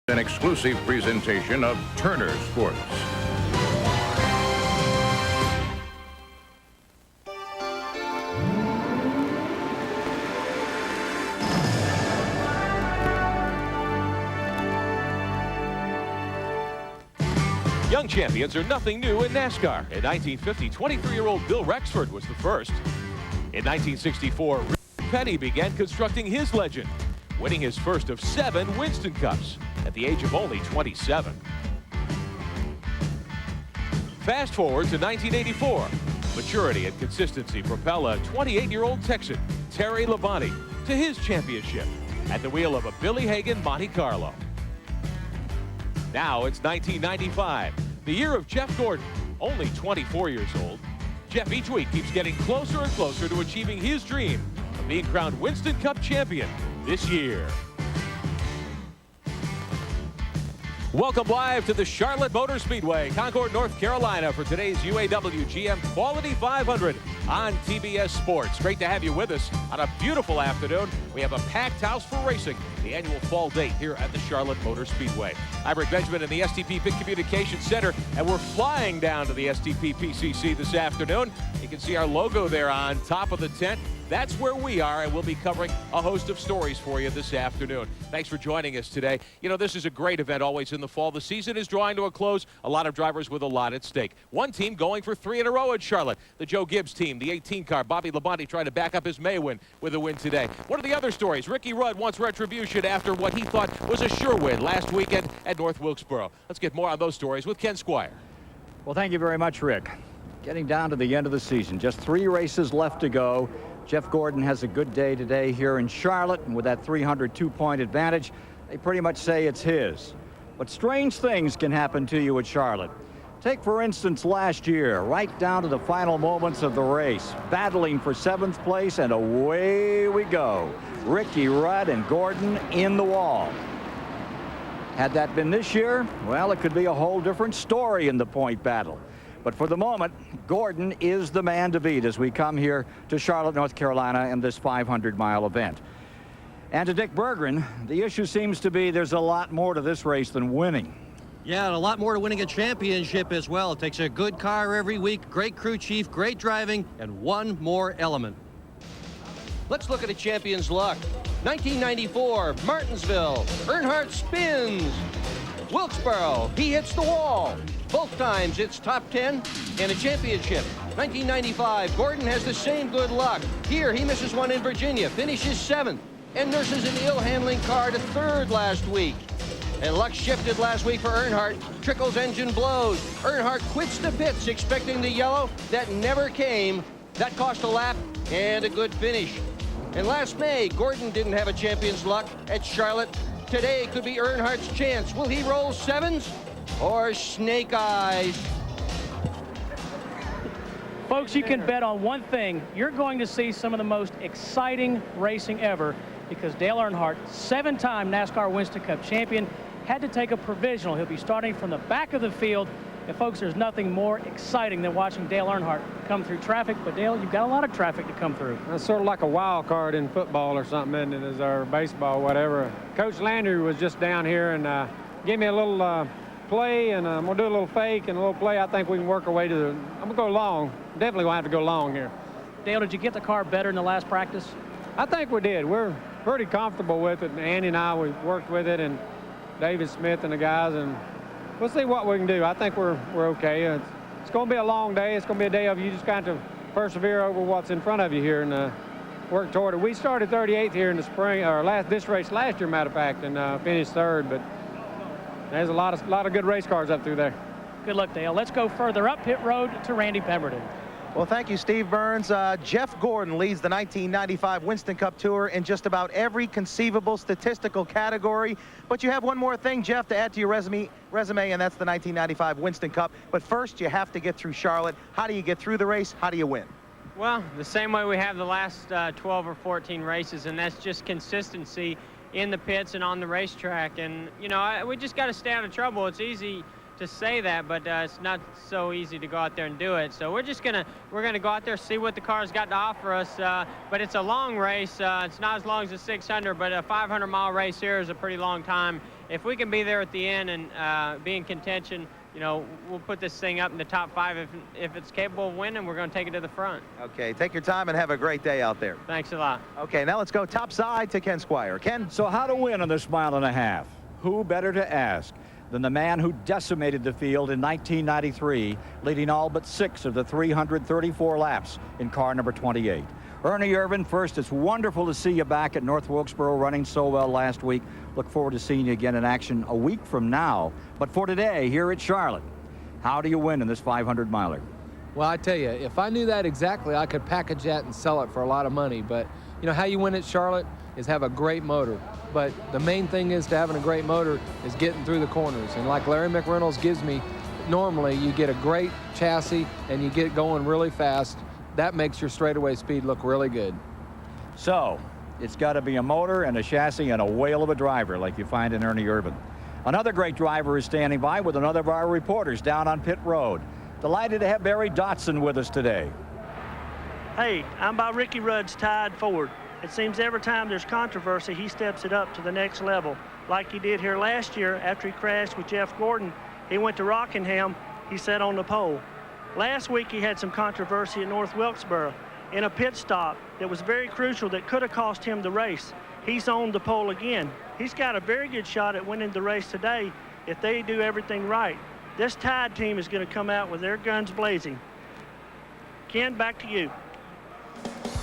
An exclusive presentation of Turner Sports. Young champions are nothing new in NASCAR. In 1950, 23-year-old Bill Rexford was the first. In 1964, Rick Petty began constructing his legend, winning his first of 7 Winston Cups at the age of only 27. Fast forward to 1984. Maturity and consistency propel a 28-year-old Texan, Terry Labonte, to his championship at the wheel of a Billy Hagan Monte Carlo. Now it's 1995, the year of Jeff Gordon, only 24 years old. Jeff each week keeps getting closer and closer to achieving his dream of being crowned Winston Cup champion this year. Welcome live to the Charlotte Motor Speedway, Concord, North Carolina, for today's UAW-GM Quality 500 on TBS Sports. Great to have you with us on a beautiful afternoon. We have a packed house for racing, the annual fall date here at the Charlotte Motor Speedway. I'm Rick Benjamin in the STP Pit Communications Center, and we're flying down to the STP PCC this afternoon. You can see our logo there on top of the tent. That's where we are, and we'll be covering a host of stories for you this afternoon. Thanks for joining us today. You know, this is a great event always in the fall. The season is drawing to a close. A lot of drivers with a lot at stake. One team going for 3 in a row at Charlotte. The Joe Gibbs team, the 18-car. Bobby Labonte trying to back up his May win with a win today. One of the other stories, Ricky Rudd wants retribution after what he thought was a sure win last weekend at North Wilkesboro. Let's get more on those stories with Ken Squire. Well, thank you very much, Rick. Getting down to the end of the season, just 3 races left to go. Jeff Gordon has a good day today here in Charlotte, and with that 302-point advantage, they pretty much say it's his. But strange things can happen to you at Charlotte. Take, for instance, last year, right down to the final moments of the race, battling for 7th place, and away we go. Ricky Rudd and Gordon in the wall. Had that been this year, well, it could be a whole different story in the point battle. But for the moment, Gordon is the man to beat as we come here to Charlotte, North Carolina in this 500-mile event. And to Dick Berggren, the issue seems to be there's a lot more to this race than winning. Yeah, and a lot more to winning a championship as well. It takes a good car every week, great crew chief, great driving, and one more element. Let's look at a champion's luck. 1994, Martinsville, Earnhardt spins. Wilkesboro, he hits the wall. Both times it's top 10 and a championship. 1995, Gordon has the same good luck. Here he misses one in Virginia, finishes 7th, and nurses an ill-handling car to 3rd last week. And luck shifted last week for Earnhardt. Trickle's engine blows. Earnhardt quits the pits expecting the yellow. That never came. That cost a lap and a good finish. And last May, Gordon didn't have a champion's luck at Charlotte. Today could be Earnhardt's chance. Will he roll 7s? Or snake eyes? Folks, you can bet on one thing. You're going to see some of the most exciting racing ever, because Dale Earnhardt, 7-time NASCAR Winston Cup champion, had to take a provisional. He'll be starting from the back of the field. And folks, there's nothing more exciting than watching Dale Earnhardt come through traffic. But Dale, you've got a lot of traffic to come through. It's sort of like a wild card in football or something, isn't it, as our baseball, whatever. Coach Landry was just down here and gave me a little play, and I'm gonna do a little fake and a little play. I think we can work our way to the, I'm gonna go long. Definitely gonna have to go long here. Dale, did you get the car better in the last practice? I think we did. We're pretty comfortable with it. Andy and I, we worked with it, and David Smith and the guys, and we'll see what we can do. I think we're okay. It's gonna be a long day. It's gonna be a day of you just got to persevere over what's in front of you here and work toward it. We started 38th here in the spring, or this race last year, matter of fact, and finished 3rd, but there's a lot of good race cars up through there. Good luck, Dale. Let's go further up pit road to Randy Pemberton. Well, thank you, Steve Burns. Jeff Gordon leads the 1995 Winston Cup Tour in just about every conceivable statistical category. But you have one more thing, Jeff, to add to your resume, and that's the 1995 Winston Cup. But first, you have to get through Charlotte. How do you get through the race? How do you win? Well, the same way we have the last 12 or 14 races, and that's just consistency in the pits and on the racetrack. And, you know, we just got to stay out of trouble. It's easy to say that, but it's not so easy to go out there and do it. So we're gonna go out there, see what the car's got to offer us. But it's a long race. It's not as long as a 600, but a 500-mile race here is a pretty long time. If we can be there at the end and be in contention, you know, we'll put this thing up in the top 5. If it's capable of winning, we're going to take it to the front. Okay, take your time and have a great day out there. Thanks a lot. Okay, now let's go top side to Ken Squire. Ken? So how to win on this mile and a half? Who better to ask than the man who decimated the field in 1993, leading all but 6 of the 334 laps in car number 28. Ernie Irvin, first, it's wonderful to see you back at North Wilkesboro running so well last week. Look forward to seeing you again in action a week from now. But for today, here at Charlotte, how do you win in this 500-miler? Well, I tell you, if I knew that exactly, I could package that and sell it for a lot of money. But, you know, how you win at Charlotte is have a great motor. But the main thing is to having a great motor is getting through the corners. And like Larry McReynolds gives me, normally you get a great chassis and you get going really fast. That makes your straightaway speed look really good. So, it's got to be a motor and a chassis and a whale of a driver like you find in Ernie Irvin. Another great driver is standing by with another of our reporters down on pit road. Delighted to have Barry Dotson with us today. Hey, I'm by Ricky Rudd's Tide Ford. It seems every time there's controversy, he steps it up to the next level. Like he did here last year after he crashed with Jeff Gordon. He went to Rockingham, he sat on the pole. Last week he had some controversy at North Wilkesboro in a pit stop that was very crucial that could have cost him the race. He's on the pole again. He's got a very good shot at winning the race today if they do everything right. This Tide team is going to come out with their guns blazing. Ken, back to you.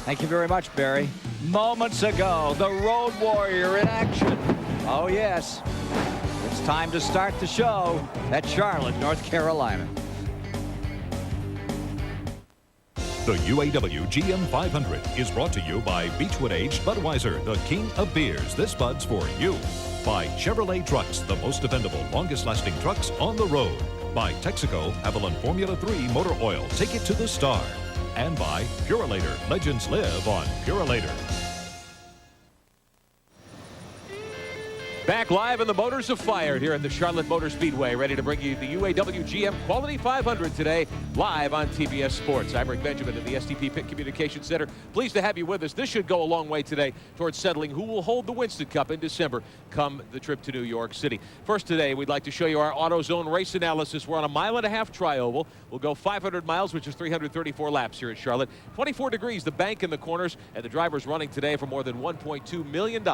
Thank you very much, Barry. Moments ago, the Road Warrior in action. Oh, yes. It's time to start the show at Charlotte, North Carolina. The UAW-GM 500 is brought to you by Beechwood Aged Budweiser, the king of beers. This Bud's for you. By Chevrolet Trucks, the most dependable, longest-lasting trucks on the road. By Texaco Avalon Formula 3 Motor Oil. Take it to the star. And by Purolator. Legends live on Purolator. Back live, and the motors have fired here at the Charlotte Motor Speedway, ready to bring you the UAW-GM Quality 500 today, live on TBS Sports. I'm Rick Benjamin of the STP Pit Communications Center. Pleased to have you with us. This should go a long way today towards settling who will hold the Winston Cup in December come the trip to New York City. First today, we'd like to show you our AutoZone race analysis. We're on a 1.5 mile tri-oval. We'll go 500 miles, which is 334 laps here at Charlotte. 24 degrees, the bank in the corners, and the drivers running today for more than $1.2 million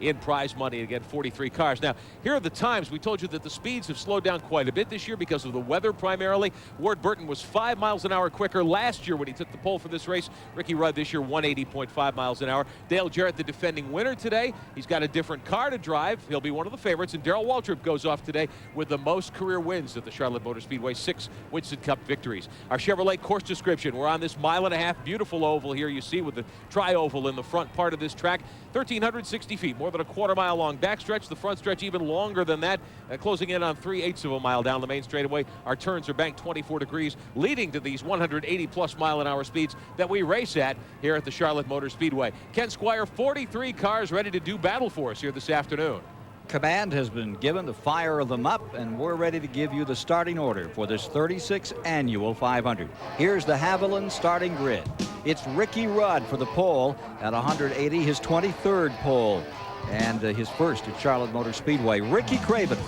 in prize money. Again, 43 cars. Now, here are the times. We told you that the speeds have slowed down quite a bit this year because of the weather primarily. Ward Burton was 5 miles an hour quicker last year when he took the pole for this race. Ricky Rudd this year 180.5 miles an hour. Dale Jarrett, the defending winner today. He's got a different car to drive. He'll be one of the favorites. And Darrell Waltrip goes off today with the most career wins at the Charlotte Motor Speedway, 6 Winston Cup victories. Our Chevrolet course description. We're on this 1.5 mile, beautiful oval here you see with the tri-oval in the front part of this track. 1,360 feet, more than a 1/4 mile long backstretch. The front stretch even longer than that, closing in on 3/8 of a mile down the main straightaway. Our turns are banked 24 degrees, leading to these 180+ mile-an-hour speeds that we race at here at the Charlotte Motor Speedway. Ken Squire, 43 cars ready to do battle for us here this afternoon. Command has been given to fire them up, and we're ready to give you the starting order for this 36th annual 500. Here's the Haviland starting grid. It's Ricky Rudd for the pole at 180, his 23rd pole, and his first at Charlotte Motor Speedway. Ricky Craven,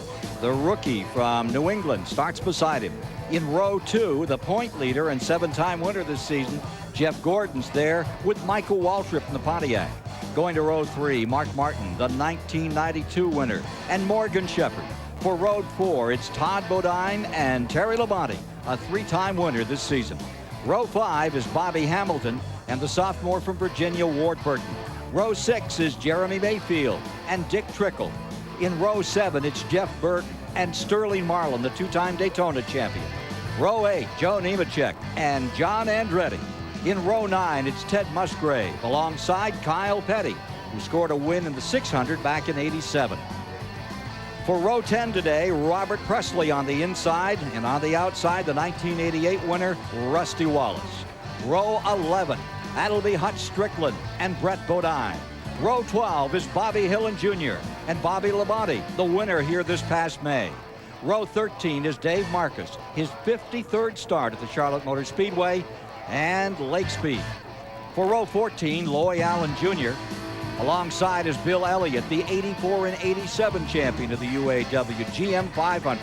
the rookie from New England, starts beside him. In row 2, the point leader and 7-time winner this season, Jeff Gordon's there with Michael Waltrip in the Pontiac. Going to row 3, Mark Martin, the 1992 winner, and Morgan Shepherd. For row 4, it's Todd Bodine and Terry Labonte, a 3-time winner this season. Row 5 is Bobby Hamilton and the sophomore from Virginia, Ward Burton. Row 6 is Jeremy Mayfield and Dick Trickle. In row 7, it's Jeff Burton and Sterling Marlin, the 2-time Daytona champion. Row 8, Joe Nemechek and John Andretti. In row 9, it's Ted Musgrave alongside Kyle Petty, who scored a win in the 600 back in '87. For row 10 today, Robert Presley on the inside, and on the outside, the 1988 winner, Rusty Wallace. Row 11, that'll be Hutch Strickland and Brett Bodine. Row 12 is Bobby Hillen Jr. and Bobby Labonte, the winner here this past May. Row 13 is Dave Marcus, his 53rd start at the Charlotte Motor Speedway and Lake Speed. For row 14, Loy Allen Jr. Alongside is Bill Elliott, the 84 and 87 champion of the UAW-GM 500.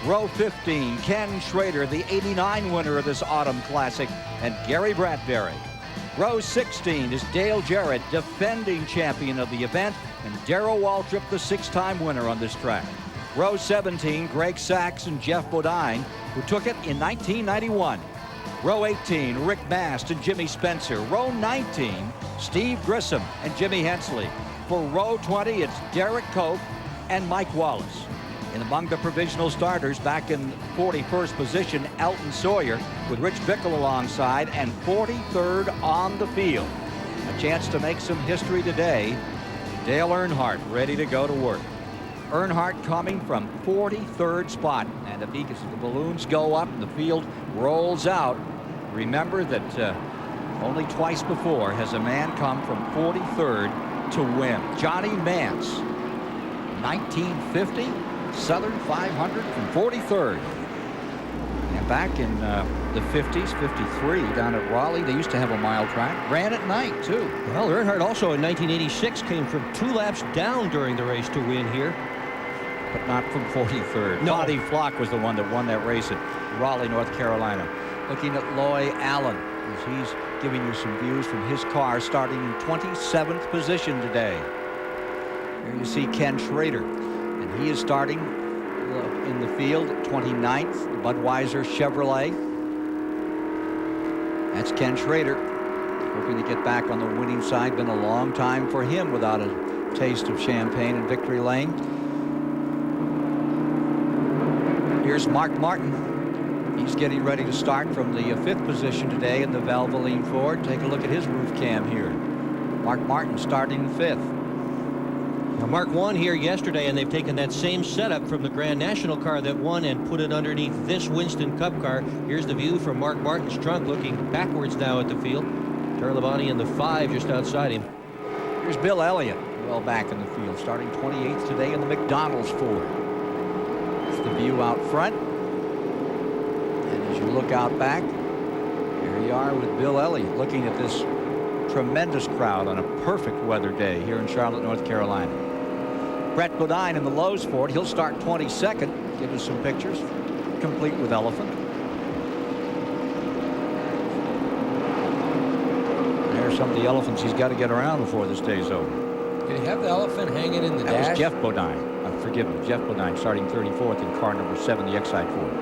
Row 15, Ken Schrader, the 89 winner of this Autumn Classic, and Gary Bradbury. Row 16 is Dale Jarrett, defending champion of the event, and Darrell Waltrip, the 6-time winner on this track. Row 17, Greg Sachs and Jeff Bodine, who took it in 1991. Row 18, Rick Mast and Jimmy Spencer. Row 19, Steve Grissom and Jimmy Hensley. For row 20, it's Derek Koch and Mike Wallace. And among the provisional starters, back in 41st position, Elton Sawyer with Rich Bickle alongside, and 43rd on the field. A chance to make some history today. Dale Earnhardt ready to go to work. Earnhardt coming from 43rd spot, and if the balloons go up and the field rolls out, remember that only twice before has a man come from 43rd to win. Johnny Mance, 1950 Southern 500 from 43rd. And back in the 50s, 53, down at Raleigh, they used to have a mile track. Ran at night, too. Well, Earnhardt also in 1986 came from 2 laps down during the race to win here. But not from 43rd. No. Buddy Flock was the one that won that race at Raleigh, North Carolina. Looking at Loy Allen, as he's giving you some views from his car, starting in 27th position today. Here you see Ken Schrader, and he is starting in the field at 29th, the Budweiser Chevrolet. That's Ken Schrader, hoping to get back on the winning side. Been a long time for him without a taste of champagne in victory lane. Here's Mark Martin. He's getting ready to start from the 5th position today in the Valvoline Ford. Take a look at his roof cam here. Mark Martin starting 5th. Now Mark won here yesterday, and they've taken that same setup from the Grand National car that won and put it underneath this Winston Cup car. Here's the view from Mark Martin's trunk, looking backwards now at the field. Terry Labonte in the 5 just outside him. Here's Bill Elliott, well back in the field, starting 28th today in the McDonald's Ford. The view out front, and as you look out back, here you are with Bill Elliott looking at this tremendous crowd on a perfect weather day here in Charlotte, North Carolina. Brett Bodine in the Lowe's Ford, he'll start 22nd. Give us some pictures, complete with elephant. There's some of the elephants he's got to get around before this day's over. Did he have the elephant hanging in the dash? That was Jeff Bodine. Forgive me, Jeff Bodine starting 34th in car number 7, the Excite Ford.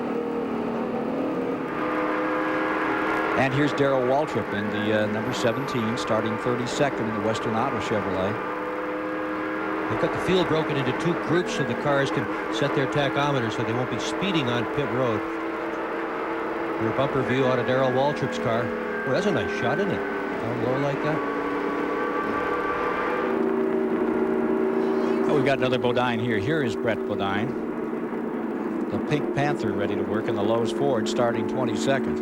And here's Darrell Waltrip in the number 17, starting 32nd in the Western Auto Chevrolet. They've got the field broken into 2 groups so the cars can set their tachometer so they won't be speeding on pit road. Your bumper view out of Darrell Waltrip's car. Well, that's a nice shot, isn't it? Down low like that. We've got another Bodine here. Here is Brett Bodine, the Pink Panther, ready to work in the Lowe's Ford, starting 22nd.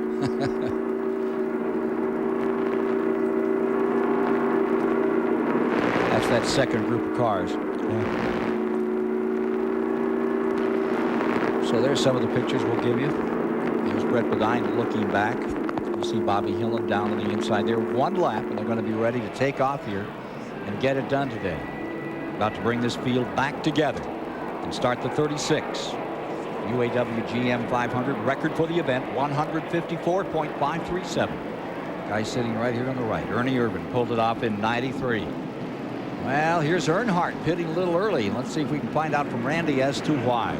That's that second group of cars. Yeah. So there's some of the pictures we'll give you. Here's Brett Bodine looking back. You see Bobby Hillen down on the inside there. 1 lap, and they're going to be ready to take off here and get it done today. About to bring this field back together and start the 36. UAW-GM 500 record for the event, 154.537. Guy sitting right here on the right, Ernie Irvin, pulled it off in 93. Well, here's Earnhardt pitting a little early. Let's see if we can find out from Randy as to why.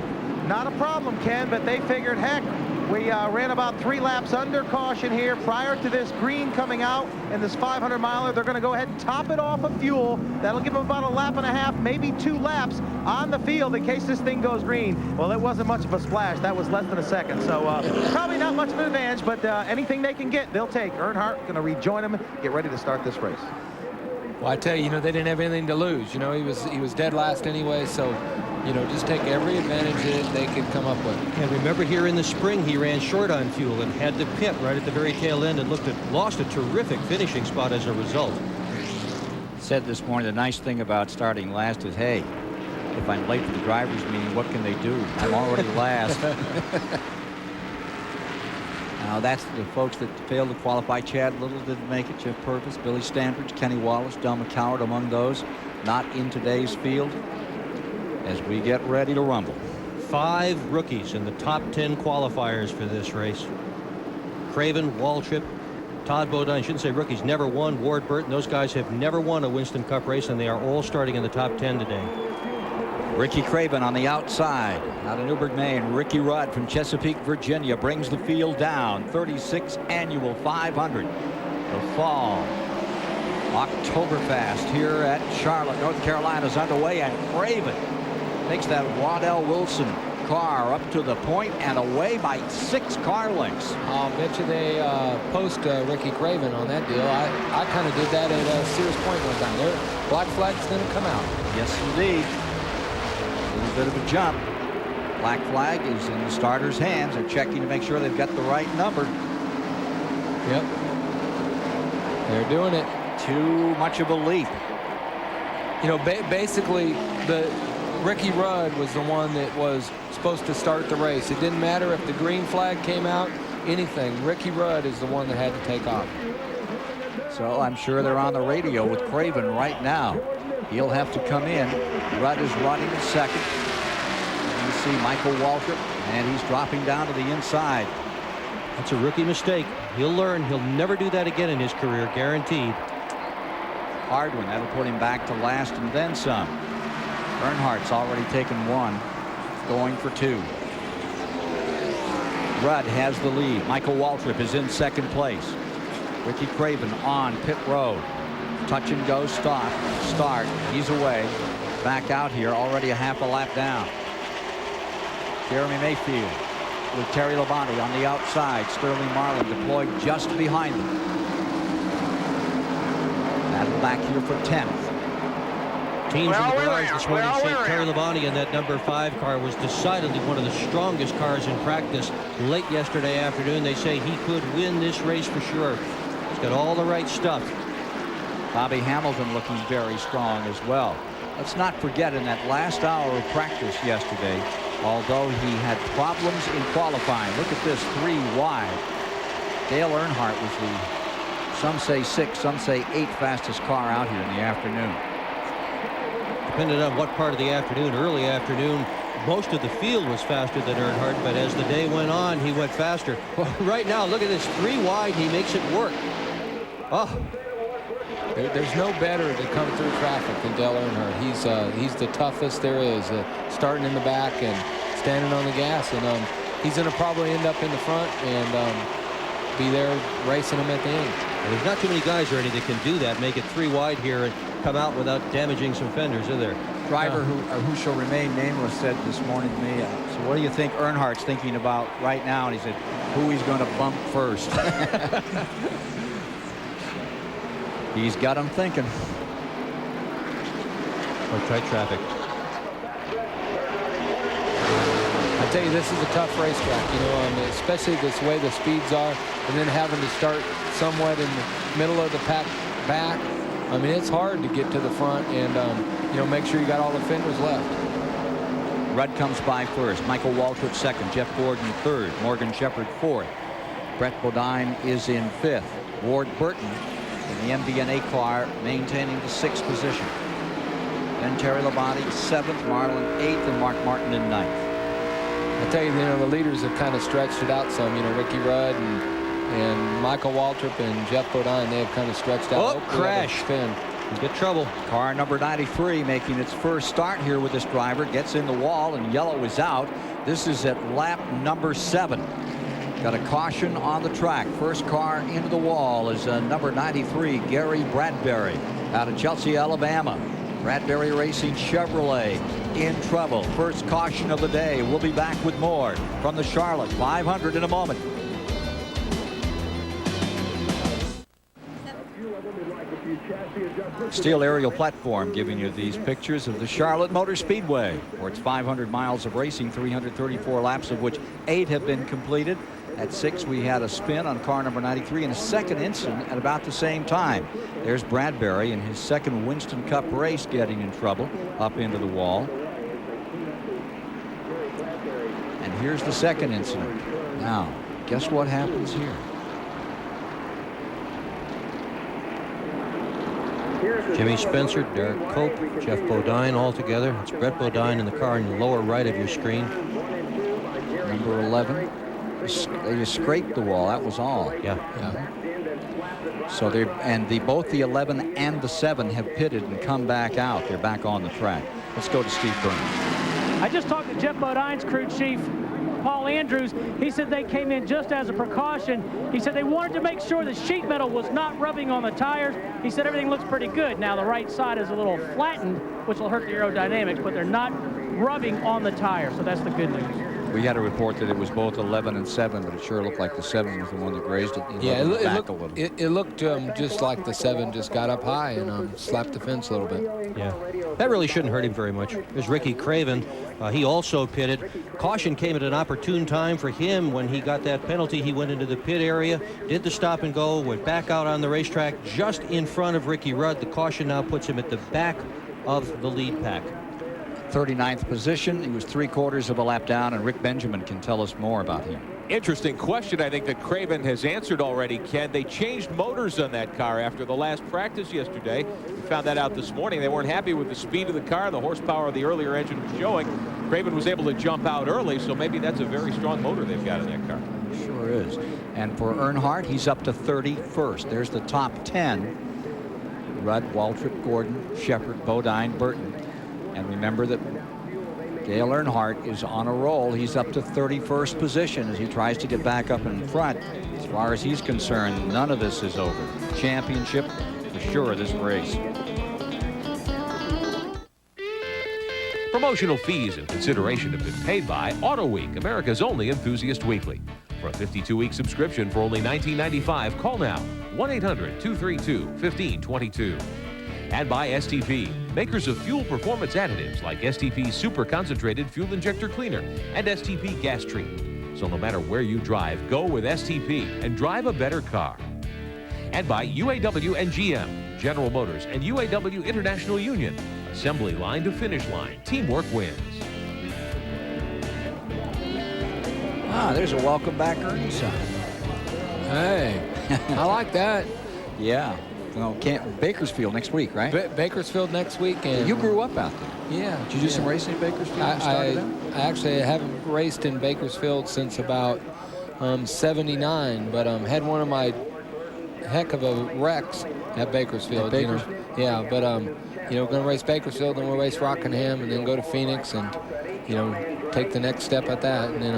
Not a problem, Ken, but they figured, heck, we ran about 3 laps under caution here prior to this green coming out, and this 500 miler, they're going to go ahead and top it off of fuel. That'll give them about a lap and a half, maybe 2 laps on the field in case this thing goes green. Well, it wasn't much of a splash. That was less than a second, so probably not much of an advantage, but anything they can get, they'll take. Earnhardt going to rejoin them, get ready to start this race. Well, I tell you, they didn't have anything to lose. He was dead last anyway, so just take every advantage that they could come up with. And remember, here in the spring, he ran short on fuel and had to pit right at the very tail end and lost a terrific finishing spot as a result. Said this morning, the nice thing about starting last is, hey, If I'm late for the drivers meeting, what can they do? I'm already last. Now that's the folks that failed to qualify. Chad Little didn't make it. Jeff Purvis, Billy Stanbridge, Kenny Wallace, Del McCoward among those not in today's field as we get ready to rumble. 5 rookies in the top 10 qualifiers for this race. Craven, Waltrip, Todd Bodine, I shouldn't say rookies, never won. Ward Burton, those guys have never won a Winston Cup race, and they are all starting in the top 10 today. Ricky Craven on the outside out of Newburgh, Maine. Ricky Rudd from Chesapeake, Virginia brings the field down. 36 annual 500. The fall Oktoberfest here at Charlotte, North Carolina is underway, and Craven takes that Waddell Wilson car up to the point and away by 6 car lengths. I'll bet you they post Ricky Craven on that deal. I kind of did that at Sears Point one time. Their black flag's going to come out. Yes, indeed. A little bit of a jump. Black flag is in the starter's hands. They're checking to make sure they've got the right number. Yep. They're doing it. Too much of a leap. You know, basically, Ricky Rudd was the one that was supposed to start the race. It didn't matter if the green flag came out, anything. Ricky Rudd is the one that had to take off. So I'm sure they're on the radio with Craven right now. He'll have to come in. Rudd is running in second. You see Michael Waltrip, and he's dropping down to the inside. That's a rookie mistake. He'll learn. He'll never do that again in his career, guaranteed. Hard one. That'll put him back to last and then some. Earnhardt's already taken 1, going for 2. Rudd has the lead. Michael Waltrip is in second place. Ricky Craven on pit road. Touch and go start. He's away. Back out here, already a half a lap down. Jeremy Mayfield with Terry Labonte on the outside. Sterling Marlin deployed just behind him. Battle back here for 10th. Teams in the garage this morning say Terry Labonte in that number 5 car was decidedly one of the strongest cars in practice late yesterday afternoon. They say he could win this race for sure. He's got all the right stuff. Bobby Hamilton looking very strong as well. Let's not forget, in that last hour of practice yesterday, although he had problems in qualifying, look at this, 3 wide. Dale Earnhardt was the, some say 6, some say 8 fastest car out here in the afternoon. Depending on what part of the afternoon, early afternoon, most of the field was faster than Earnhardt, but as the day went on, he went faster. Well, right now, look at this, 3 wide, he makes it work. Oh. There's no better to come through traffic than Dale Earnhardt. He's the toughest there is, starting in the back and standing on the gas, and he's going to probably end up in the front and be there racing him at the end. And there's not too many guys already that can do that, make it 3 wide here and come out without damaging some fenders, are there? Driver who shall remain nameless said this morning to me, so what do you think Earnhardt's thinking about right now? And he said, who he's going to bump first. He's got him thinking. Oh, tight traffic. I tell you, this is a tough racetrack, you know, especially this way the speeds are, and then having to start somewhat in the middle of the pack back. I mean, it's hard to get to the front and, you know, make sure you got all the fenders left. Rudd comes by first. Michael Waltrip second. Jeff Gordon third. Morgan Shepherd fourth. Brett Bodine is in 5th. Ward Burton in the MBNA car maintaining the 6th position. Then Terry Labonte 7th, Marlin 8th, and Mark Martin in 9th. I tell you, the leaders have kind of stretched it out some. You know, Ricky Rudd and Michael Waltrip and Jeff Bodine, they have kind of stretched out. Oh, crash. Spin. He's got trouble. Car number 93 making its first start here with this driver. Gets in the wall, and yellow is out. This is at lap number 7. Got a caution on the track. First car into the wall is number 93, Gary Bradbury, out of Chelsea, Alabama. Bradbury Racing Chevrolet in trouble. First caution of the day. We'll be back with more from the Charlotte 500 in a moment. Steel aerial platform giving you these pictures of the Charlotte Motor Speedway, for its 500 miles of racing, 334 laps of which 8 have been completed. At 6, we had a spin on car number 93 and a second incident at about the same time. There's Bradbury in his second Winston Cup race getting in trouble up into the wall. Here's the second incident. Now, guess what happens here? Jimmy Spencer, Derek Cope, Jeff Bodine all together. It's Brett Bodine in the car in the lower right of your screen. Number 11. They just scraped the wall. That was all. Yeah. So both the 11 and the 7 have pitted and come back out. They're back on the track. Let's go to Steve Burns. I just talked to Jeff Bodine's crew chief, Paul Andrews. He said they came in just as a precaution. He said they wanted to make sure the sheet metal was not rubbing on the tires. He said everything looks pretty good. Now the right side is a little flattened, which will hurt the aerodynamics, but they're not rubbing on the tire, so that's the good news. We had a report that it was both 11 and 7, but it sure looked like the 7 was the one that grazed it. Yeah, it looked just like the 7 just got up high and slapped the fence a little bit. Yeah, that really shouldn't hurt him very much. There's Ricky Craven. He also pitted. Caution came at an opportune time for him. When he got that penalty, he went into the pit area, did the stop and go, went back out on the racetrack just in front of Ricky Rudd. The caution now puts him at the back of the lead pack. 39th position. He was 3/4 of a lap down, and Rick Benjamin can tell us more about him. Interesting question, I think, that Craven has answered already, Ken. They changed motors on that car after the last practice yesterday. We found that out this morning. They weren't happy with the speed of the car. The horsepower of the earlier engine was showing. Craven was able to jump out early, so maybe that's a very strong motor they've got in that car. Sure is. And for Earnhardt, he's up to 31st. There's the top 10. Rudd, Waltrip, Gordon, Shepard, Bodine, Burton. And remember that Dale Earnhardt is on a roll. He's up to 31st position as he tries to get back up in front. As far as he's concerned, none of this is over. Championship for sure this race. Promotional fees and consideration have been paid by Auto Week, America's only enthusiast weekly. For a 52-week subscription for only $19.95, call now 1-800-232-1522. And by STP, makers of fuel performance additives like STP Super Concentrated Fuel Injector Cleaner and STP Gas Treat. So no matter where you drive, go with STP and drive a better car. And by UAW-GM, General Motors, and UAW International Union. Assembly line to finish line. Teamwork wins. Ah, there's a welcome back Ernie sign. Hey, I like that. Yeah. No, Bakersfield next week, right? Bakersfield next week. And you grew up out there. Yeah. Did you do some racing in Bakersfield? I actually haven't raced in Bakersfield since about 79, but had one of my heck of a wrecks at Bakersfield. Yeah, but going to race Bakersfield, then we'll race Rockingham, and then go to Phoenix, and take the next step at that, and then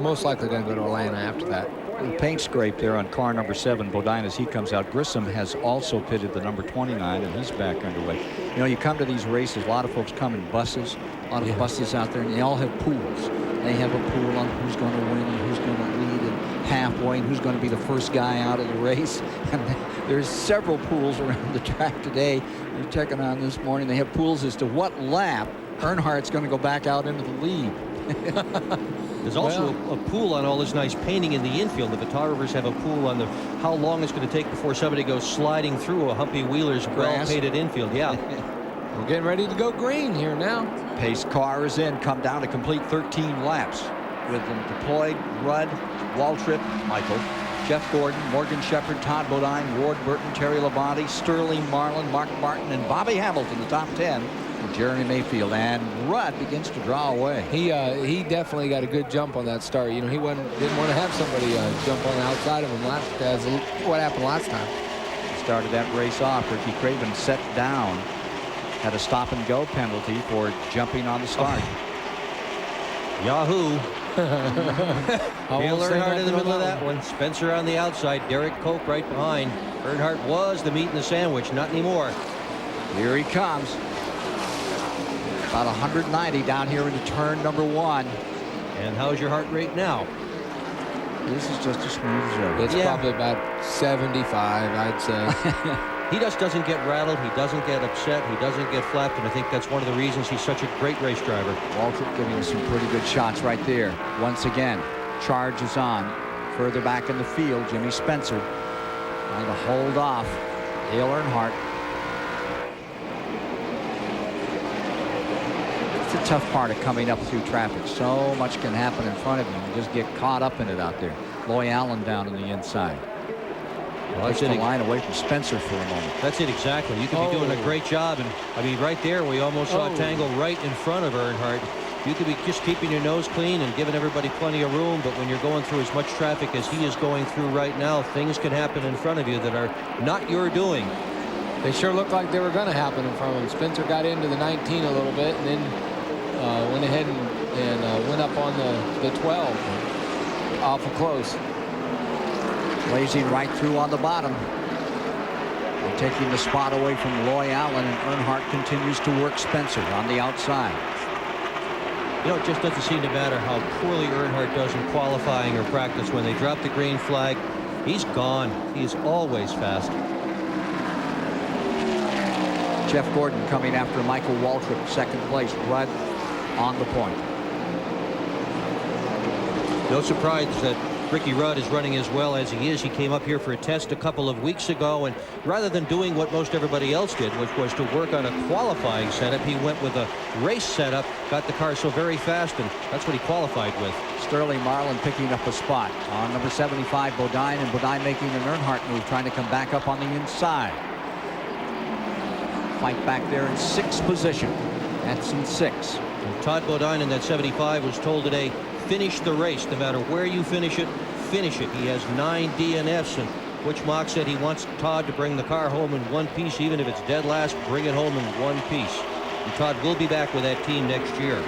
most likely going to go to Atlanta after that. The paint scrape there on car number 7, Bodine, as he comes out. Grissom has also pitted the number 29, and he's back underway. You come to these races, a lot of folks come in buses, a lot of buses out there, and they all have pools. They have a pool on who's going to win and who's going to lead and halfway and who's going to be the first guy out of the race. And there's several pools around the track today. You're checking on this morning. They have pools as to what lap Earnhardt's going to go back out into the lead. There's also a pool on all this nice painting in the infield. The photographers have a pool on how long it's going to take before somebody goes sliding through a Humpy Wheeler's well-painted infield. Yeah. We're getting ready to go green here now. Pace car is in. Come down to complete 13 laps with them deployed. Rudd, Waltrip, Michael, Jeff Gordon, Morgan Shepard, Todd Bodine, Ward Burton, Terry Labonte, Sterling Marlin, Mark Martin, and Bobby Hamilton, the top 10. Jeremy Mayfield, and Rudd begins to draw away. He definitely got a good jump on that start. He didn't want to have somebody jump on the outside of him as what happened last time. He started that race off. Ricky Craven set down, had a stop and go penalty for jumping on the start. Yahoo! Dale Earnhardt in the middle of that one. Spencer on the outside. Derek Cope right behind. Earnhardt was the meat in the sandwich. Not anymore. Here he comes. About 190 down here into turn number 1. And how's your heart rate now? This is just a smooth zone. It's probably about 75, I'd say. He just doesn't get rattled. He doesn't get upset. He doesn't get flapped. And I think that's one of the reasons he's such a great race driver. Waltrip giving us some pretty good shots right there. Once again, charge is on. Further back in the field, Jimmy Spencer trying to hold off Dale Earnhardt. That's the tough part of coming up through traffic. So much can happen in front of you. You just get caught up in it out there. Loy Allen down on the inside. Well, Takes the line away from Spencer for a moment. That's it exactly. You could be doing a great job. And I mean, right there, we almost saw Tangle right in front of Earnhardt. You could be just keeping your nose clean and giving everybody plenty of room. But when you're going through as much traffic as he is going through right now, things can happen in front of you that are not your doing. They sure looked like they were going to happen in front of him. Spencer got into the 19 a little bit and then went ahead and went up on the 12. Awful close. Blazing right through on the bottom. They're taking the spot away from Loy Allen, and Earnhardt continues to work Spencer on the outside. You know, it just doesn't seem to matter how poorly Earnhardt does in qualifying or practice. When they drop the green flag, he's gone. He's always fast. Jeff Gordon coming after Michael Waltrip, second place. Rudd on the point. No surprise that Ricky Rudd is running as well as he is. He came up here for a test a couple of weeks ago, and rather than doing what most everybody else did, which was to work on a qualifying setup, he went with a race setup, got the car so very fast, and that's what he qualified with. Sterling Marlin picking up a spot on number 75, Bodine, and Bodine making an Earnhardt move, trying to come back up on the inside. Fight back there in 6th position. That's in 6. And Todd Bodine in that 75 was told today, finish the race. No matter where you finish it, finish it. He has 9 DNFs, and Butch Mock said he wants Todd to bring the car home in one piece, even if it's dead last, bring it home in one piece. And Todd will be back with that team next year.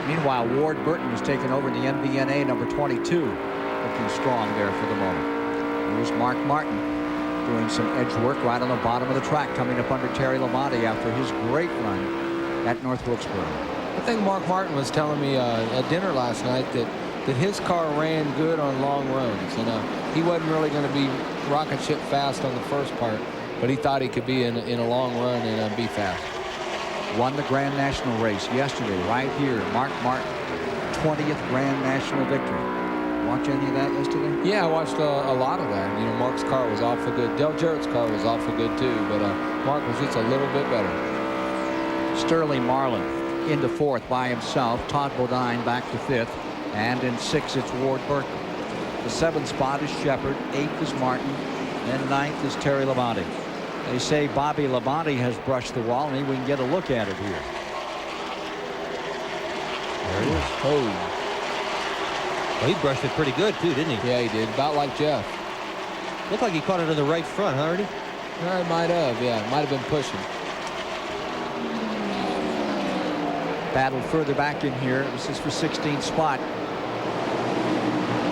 Meanwhile, Ward Burton has taken over the NBNA number 22, looking strong there for the moment. Here's Mark Martin doing some edge work right on the bottom of the track, coming up under Terry Labonte after his great run at North Wilkesboro. I think Mark Martin was telling me at dinner last night that his car ran good on long runs. And he wasn't really going to be rocket ship fast on the first part, but he thought he could be in a long run and be fast. Won the Grand National race yesterday right here. Mark Martin, 20th Grand National victory. Watch any of that yesterday? Yeah, I watched a lot of that. You know, Mark's car was awful good. Del Jarrett's car was awful good too, but Mark was just a little bit better. Sterling Marlin into 4th by himself. Todd Bodine back to 5th. And in 6th, it's Ward Burton. The 7th spot is Shepard. 8th is Martin. And 9th is Terry Labonte. They say Bobby Labonte has brushed the wall, and we can get a look at it here. There it is. Oh. Well, he brushed it pretty good, too, didn't he? Yeah, he did. About like Jeff. Looked like he caught it in the right front, huh, Ernie? It might have, yeah. Might have been pushing. Battle further back in here. This is for 16th spot.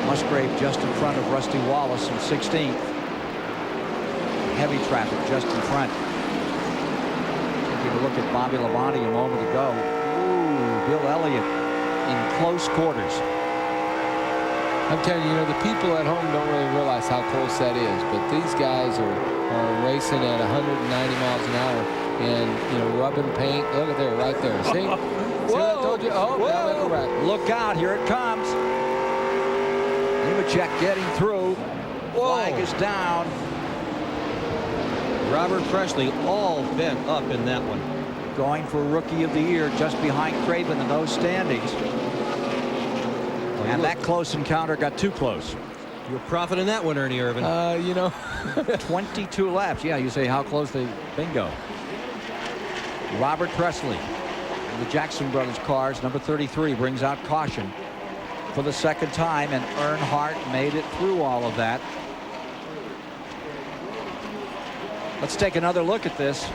Musgrave just in front of Rusty Wallace in 16th. Heavy traffic just in front. Taking a look at Bobby Labonte a moment ago. Ooh, Bill Elliott in close quarters. I'm telling you, the people at home don't really realize how close that is, but these guys are racing at 190 miles an hour and, rubbing paint. Look at there, right there. See? See what I told you? Oh, now they go right. Look out, here it comes. Nemechek getting through. Flag is down. Robert Presley all bent up in that one. Going for Rookie of the Year just behind Craven in those standings. And that close encounter got too close. You're profiting that one, Ernie Irvin. 22 laps. Yeah, you say how close they bingo. Robert Presley, the Jackson Brothers cars, number 33, brings out caution for the 2nd time, and Earnhardt made it through all of that. Let's take another look at this.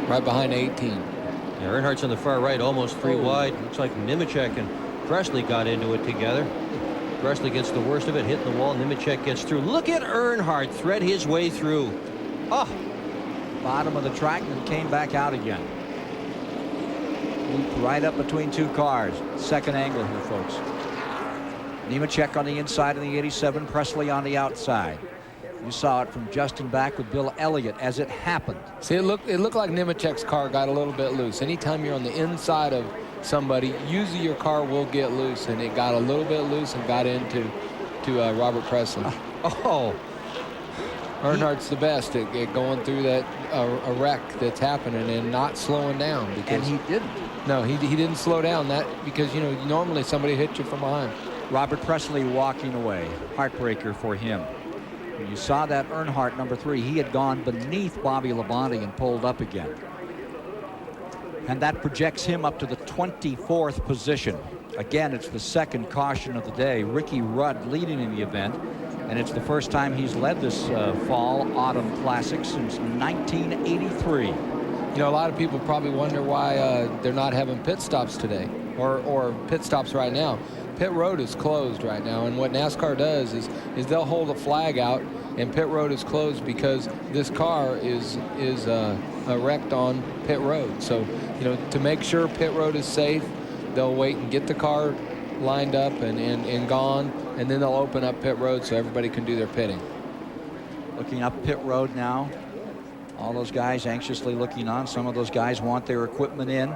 Right behind 18. Yeah, Earnhardt's on the far right, almost 3 wide. Looks like Nemechek and Presley got into it together. Presley gets the worst of it, hitting the wall. Nemechek gets through. Look at Earnhardt thread his way through. Oh, Bottom of the track and came back out again. Looped right up between 2 cars. 2nd angle here, folks. Nemechek on the inside of the 87, Presley on the outside. You saw it from Justin back with Bill Elliott as it happened. See, it looked like Nemechek's car got a little bit loose. Anytime you're on the inside of somebody, usually your car will get loose, and it got a little bit loose and got into Robert Presley. Oh, Earnhardt's the best at going through that a wreck that's happening and not slowing down. Because, and he didn't. No, he didn't slow down. That because, you know, normally somebody hits you from behind. Robert Presley walking away. Heartbreaker for him. When you saw that Earnhardt number 3, he had gone beneath Bobby Labonte and pulled up again. And that projects him up to the 24th position. Again, it's the second caution of the day. Ricky Rudd leading in the event. And it's the first time he's led this fall-autumn classic since 1983. You know, a lot of people probably wonder why they're not having pit stops today or pit stops right now. Pit road is closed right now, and what NASCAR does is they'll hold a flag out, and pit road is closed because this car is wrecked on pit road. So, you know, to make sure pit road is safe, they'll wait and get the car lined up and gone, and then they'll open up pit road so everybody can do their pitting. Looking up pit road now. All those guys anxiously looking on. Some of those guys want their equipment in.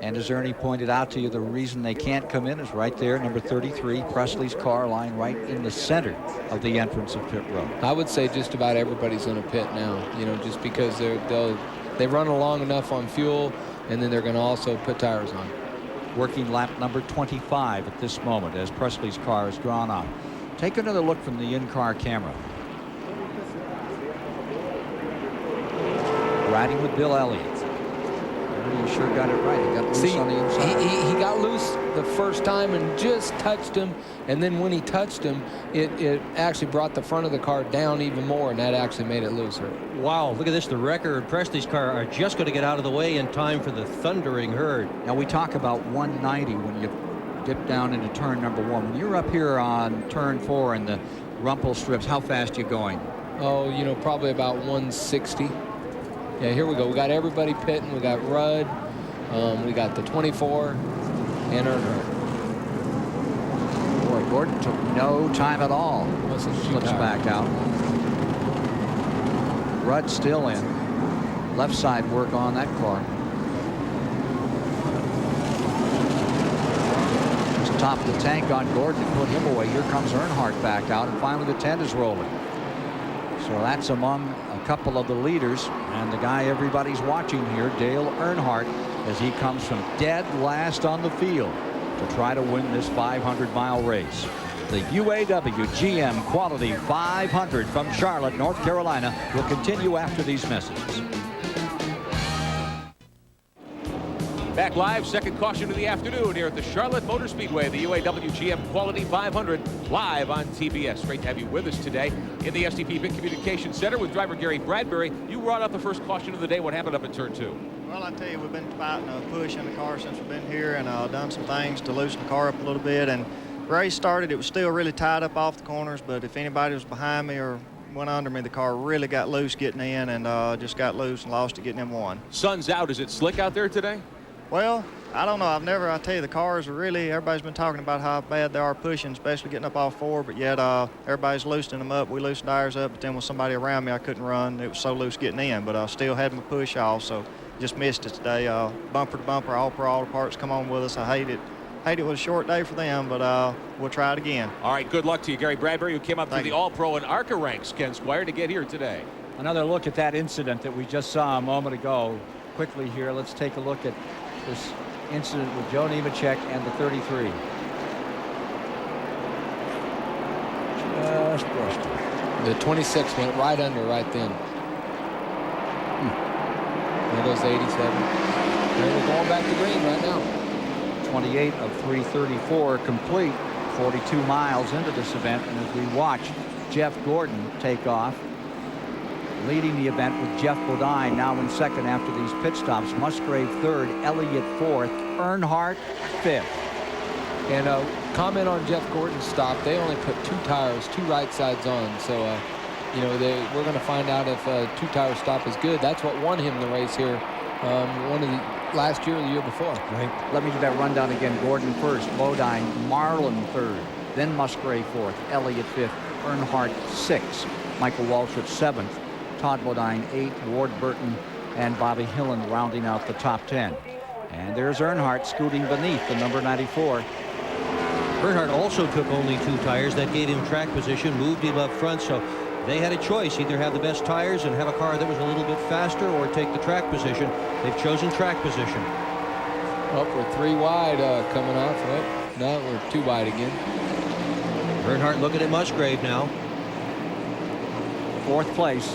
And as Ernie pointed out to you, the reason they can't come in is right there, number 33, Presley's car lying right in the center of the entrance of pit road. I would say just about everybody's in a pit now, you know, just because they run along enough on fuel, and then they're going to also put tires on. Working lap number 25 at this moment as Presley's car is drawn on. Take another look from the in-car camera. Riding with Bill Elliott. He sure got it right. He got loose on the inside. He got loose the first time and just touched him, and then when he touched him, it actually brought the front of the car down even more, and that actually made it looser. Wow, look at this. The Wrecker and Presley's car are just going to get out of the way in time for the thundering herd. Now we talk about 190 when you dip down into turn number 1. When you're up here on turn 4 in the rumple strips, how fast are you going? Oh, you know, probably about 160. Yeah, here we go. We got everybody pitting. We got Rudd. We got the 24 and Earnhardt. Boy, Gordon took no time at all. Slips back out. Rudd still in. Left side work on that car. Just top the tank on Gordon to put him away. Here comes Earnhardt back out, and finally the 10 is rolling. So that's among a couple of the leaders, and the guy everybody's watching here, Dale Earnhardt, as he comes from dead last on the field to try to win this 500-mile race. The UAW-GM Quality 500 from Charlotte, North Carolina will continue after these messages. Back live, second caution of the afternoon here at the Charlotte Motor Speedway, the UAW-GM Quality 500, live on TBS. Great to have you with us today in the STP Pit Communication Center with driver Gary Bradbury. You brought up the first caution of the day. What happened up in turn 2? Well, I tell you, we've been fighting a push in the car since we've been here, and done some things to loosen the car up a little bit. And race started, it was still really tied up off the corners, but if anybody was behind me or went under me, the car really got loose getting in, and just got loose and lost it getting in 1. Sun's out. Is it slick out there today? Well, I don't know. I tell you, the cars are really, everybody's been talking about how bad they are pushing, especially getting up off 4, but yet everybody's loosening them up. We loosened ours up, but then with somebody around me, I couldn't run. It was so loose getting in, but I still had my push off, so just missed it today. Bumper to bumper, all the parts come on with us. I hate it. It was a short day for them, but we'll try it again. All right, good luck to you, Gary Bradbury, who came up through the All-Pro and ARCA ranks, Ken Squire, to get here today. Another look at that incident that we just saw a moment ago. Quickly here, let's take a look at this incident with Joe Nemechek and the 33. Just brushed him. The 26 went right under right then. There goes the 87. We're going back to green right now. 28 of 334 complete, 42 miles into this event. And as we watch Jeff Gordon take off, leading the event with Jeff Bodine now in second after these pit stops. Musgrave third, Elliott fourth, Earnhardt fifth. And comment on Jeff Gordon's stop. They only put 2 tires, 2 right sides on. So, you know, we're going to find out if a 2-tire stop is good. That's what won him the race here. One of the last year or the year before. Right. Let me do that rundown again. Gordon first, Bodine, Marlin third, then Musgrave fourth, Elliott fifth, Earnhardt sixth, Michael Waltrip seventh, Todd Bodine 8th, Ward Burton and Bobby Hillen rounding out the top 10. And there's Earnhardt scooting beneath the number 94. Earnhardt also took only 2 tires. That gave him track position, moved him up front, so They had a choice, either have the best tires and have a car that was a little bit faster or take the track position. They've chosen track position. Well, we're 3 wide coming off. Oh, no, we're 2 wide again. Earnhardt looking at Musgrave now. 4th place.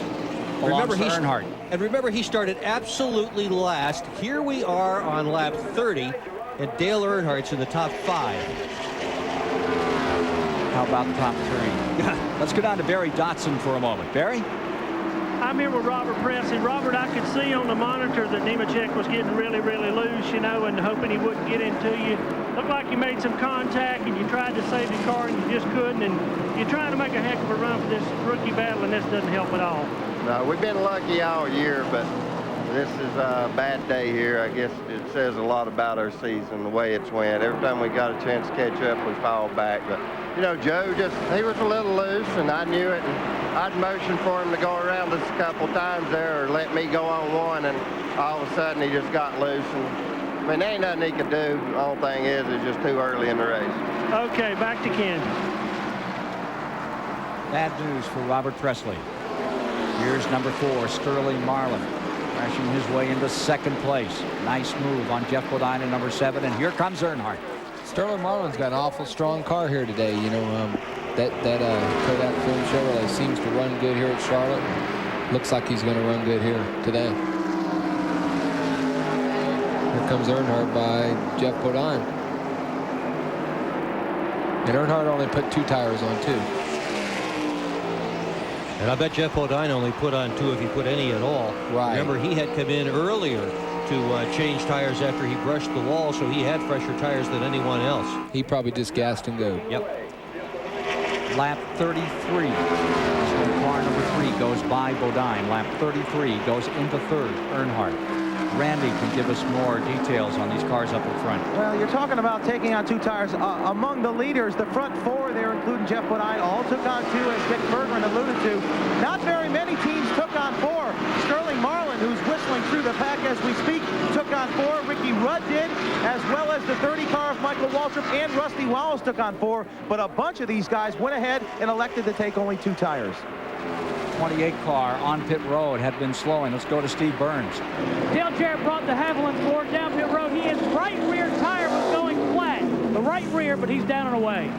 Remember, Earnhardt. And remember, he started absolutely last. Here we are on lap 30, and Dale Earnhardt's in the top 5. How about the top 3? Let's go down to Barry Dotson for a moment. Barry? I'm here with Robert Presley. Robert, I could see on the monitor that Nemechek was getting really, really loose, you know, and hoping he wouldn't get into you. Looked like you made some contact and you tried to save the car and you just couldn't. And you're trying to make a heck of a run for this rookie battle, and this doesn't help at all. No, we've been lucky all year, but this is a bad day here. I guess it says a lot about our season, the way it's went. Every time we got a chance to catch up, we fall back. But, you know, Joe he was a little loose, and I knew it. And I'd motioned for him to go around us a couple times there or let me go on one, and all of a sudden he just got loose. And, I mean, there ain't nothing he could do. The only thing is it's just too early in the race. Okay, back to Ken. Bad news for Robert Presley. Here's number 4, Sterling Marlin, crashing his way into 2nd place. Nice move on Jeff Bodine in number 7, and here comes Earnhardt. Sterling Marlin's got an awful strong car here today. You know, that Kodak Film Chevrolet seems to run good here at Charlotte. Looks like he's going to run good here today. Here comes Earnhardt by Jeff Bodine. And Earnhardt only put 2 tires on, too. And I bet Jeff Bodine only put on 2 if he put any at all. Right. Remember, he had come in earlier to change tires after he brushed the wall, so he had fresher tires than anyone else. He probably just gassed and go. Yep. Lap 33. Car number 3 goes by Bodine. Lap 33 goes into 3rd. Earnhardt. Randy can give us more details on these cars up in front. Well, you're talking about taking on 2 tires. Among the leaders, the front 4 there, including Jeff Bodine, all took on 2, as Dick Bergman alluded to. Not very many teams took on 4. Sterling Marlin, who's whistling through the pack as we speak, took on 4. Ricky Rudd did, as well as the 30 car of Michael Waltrip and Rusty Wallace took on 4. But a bunch of these guys went ahead and elected to take only 2 tires. 28 car on pit road had been slowing. Let's go to Steve Burns. Dale Jarrett brought the Haviland Ford down pit road. His right rear tire was going flat. The right rear, but he's down and away.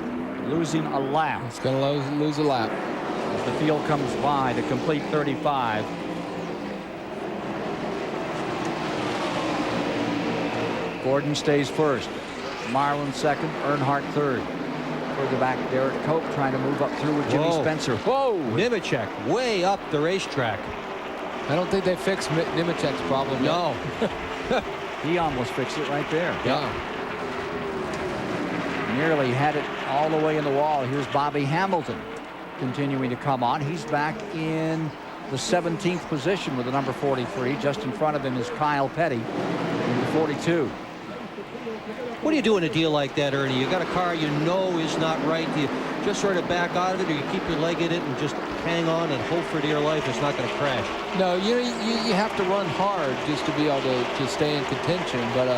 Losing a lap. It's going to lose a lap. As the field comes by to complete 35. Gordon stays first. Marlin second. Earnhardt third. Further back, Derek Cope trying to move up through with Jimmy Spencer. Whoa! Nemechek way up the racetrack. I don't think they fixed Nemechek's problem. No. He almost fixed it right there. Yeah. Nearly had it all the way in the wall. Here's Bobby Hamilton continuing to come on. He's back in the 17th position with the number 43. Just in front of him is Kyle Petty in the 42. What do you do in a deal like that, Ernie? You got a car you know is not right. Do you just sort of back out of it, or you keep your leg in it and just hang on and hope for dear life it's not going to crash? No, you have to run hard just to be able to stay in contention, but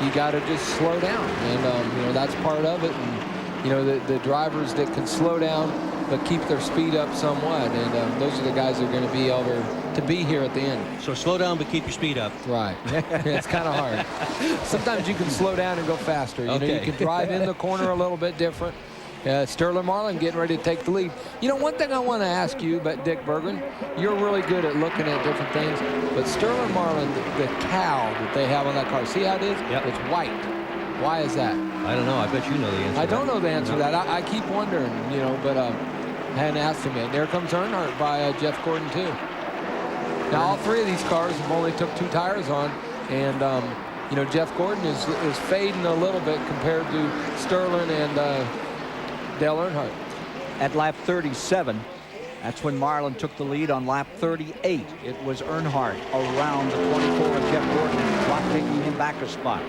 you got to just slow down, and you know, that's part of it. And you know, the drivers that can slow down but keep their speed up somewhat, and those are the guys that are going to be able to be here at the end. So slow down but keep your speed up. Right. It's kind of hard. Sometimes you can slow down and go faster. You know, you can drive in the corner a little bit different. Sterling Marlin getting ready to take the lead. You know, one thing I want to ask you about Dick Bergman, you're really good at looking at different things, but Sterling Marlin, the cowl that they have on that car, see how it is? Yep. It's white. Why is that? I don't know. I bet you know the answer. I don't know the answer to that. I keep wondering, you know, but I hadn't asked him yet. There comes Earnhardt by Jeff Gordon, too. Now, all 3 of these cars have only took 2 tires on, and, you know, Jeff Gordon is fading a little bit compared to Sterling and Dale Earnhardt. At lap 37, that's when Marlin took the lead. On lap 38, it was Earnhardt around the 24 of Jeff Gordon, and clock taking him back a spot.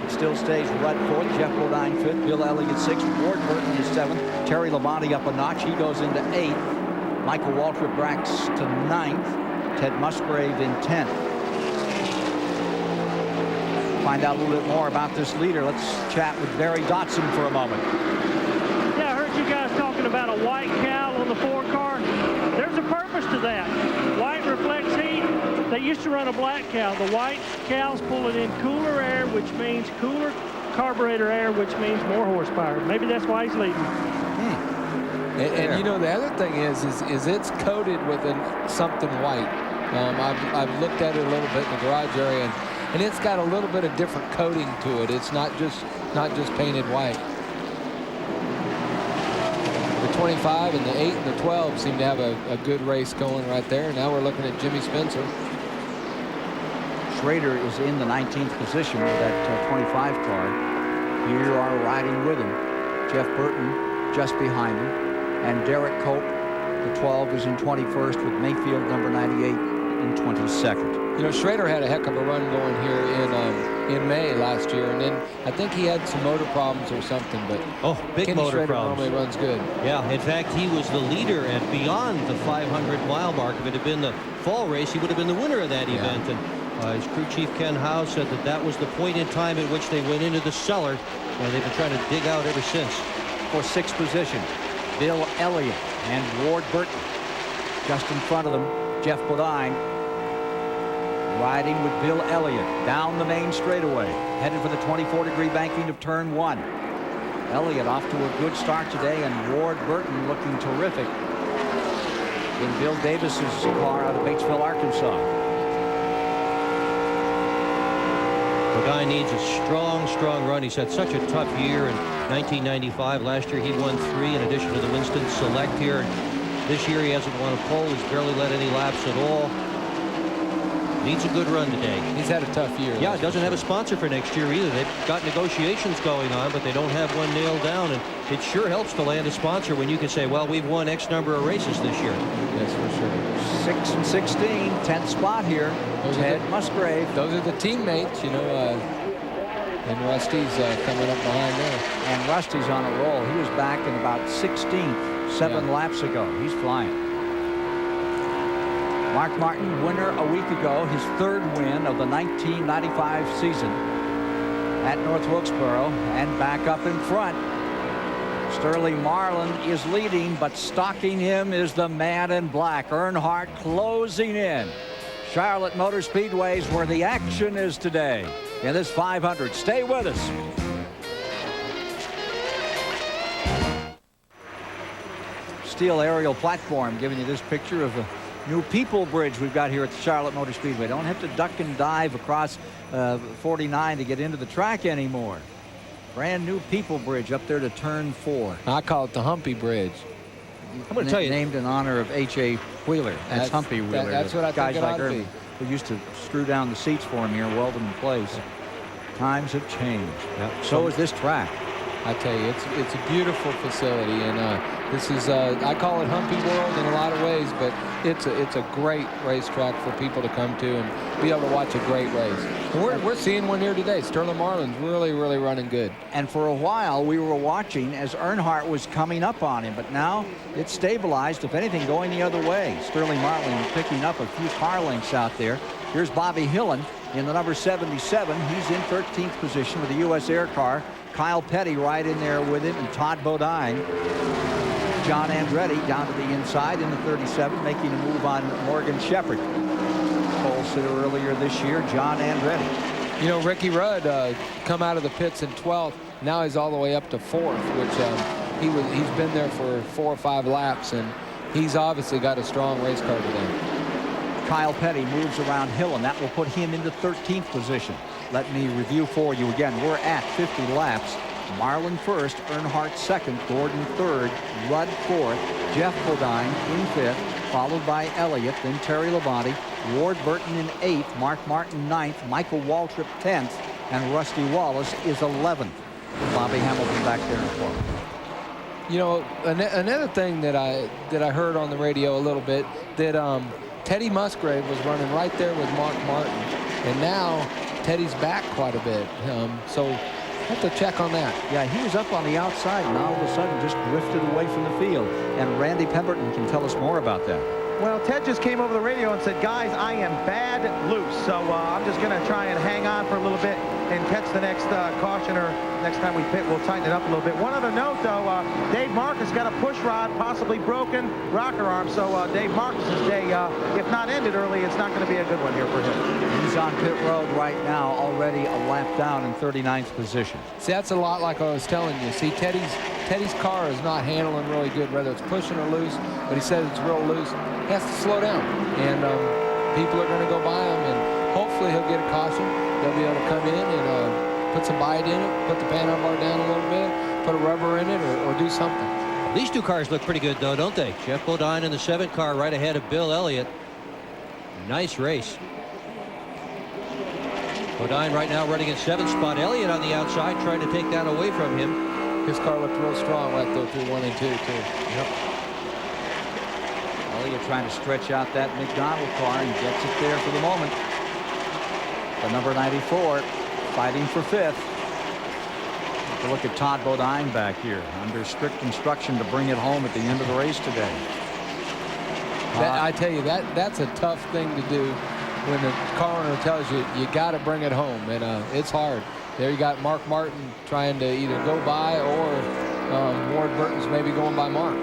It still stays Rudd 4th, Jeff Bodine 5th, Bill Elliott 6th, Ward Burton is 7th, Terry Labonte up a notch, he goes into 8th, Michael Waltrip racks to 9th, Ted Musgrave in 10th. Find out a little bit more about this leader. Let's chat with Barry Dotson for a moment. Yeah, I heard you guys talking about a white cowl on the 4 car. There's a purpose to that. White reflects heat. They used to run a black cow. The white cows pull it in cooler air, which means cooler carburetor air, which means more horsepower. Maybe that's why he's leading. And you know, the other thing is it's coated with something white. I've looked at it a little bit in the garage area, and it's got a little bit of different coating to it. It's not just painted white. The 25 and the 8 and the 12 seem to have a good race going right there. Now we're looking at Jimmy Spencer. Schrader is in the 19th position with that 25 car. Here are riding with him Jeff Burton just behind him, and Derek Cope, the 12, is in 21st with Mayfield, number 98, in 22nd. You know, Schrader had a heck of a run going here in May last year, and then I think he had some motor problems or something. But big Kenny motor Schrader problems. normally runs good. Yeah, in fact, he was the leader and beyond the 500-mile mark. If it had been the fall race, he would have been the winner of that event. And his crew chief Ken Howe said that was the point in time at which they went into the cellar, and they've been trying to dig out ever since. For 6th position, Bill Elliott and Ward Burton. Just in front of them, Jeff Bodine riding with Bill Elliott down the main straightaway, headed for the 24-degree banking of turn 1. Elliott off to a good start today, and Ward Burton looking terrific in Bill Davis's car out of Batesville, Arkansas. The guy needs a strong run. He's had such a tough year in 1995. Last year he won 3 in addition to the Winston Select here. This year he hasn't won a pole. He's barely led any laps at all. Needs a good run today. He's had a tough year. Yeah, doesn't have a sponsor for next year either. They've got negotiations going on, but they don't have one nailed down. And it sure helps to land a sponsor when you can say, well, we've won X number of races this year. Yes, for sure. 6 and 16, 10th spot here. Ted Musgrave. Those are the teammates, you know. And Rusty's coming up behind there. And Rusty's on a roll. He was back in about 16th, 7 laps ago. He's flying. Mark Martin, winner a week ago, his 3rd win of the 1995 season at North Wilkesboro, and back up in front. Sterling Marlin is leading, but stalking him is the man in black, Earnhardt, closing in. Charlotte Motor Speedway is where the action is today in this 500. Stay with us. Steel aerial platform giving you this picture of the new People Bridge we've got here at the Charlotte Motor Speedway. Don't have to duck and dive across 49 to get into the track anymore. Brand new People Bridge up there to turn 4. I call it the Humpy Bridge. I'm going to tell you, named in honor of H.A. Wheeler. That's Humpy Wheeler. That's what I guys think it like ought to her be. who used to screw down the seats for him here, weld them in place. Times have changed. Yep. So is this track. I tell you, it's a beautiful facility, and this is I call it Humpy World in a lot of ways, but it's a great racetrack for people to come to and be able to watch a great race. And we're seeing one here today. Sterling Marlin's really running good. And for a while we were watching as Earnhardt was coming up on him, but now it's stabilized, if anything, going the other way. Sterling Marlin picking up a few car lengths out there. Here's Bobby Hillen in the number 77. He's in 13th position with the U.S. Air car. Kyle Petty right in there with him, and Todd Bodine. John Andretti down to the inside in the 37, making a move on Morgan Shepherd. Pole sitter earlier this year, John Andretti. You know, Ricky Rudd come out of the pits in 12th. Now he's all the way up to 4th, which he's been there for 4 or 5 laps, and he's obviously got a strong race car today. Kyle Petty moves around Hill, and that will put him into 13th position. Let me review for you again. We're at 50 laps. Marlin first, Earnhardt second, Gordon third, Rudd fourth, Jeff Bodine in 5th, followed by Elliott, then Terry Labonte, Ward Burton in 8th, Mark Martin 9th, Michael Waltrip 10th, and Rusty Wallace is 11th. Bobby Hamilton back there in 12th. You know, another thing that I heard on the radio a little bit, that Teddy Musgrave was running right there with Mark Martin, and now Teddy's back quite a bit, so I have to check on that. Yeah, he was up on the outside and all of a sudden just drifted away from the field, and Randy Pemberton can tell us more about that. Well, Ted just came over the radio and said, guys, I am bad loose. So I'm just going to try and hang on for a little bit and catch the next caution, or next time we pit, we'll tighten it up a little bit. One other note, though, Dave Marcus got a push rod, possibly broken rocker arm. So Dave Marcus's day, if not ended early, it's not going to be a good one here for him. He's on pit road right now, already a lap down in 39th position. See, that's a lot like I was telling you. See, Teddy's car is not handling really good, whether it's pushing or loose, but he says it's real loose. He has to slow down, and people are going to go by him, and hopefully he'll get a caution. They'll be able to come in and put some bite in it, put the panel bar down a little bit, put a rubber in it, or do something. These two cars look pretty good, though, don't they? Jeff Bodine in the 7 car right ahead of Bill Elliott. Nice race. Bodine right now running in 7th spot. Elliott on the outside trying to take that away from him. His car looked real strong right there through 1 and 2, too. Yep. Elliott trying to stretch out that McDonald car and gets it there for the moment. The number 94 fighting for 5th. Take a look at Todd Bodine back here under strict instruction to bring it home at the end of the race today. I tell you, that's a tough thing to do when the car owner tells you you got to bring it home, and it's hard. There you got Mark Martin trying to either go by, or Ward Burton's maybe going by Mark.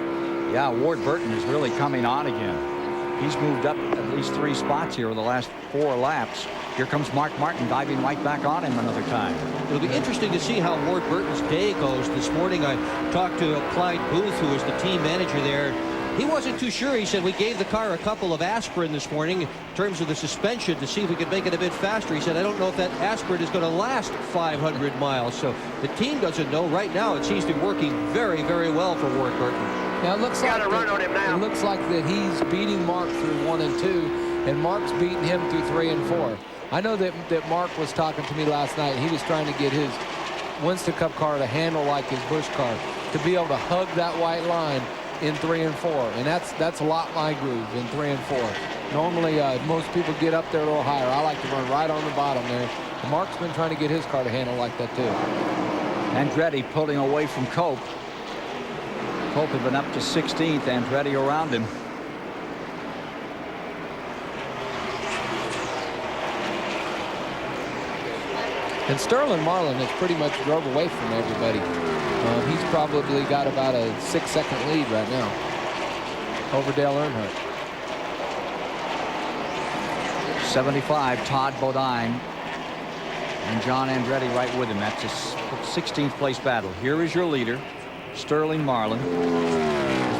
Yeah, Ward Burton is really coming on again. He's moved up at least 3 spots here in the last 4 laps. Here comes Mark Martin diving right back on him another time. It'll be interesting to see how Ward Burton's day goes. This morning I talked to Clyde Booth, who is the team manager there. He wasn't too sure. He said, we gave the car a couple of aspirin this morning in terms of the suspension to see if we could make it a bit faster. He said, I don't know if that aspirin is going to last 500 miles. So the team doesn't know. Right now it seems to be working very, very well for Ward Burton. Now it looks like it looks like that he's beating Mark through 1 and 2, and Mark's beating him through 3 and 4. I know that Mark was talking to me last night. He was trying to get his Winston Cup car to handle like his Busch car, to be able to hug that white line in 3 and 4, and that's a lot my groove in 3 and 4. Normally most people get up there a little higher. I like to run right on the bottom there. Mark's been trying to get his car to handle like that too. Andretti pulling away from Cope. Cope had been up to 16th. Andretti around him. And Sterling Marlin has pretty much drove away from everybody. He's probably got about a 6-second lead right now over Dale Earnhardt. 75, Todd Bodine and John Andretti right with him. That's a 16th place battle. Here is your leader, Sterling Marlin.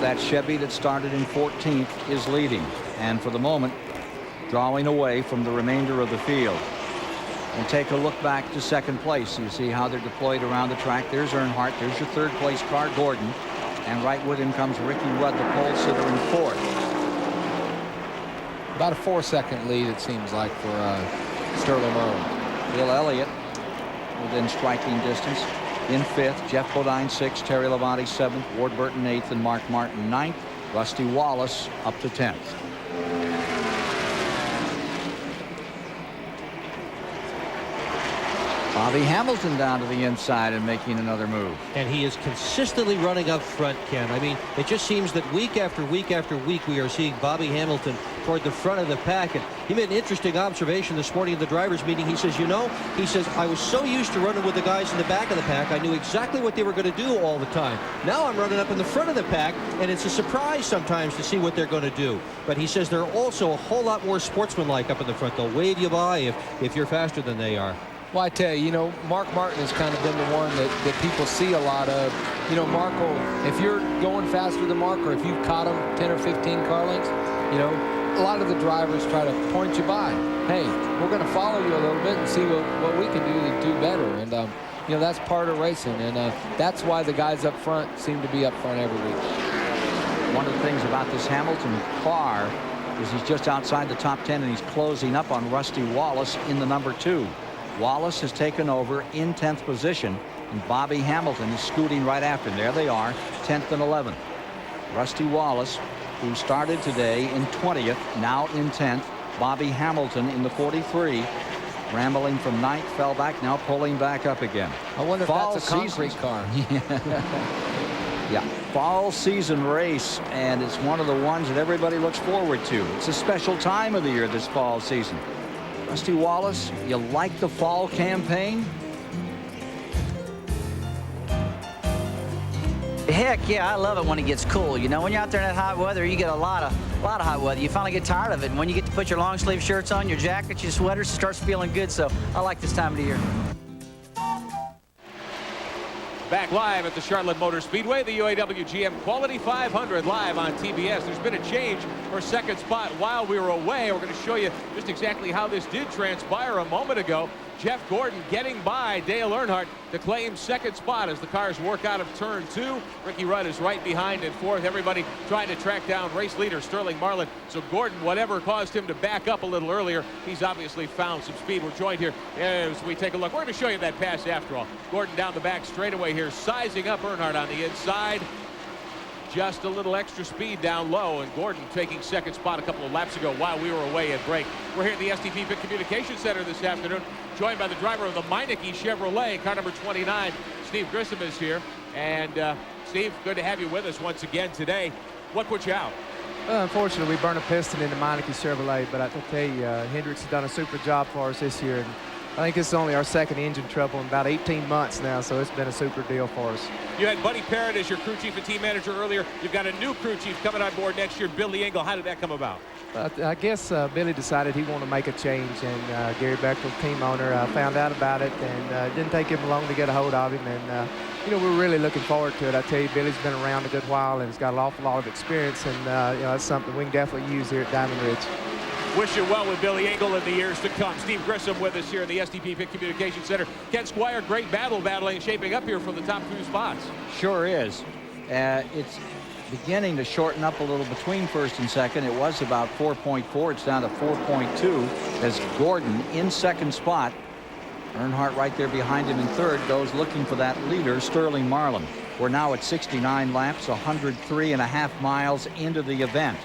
That Chevy that started in 14th is leading, and for the moment drawing away from the remainder of the field. And take a look back to 2nd place. You see how they're deployed around the track. There's Earnhardt. There's your 3rd place car, Gordon. And right with him comes Ricky Rudd, the pole sitter, in 4th. About a 4-second lead, it seems like, for Sterling Marlin. Bill Elliott within striking distance in 5th. Jeff Bodine 6th. Terry Labonte 7th. Ward Burton 8th. And Mark Martin 9th. Rusty Wallace up to 10th. Bobby Hamilton down to the inside and making another move. And he is consistently running up front, Ken. I mean, it just seems that week after week after week we are seeing Bobby Hamilton toward the front of the pack. And he made an interesting observation this morning in the drivers' meeting. He says, I was so used to running with the guys in the back of the pack, I knew exactly what they were going to do all the time. Now I'm running up in the front of the pack, and it's a surprise sometimes to see what they're going to do. But he says they're also a whole lot more sportsmanlike up in the front. They'll wave you by if you're faster than they are. Well, I tell you, Mark Martin has kind of been the one that people see a lot of. Mark will, if you're going faster than Mark, or if you've caught him 10 or 15 car lengths, a lot of the drivers try to point you by. Hey, we're going to follow you a little bit and see what we can do to do better. And, that's part of racing. And that's why the guys up front seem to be up front every week. One of the things about this Hamilton car is he's just outside the top 10, and he's closing up on Rusty Wallace in the number 2. Wallace has taken over in 10th position, and Bobby Hamilton is scooting right after him. There they are, 10th and 11th. Rusty Wallace, who started today in 20th, now in 10th. Bobby Hamilton in the 43, rambling from 9th, fell back, now pulling back up again. I wonder if that's a concrete car. Yeah, fall season race, and it's one of the ones that everybody looks forward to. It's a special time of the year, this fall season. Rusty Wallace, you like the fall campaign? Heck yeah, I love it when it gets cool. You know, when you're out there in that hot weather, you get a lot of hot weather. You finally get tired of it, and when you get to put your long sleeve shirts on, your jackets, your sweaters, it starts feeling good. So I like this time of the year. Back live at the Charlotte Motor Speedway, the UAW-GM Quality 500 live on TBS. There's been a change for second spot while we were away. We're going to show you just exactly how this did transpire a moment ago. Jeff Gordon getting by Dale Earnhardt to claim second spot as the cars work out of turn 2. Ricky Rudd is right behind in fourth. Everybody trying to track down race leader Sterling Marlin. So Gordon, whatever caused him to back up a little earlier, he's obviously found some speed. We're joined here as we take a look. We're going to show you that pass after all. Gordon down the back straightaway here, sizing up Earnhardt on the inside. Just a little extra speed down low, and Gordon taking second spot a couple of laps ago while we were away at break. We're here at the STP Pit Communication Center this afternoon, joined by the driver of the Meineke Chevrolet, car number 29. Steve Grissom is here. And Steve, good to have you with us once again today. What put you out? Unfortunately, we burned a piston in the Meineke Chevrolet, but I tell you, Hendricks has done a super job for us this year. And I think it's only our second engine trouble in about 18 months now, so it's been a super deal for us. You had Buddy Parrott as your crew chief and team manager earlier. You've got a new crew chief coming on board next year, Billy Engel. How did that come about? I guess Billy decided he wanted to make a change, and Gary Bechtel, team owner, found out about it, and it didn't take him long to get a hold of him. And you know, we're really looking forward to it. I tell you, Billy's been around a good while, and he's got an awful lot of experience, and you know, that's something we can definitely use here at Diamond Ridge. Wish you well with Billy Engel in the years to come. Steve Grissom with us here in the STP Pit Communication Center. Ken Squire, great battling, shaping up here for the top 2 spots. Sure is. It's beginning to shorten up a little between first and second. It was about 4.4. It's down to 4.2 as Gordon in second spot. Earnhardt right there behind him in third goes looking for that leader, Sterling Marlin. We're now at 69 laps, 103.5 miles into the event.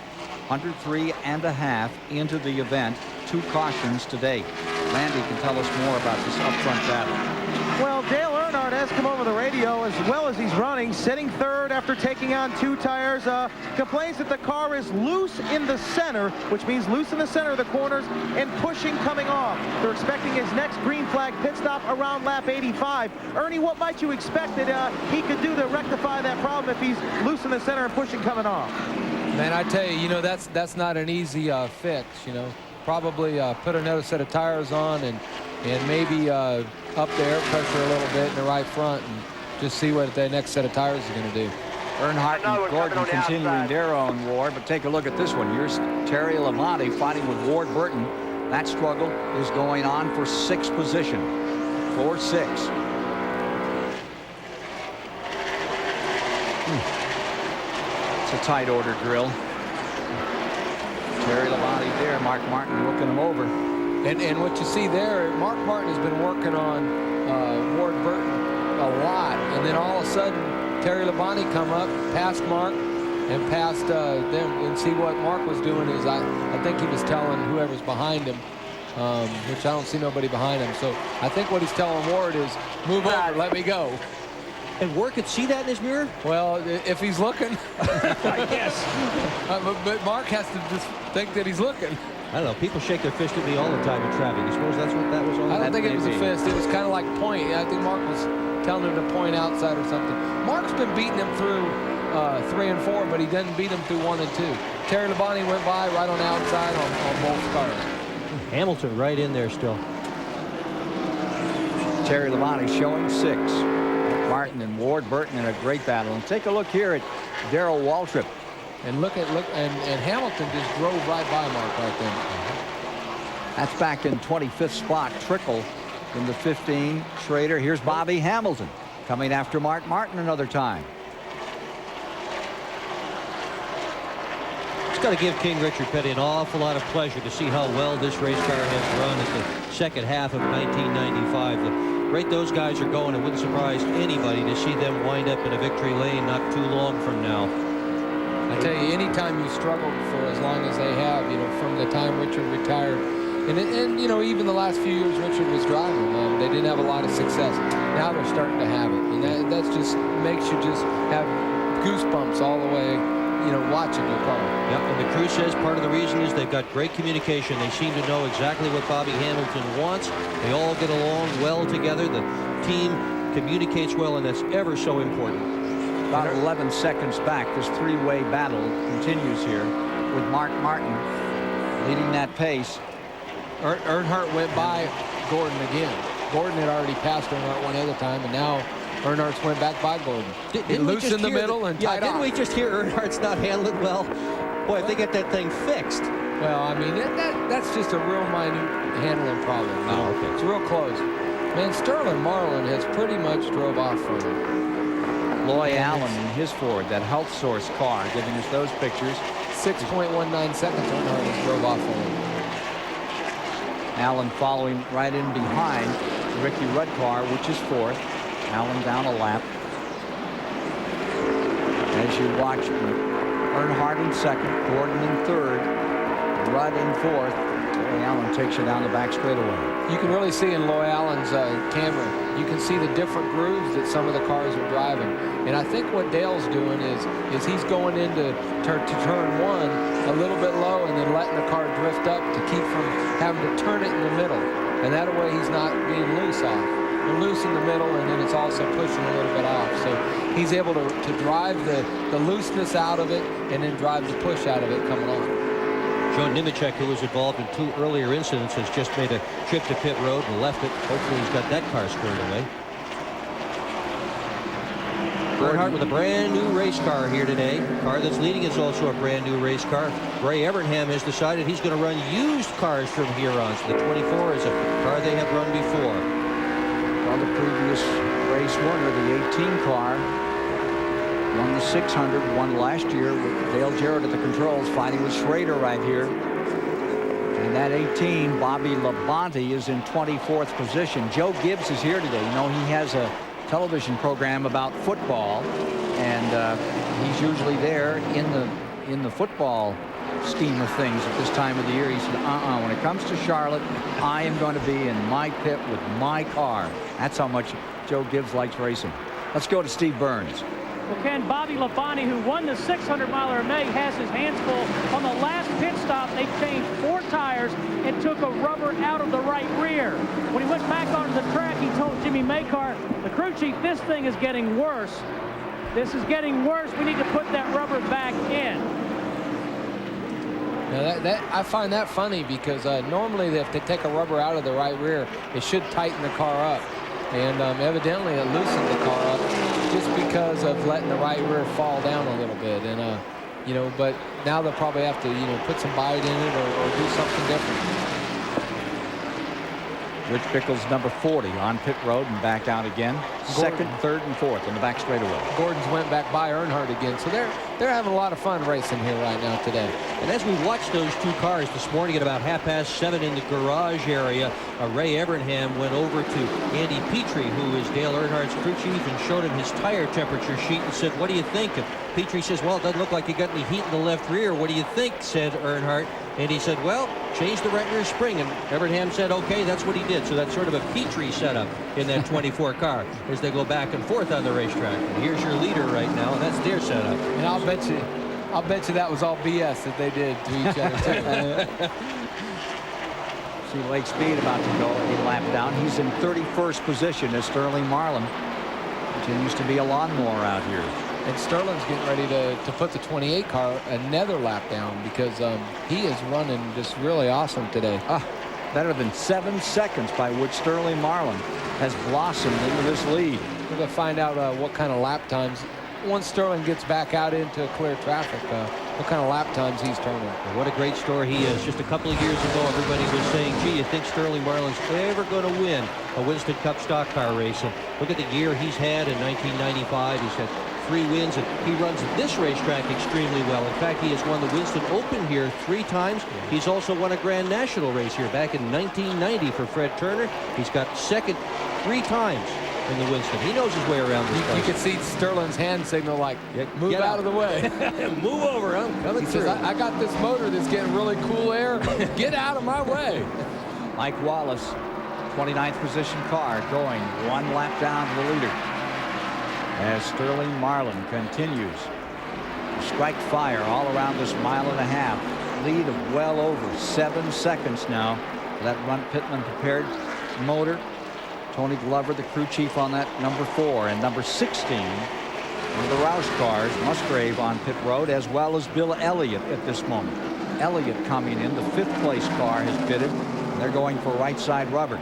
103.5 into the event. 2 cautions today. Randy can tell us more about this upfront battle. Well, Dale Earnhardt has come over the radio as well as he's running, sitting third after taking on 2 tires. Complains that the car is loose in the center, which means loose in the center of the corners and pushing coming off. They're expecting his next green flag pit stop around lap 85. Ernie, what might you expect that he could do to rectify that problem if he's loose in the center and pushing coming off? Man, I tell you, you know, that's not an easy fix, you know. Probably put another set of tires on and maybe up the air pressure a little bit in the right front and just see what the next set of tires is going to do. Earnhardt and Gordon continuing their own war, but take a look at this one. Here's Terry Labonte fighting with Ward Burton. That struggle is going on for 6th position. 4-6. It's a tight order drill. Terry Labonte there, Mark Martin looking him over. And what you see there, Mark Martin has been working on Ward Burton a lot, and then all of a sudden Terry Labonte come up past Mark and past them, and see what Mark was doing is I think he was telling whoever's behind him, which I don't see nobody behind him, so I think what he's telling Ward is move over, let me go. And Ward could see that in his mirror? Well, if he's looking. I guess. But Mark has to just think that he's looking. I don't know. People shake their fist at me all the time in traffic. I suppose that's what that was all about. I don't think it was a fist. It was kind of like point. I think Mark was telling him to point outside or something. Mark's been beating him through 3 and 4, but he doesn't beat him through 1 and 2. Terry Labonte went by right on the outside on both cars. Hamilton right in there still. Terry Labonte showing 6. Martin and Ward Burton in a great battle. And take a look here at Darrell Waltrip. And look, and Hamilton just drove right by Mark right then. That's back in 25th spot. Trickle in the 15. Schrader. Here's Bobby Hamilton coming after Mark Martin another time. It's got to give King Richard Petty an awful lot of pleasure to see how well this race car has run at the second half of 1995. The rate those guys are going, it wouldn't surprise anybody to see them wind up in a victory lane not too long from now. I tell you, anytime you struggled for as long as they have, you know, from the time Richard retired, and you know, even the last few years Richard was driving, they didn't have a lot of success. Now they're starting to have it, and that just makes you just have goosebumps all the way, you know, watching the car. Yep, and the crew says part of the reason is they've got great communication. They seem to know exactly what Bobby Hamilton wants. They all get along well together. The team communicates well, and that's ever so important. About 11 seconds back, this three-way battle continues here with Mark Martin leading that pace. Earnhardt went by Gordon again. Gordon had already passed Earnhardt one other time, and now Earnhardt went back by Gordon. Loose in the middle and tied didn't off. we just hear Earnhardt's not handling well? Boy, if they get that thing fixed. Well, I mean, that's just a real minute handling problem. Oh, okay. It's real close. Man, Sterling Marlin has pretty much drove off from him. Loy Allen in his Ford, that health source car, giving us those pictures. 6.19 seconds Earnhardt has drove off from him. Allen following right in behind the Ricky Rudd car, which is fourth. Allen down a lap. As you watch, Earnhardt in second, Gordon in third, Rudd in fourth. Loy Allen takes you down the back straightaway. You can really see in Loy Allen's camera, you can see the different grooves that some of the cars are driving. And I think what Dale's doing is he's going into turn one a little bit low and then letting the car drift up to keep from having to turn it in the middle. And that way he's not being loose off. They're loose in the middle, and then it's also pushing a little bit off. So he's able to drive the looseness out of it and then drive the push out of it coming on. Joe Nemechek, who was involved in 2 earlier incidents, has just made a trip to pit road and left it. Hopefully he's got that car squared away. Earnhardt with a brand new race car here today. The car that's leading is also a brand new race car. Ray Evernham has decided he's going to run used cars from here on. So the 24 is a car they have run before. Well, the previous race winner, the 18 car, won the 600, won last year with Dale Jarrett at the controls, fighting with Schrader right here. And that 18, Bobby Labonte, is in 24th position. Joe Gibbs is here today. You know, he has a television program about football, and he's usually there in the football scheme of things at this time of the year. He said, when it comes to Charlotte, I am going to be in my pit with my car. That's how much Joe Gibbs likes racing. Let's go to Steve Burns. Well, Ken, Bobby Labonte, who won the 600-miler in May, has his hands full. On the last pit stop, they changed 4 tires and took a rubber out of the right rear. When he went back onto the track, he told Jimmy Makar, the crew chief, this thing is getting worse. This is getting worse. We need to put that rubber back in. Now I find that funny because normally if they take a rubber out of the right rear, it should tighten the car up. And evidently it loosened the car up just because of letting the right rear fall down a little bit. And, you know, but now they'll probably have to, you know, put some bite in it or do something different. Rich Bickles, number 40, on pit road and back out again. Gordon. Second, third, and fourth in the back straightaway. Gordon's went back by Earnhardt again. So they're having a lot of fun racing here right now today. And as we watched those 2 cars this morning at about 7:30 in the garage area, Ray Evernham went over to Andy Petrie, who is Dale Earnhardt's crew chief, and showed him his tire temperature sheet and said, what do you think? And Petrie says, well, it doesn't look like you got any heat in the left rear. What do you think? Said Earnhardt. And he said, well, change the right rear spring. And Evernham said, okay, that's what he did. So that's sort of a Petrie setup in that 24 car as they go back and forth on the racetrack. And here's your leader right now, and that's their setup. And I'll bet you that was all BS that they did to each other, too. See Lake Speed about to go a lap down. He's in 31st position as Sterling Marlin continues to be a lawnmower out here. And Sterling's getting ready to put the 28 car another lap down because he is running just really awesome today. Better than 7 seconds by which Sterling Marlin has blossomed into this lead. We're going to find out what kind of lap times once Sterling gets back out into clear traffic, what kind of lap times he's turning. Well, what a great story he is. Just a couple of years ago, everybody was saying, gee, you think Sterling Marlin's ever going to win a Winston Cup stock car race? And look at the year he's had in 1995. He's had 3 wins, and he runs this racetrack extremely well. In fact, he has won the Winston Open here 3 times. He's also won a Grand National race here back in 1990 for Fred Turner. He's got second 3 times in the Winston. He knows his way around this place. You can see Sterling's hand signal like, move out of the way. Move over, I'm coming through. He says, I got this motor that's getting really cool air. Get out of my way. Mike Wallace, 29th position car, going 1 lap down to the leader. as Sterling Marlin continues to strike fire all around this 1.5 mile. Lead of well over 7 seconds now for that Runt Pittman prepared motor. Tony Glover, the crew chief, on that number 4, and number 16, one of the Roush cars, Musgrave, on pit road, as well as Bill Elliott at this moment. Elliott coming in, the 5th place car has pitted, and they're going for right side rubber.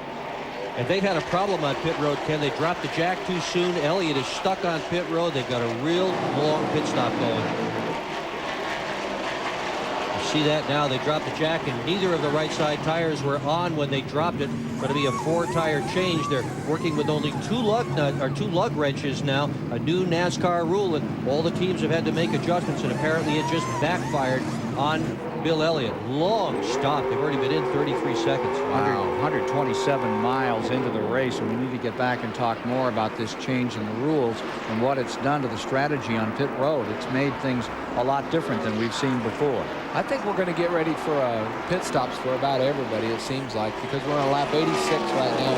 And they've had a problem on pit road, Ken. They dropped the jack too soon. Elliott is stuck on pit road. They've got a real long pit stop going. You see that now. They dropped the jack, and neither of the right side tires were on when they dropped it. Going to be a 4-tire change. They're working with only 2 lug wrenches now. A new NASCAR rule, and all the teams have had to make adjustments, and apparently it just backfired on Bill Elliott. Long stop. They've already been in 33 seconds. Wow. 127 miles into the race, and we need to get back and talk more about this change in the rules and what it's done to the strategy on pit road. It's made things a lot different than we've seen before. I think we're going to get ready for pit stops for about everybody, it seems like, because we're on lap 86 right now,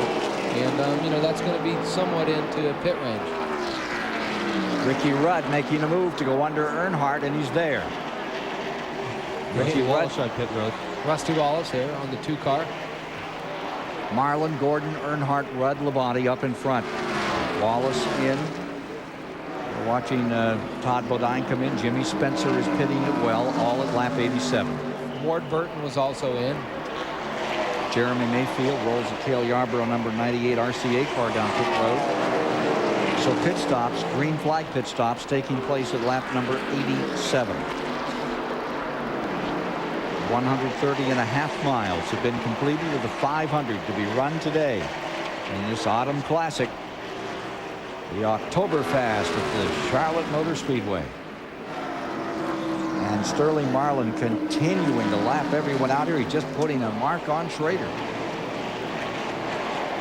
and you know, that's going to be somewhat into pit range. Ricky Rudd making a move to go under Earnhardt, and he's there. Ricky Wallace on pit road. Rusty Wallace here on the 2 car. Marlin, Gordon, Earnhardt, Rudd, Labonte up in front. Wallace in. We're watching Todd Bodine come in. Jimmy Spencer is pitting it well, all at lap 87. Ward Burton was also in. Jeremy Mayfield rolls a Cale Yarborough number 98 RCA car down pit road. So pit stops, green flag pit stops, taking place at lap number 87. 130.5 miles have been completed of the 500 to be run today in this autumn classic, the Oktoberfest at the Charlotte Motor Speedway. And Sterling Marlin continuing to lap everyone out here. He's just putting a mark on Schrader.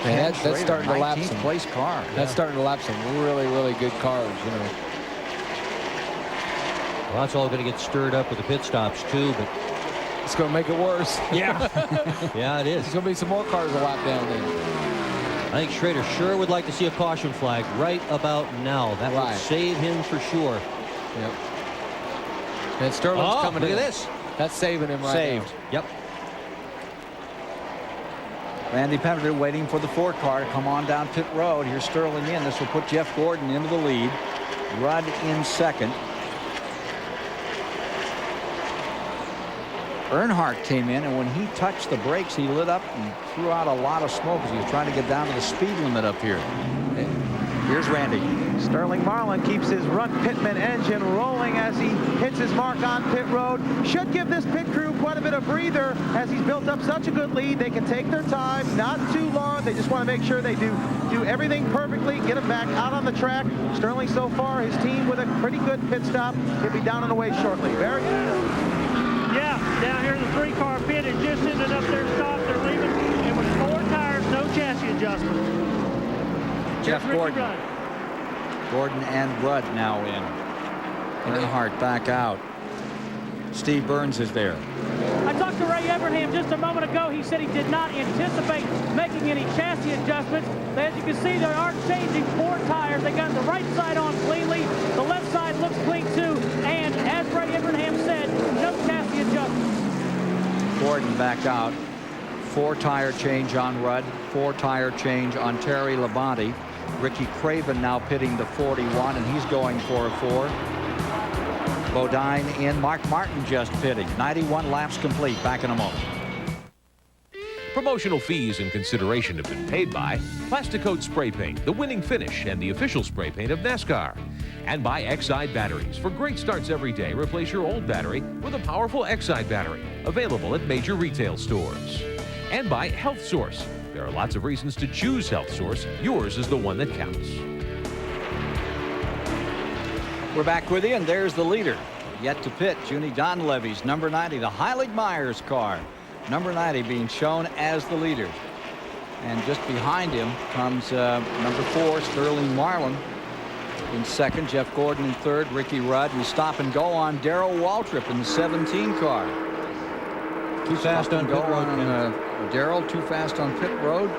Man, that's starting to lap some place car. That's starting to lap some really good cars, you know. Well, that's all going to get stirred up with the pit stops too, but it's going to make it worse. Yeah. Yeah, it is. There's going to be some more cars to lap down there. I think Schrader sure would like to see a caution flag right about now. That would save him for sure. Yep. And Sterling's coming look in. at this. That's saving him right Saved. now. Yep. Randy Penneter waiting for the 4 car to come on down pit road. Here's Sterling in. This will put Jeff Gordon into the lead. Rudd in second. Earnhardt came in, and when he touched the brakes, he lit up and threw out a lot of smoke as he was trying to get down to the speed limit up here. Here's Randy. Sterling Marlin keeps his Runt Pittman engine rolling as he hits his mark on pit road. Should give this pit crew quite a bit of breather as he's built up such a good lead. They can take their time, not too long. They just want to make sure they do everything perfectly, get him back out on the track. Sterling so far, his team with a pretty good pit stop. He'll be down on the way shortly. Barry? Yeah, down here in the 3-car pit, it just ended up their stop. They're leaving. It was 4 tires, no chassis adjustment. Jeff Gordon. Gordon and Rudd now in. Earnhardt back out. Steve Burns is there. I talked to Ray Evernham just a moment ago. He said he did not anticipate making any chassis adjustments. As you can see, they are changing 4 tires. They got the right side on cleanly. The left side looks clean too. And as Ray Evernham said, no chassis adjustments. Gordon back out. 4-tire change on Rudd. 4-tire change on Terry Labonte. Ricky Craven now pitting the 41, and he's going for a 4. Bodine in. Mark Martin just pitting. 91 laps complete. Back in a moment. Promotional fees and consideration have been paid by Plasticoat Spray Paint, the winning finish and the official spray paint of NASCAR. And by Exide Batteries. For great starts every day, replace your old battery with a powerful Exide battery. Available at major retail stores. And by Health Source. There are lots of reasons to choose Health Source. Yours is the one that counts. We're back with you, and there's the leader. Yet to pit, Junie Donlevy's number 90, the Heilig Myers car. Number 90 being shown as the leader. And just behind him comes number 4, Sterling Marlin. In second, Jeff Gordon in third, Ricky Rudd. We stop and go on Darrell Waltrip in the 17 car. Too fast on pit road. Darrell too fast on pit road.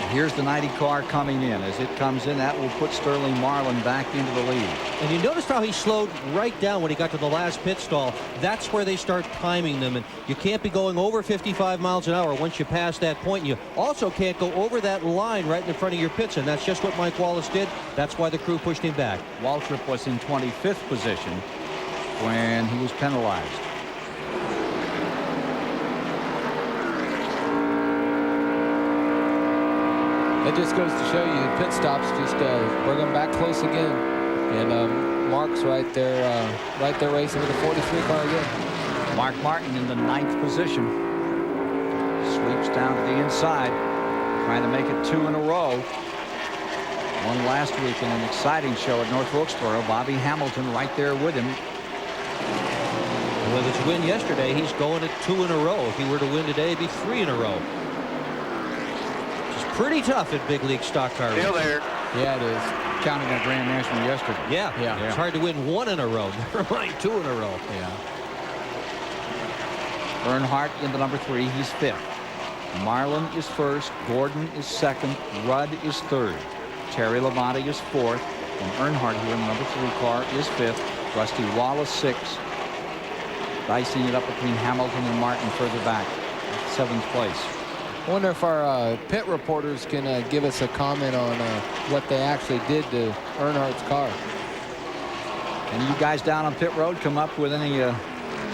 Here's the 90 car coming in. As it comes in, that will put Sterling Marlin back into the lead. And you noticed how he slowed right down when he got to the last pit stall. That's where they start timing them, and you can't be going over 55 miles an hour once you pass that point. You also can't go over that line right in front of your pits, and that's just what Mike Wallace did. That's why the crew pushed him back. Waltrip was in 25th position when he was penalized. It just goes to show you pit stops just bring them back close again. And Mark's right there racing with a 43 car again. Mark Martin in the 9th position. Sweeps down to the inside, trying to make it 2 in a row. One last week in an exciting show at North Wilkesboro. Bobby Hamilton right there with him. With his win yesterday, he's going at 2 in a row. If he were to win today, it'd be 3 in a row. Pretty tough at big league stock car racing. Still there. Yeah, it is. Counting that Grand National yesterday. Yeah. It's hard to win 1 in a row. Never mind 2 in a row. Yeah. Earnhardt in the number 3. He's 5th. Marlin is 1st. Gordon is 2nd. Rudd is 3rd. Terry Labonte is 4th. And Earnhardt here in the number 3 car is 5th. Rusty Wallace 6th. Dicing it up between Hamilton and Martin further back. 7th place. I wonder if our pit reporters can give us a comment on what they actually did to Earnhardt's car. And you guys down on pit road come up with any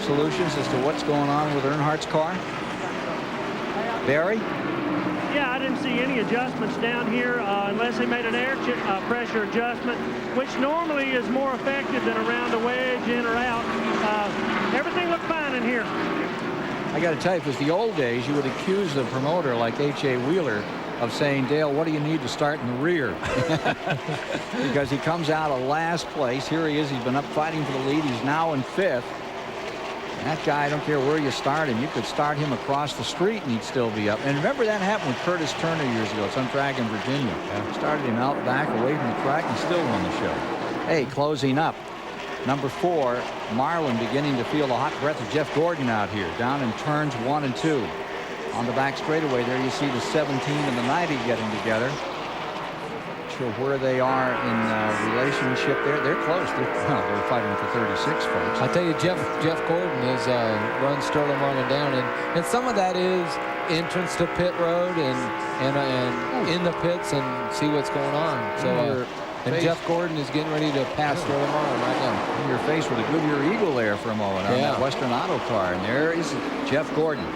solutions as to what's going on with Earnhardt's car? Barry? Yeah, I didn't see any adjustments down here unless they made an air pressure adjustment, which normally is more effective than around a wedge in or out. Everything looked fine in here. I got to tell you, if it was the old days, you would accuse the promoter like H.A. Wheeler of saying, Dale, what do you need to start in the rear? Because he comes out of last place. Here he is. He's been up fighting for the lead. He's now in 5th. And that guy, I don't care where you start him. You could start him across the street and he'd still be up. And remember that happened with Curtis Turner years ago. Some track in Virginia. Started him out back away from the track and still won the show. Hey, closing up. Number 4, Marlin beginning to feel the hot breath of Jeff Gordon out here. Down in turns 1 and 2. On the back straightaway there you see the 17 and the 90 getting together. Not sure where they are in relationship there. They're close. They're fighting for 36, folks. I tell you, Jeff Gordon has run Sterling Marlin down, and some of that is entrance to pit road and in the pits and see what's going on. So. And Jeff Gordon is getting ready to pass Sterling Marlin right now. In your face with a Goodyear Eagle there for a moment on that Western Auto car. And there is Jeff Gordon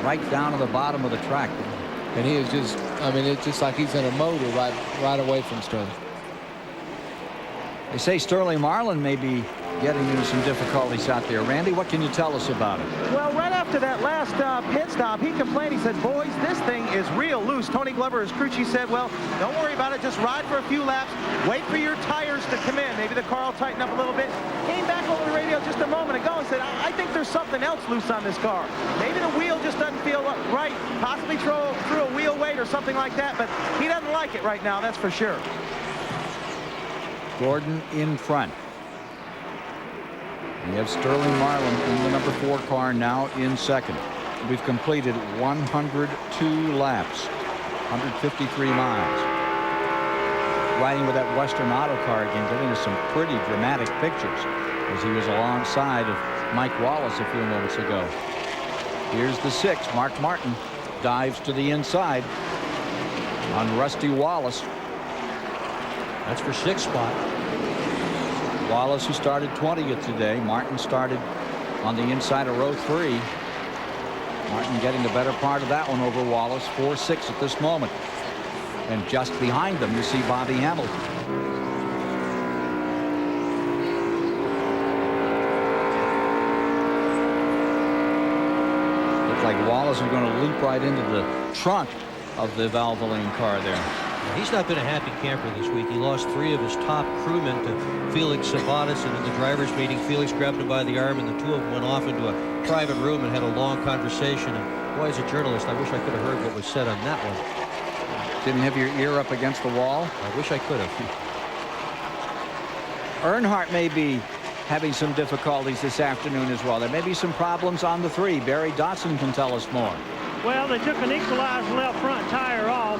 right down to the bottom of the track. And he is just, I mean, it's just like he's in a motor right away from Sterling. They say Sterling Marlin may be getting into some difficulties out there. Randy, what can you tell us about it? Well, right after that last pit stop, he complained. He said, boys, this thing is real loose. Tony Glover, his crew chief, said, well, don't worry about it. Just ride for a few laps. Wait for your tires to come in. Maybe the car will tighten up a little bit. Came back over the radio just a moment ago and said, I think there's something else loose on this car. Maybe the wheel just doesn't feel right. Possibly threw a wheel weight or something like that, but he doesn't like it right now, that's for sure. Gordon in front. We have Sterling Marlin in the number 4 car now in 2nd. We've completed 102 laps, 153 miles. Riding with that Western Auto car again, giving us some pretty dramatic pictures as he was alongside of Mike Wallace a few moments ago. Here's the 6. Mark Martin dives to the inside on Rusty Wallace. That's for 6th spot. Wallace, who started 20th today. Martin started on the inside of row 3. Martin getting the better part of that one over Wallace. 4-6 at this moment. And just behind them, you see Bobby Hamilton. Looks like Wallace is going to leap right into the trunk of the Valvoline car there. He's not been a happy camper this week. He lost 3 of his top crewmen to Felix Sabatis, and in the driver's meeting, Felix grabbed him by the arm, and the 2 of them went off into a private room and had a long conversation. And boy, as a journalist, I wish I could have heard what was said on that one. Didn't have your ear up against the wall? I wish I could have. Earnhardt may be having some difficulties this afternoon as well. There may be some problems on the 3. Barry Dotson can tell us more. Well, they took an equalized left front tire off,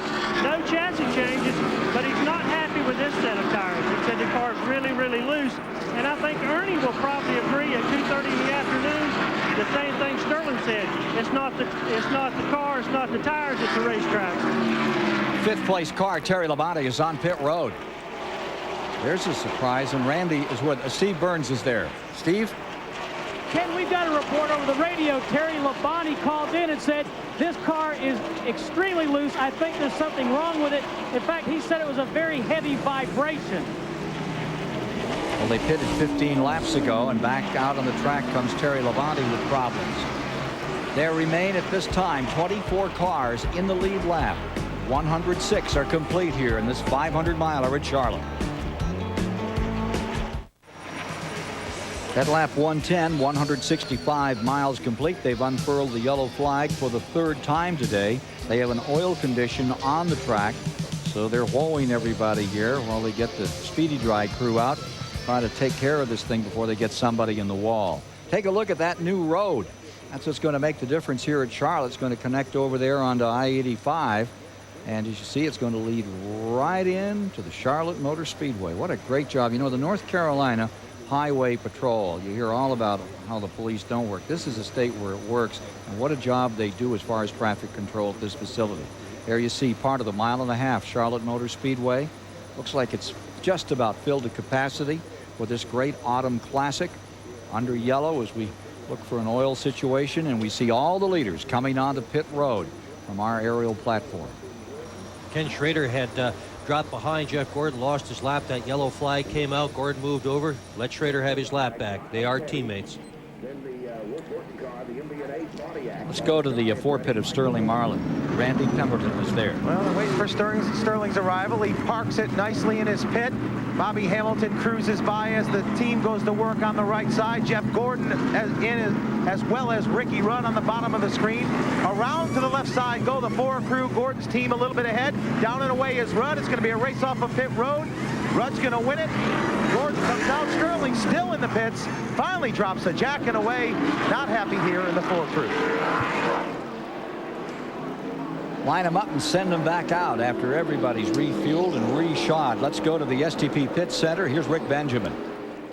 will probably agree at 2:30 in the afternoon. The same thing Sterling said. It's not the car, it's not the tires, it's the racetrack. Fifth place car, Terry Labonte, is on pit road. There's a surprise, and Randy is with Steve Burns is there. Steve? Ken, we've got a report over the radio. Terry Labonte called in and said this car is extremely loose. I think there's something wrong with it. In fact, he said it was a very heavy vibration. Well, they pitted 15 laps ago, and back out on the track comes Terry Labonte with problems. There remain at this time 24 cars in the lead lap. 106 are complete here in this 500-miler at Charlotte. At lap 110, 165 miles complete. They've unfurled the yellow flag for the third time today. They have an oil condition on the track, so they're whoaing everybody here while they get the Speedy Dry crew out, trying to take care of this thing before they get somebody in the wall. Take a look at that new road. That's what's going to make the difference here at Charlotte. It's going to connect over there onto I-85. And as you see, it's going to lead right in to the Charlotte Motor Speedway. What a great job. You know, the North Carolina Highway Patrol, you hear all about how the police don't work. This is a state where it works, and what a job they do as far as traffic control at this facility. There you see part of the 1.5 mile Charlotte Motor Speedway. Looks like it's just about filled to capacity for this great autumn classic. Under yellow as we look for an oil situation, and we see all the leaders coming onto pit road from our aerial platform. Ken Schrader had dropped behind Jeff Gordon, lost his lap. That yellow flag came out. Gordon moved over. Let Schrader have his lap back. They are teammates. Let's go to the forepit of Sterling Marlin. Randy Pemberton is there. Well, they're waiting for Sterling's arrival. He parks it nicely in his pit. Bobby Hamilton cruises by as the team goes to work on the right side. Jeff Gordon as well as Ricky Rudd on the bottom of the screen. Around to the left side go the 4 crew. Gordon's team a little bit ahead. Down and away is Rudd. It's going to be a race off of pit road. Rudd's going to win it. Gordon comes out. Sterling still in the pits. Finally drops the jacket away. Not happy here in the 4 crew. Line them up and send them back out after everybody's refueled and reshod. Let's go to the STP Pit Center. Here's Rick Benjamin.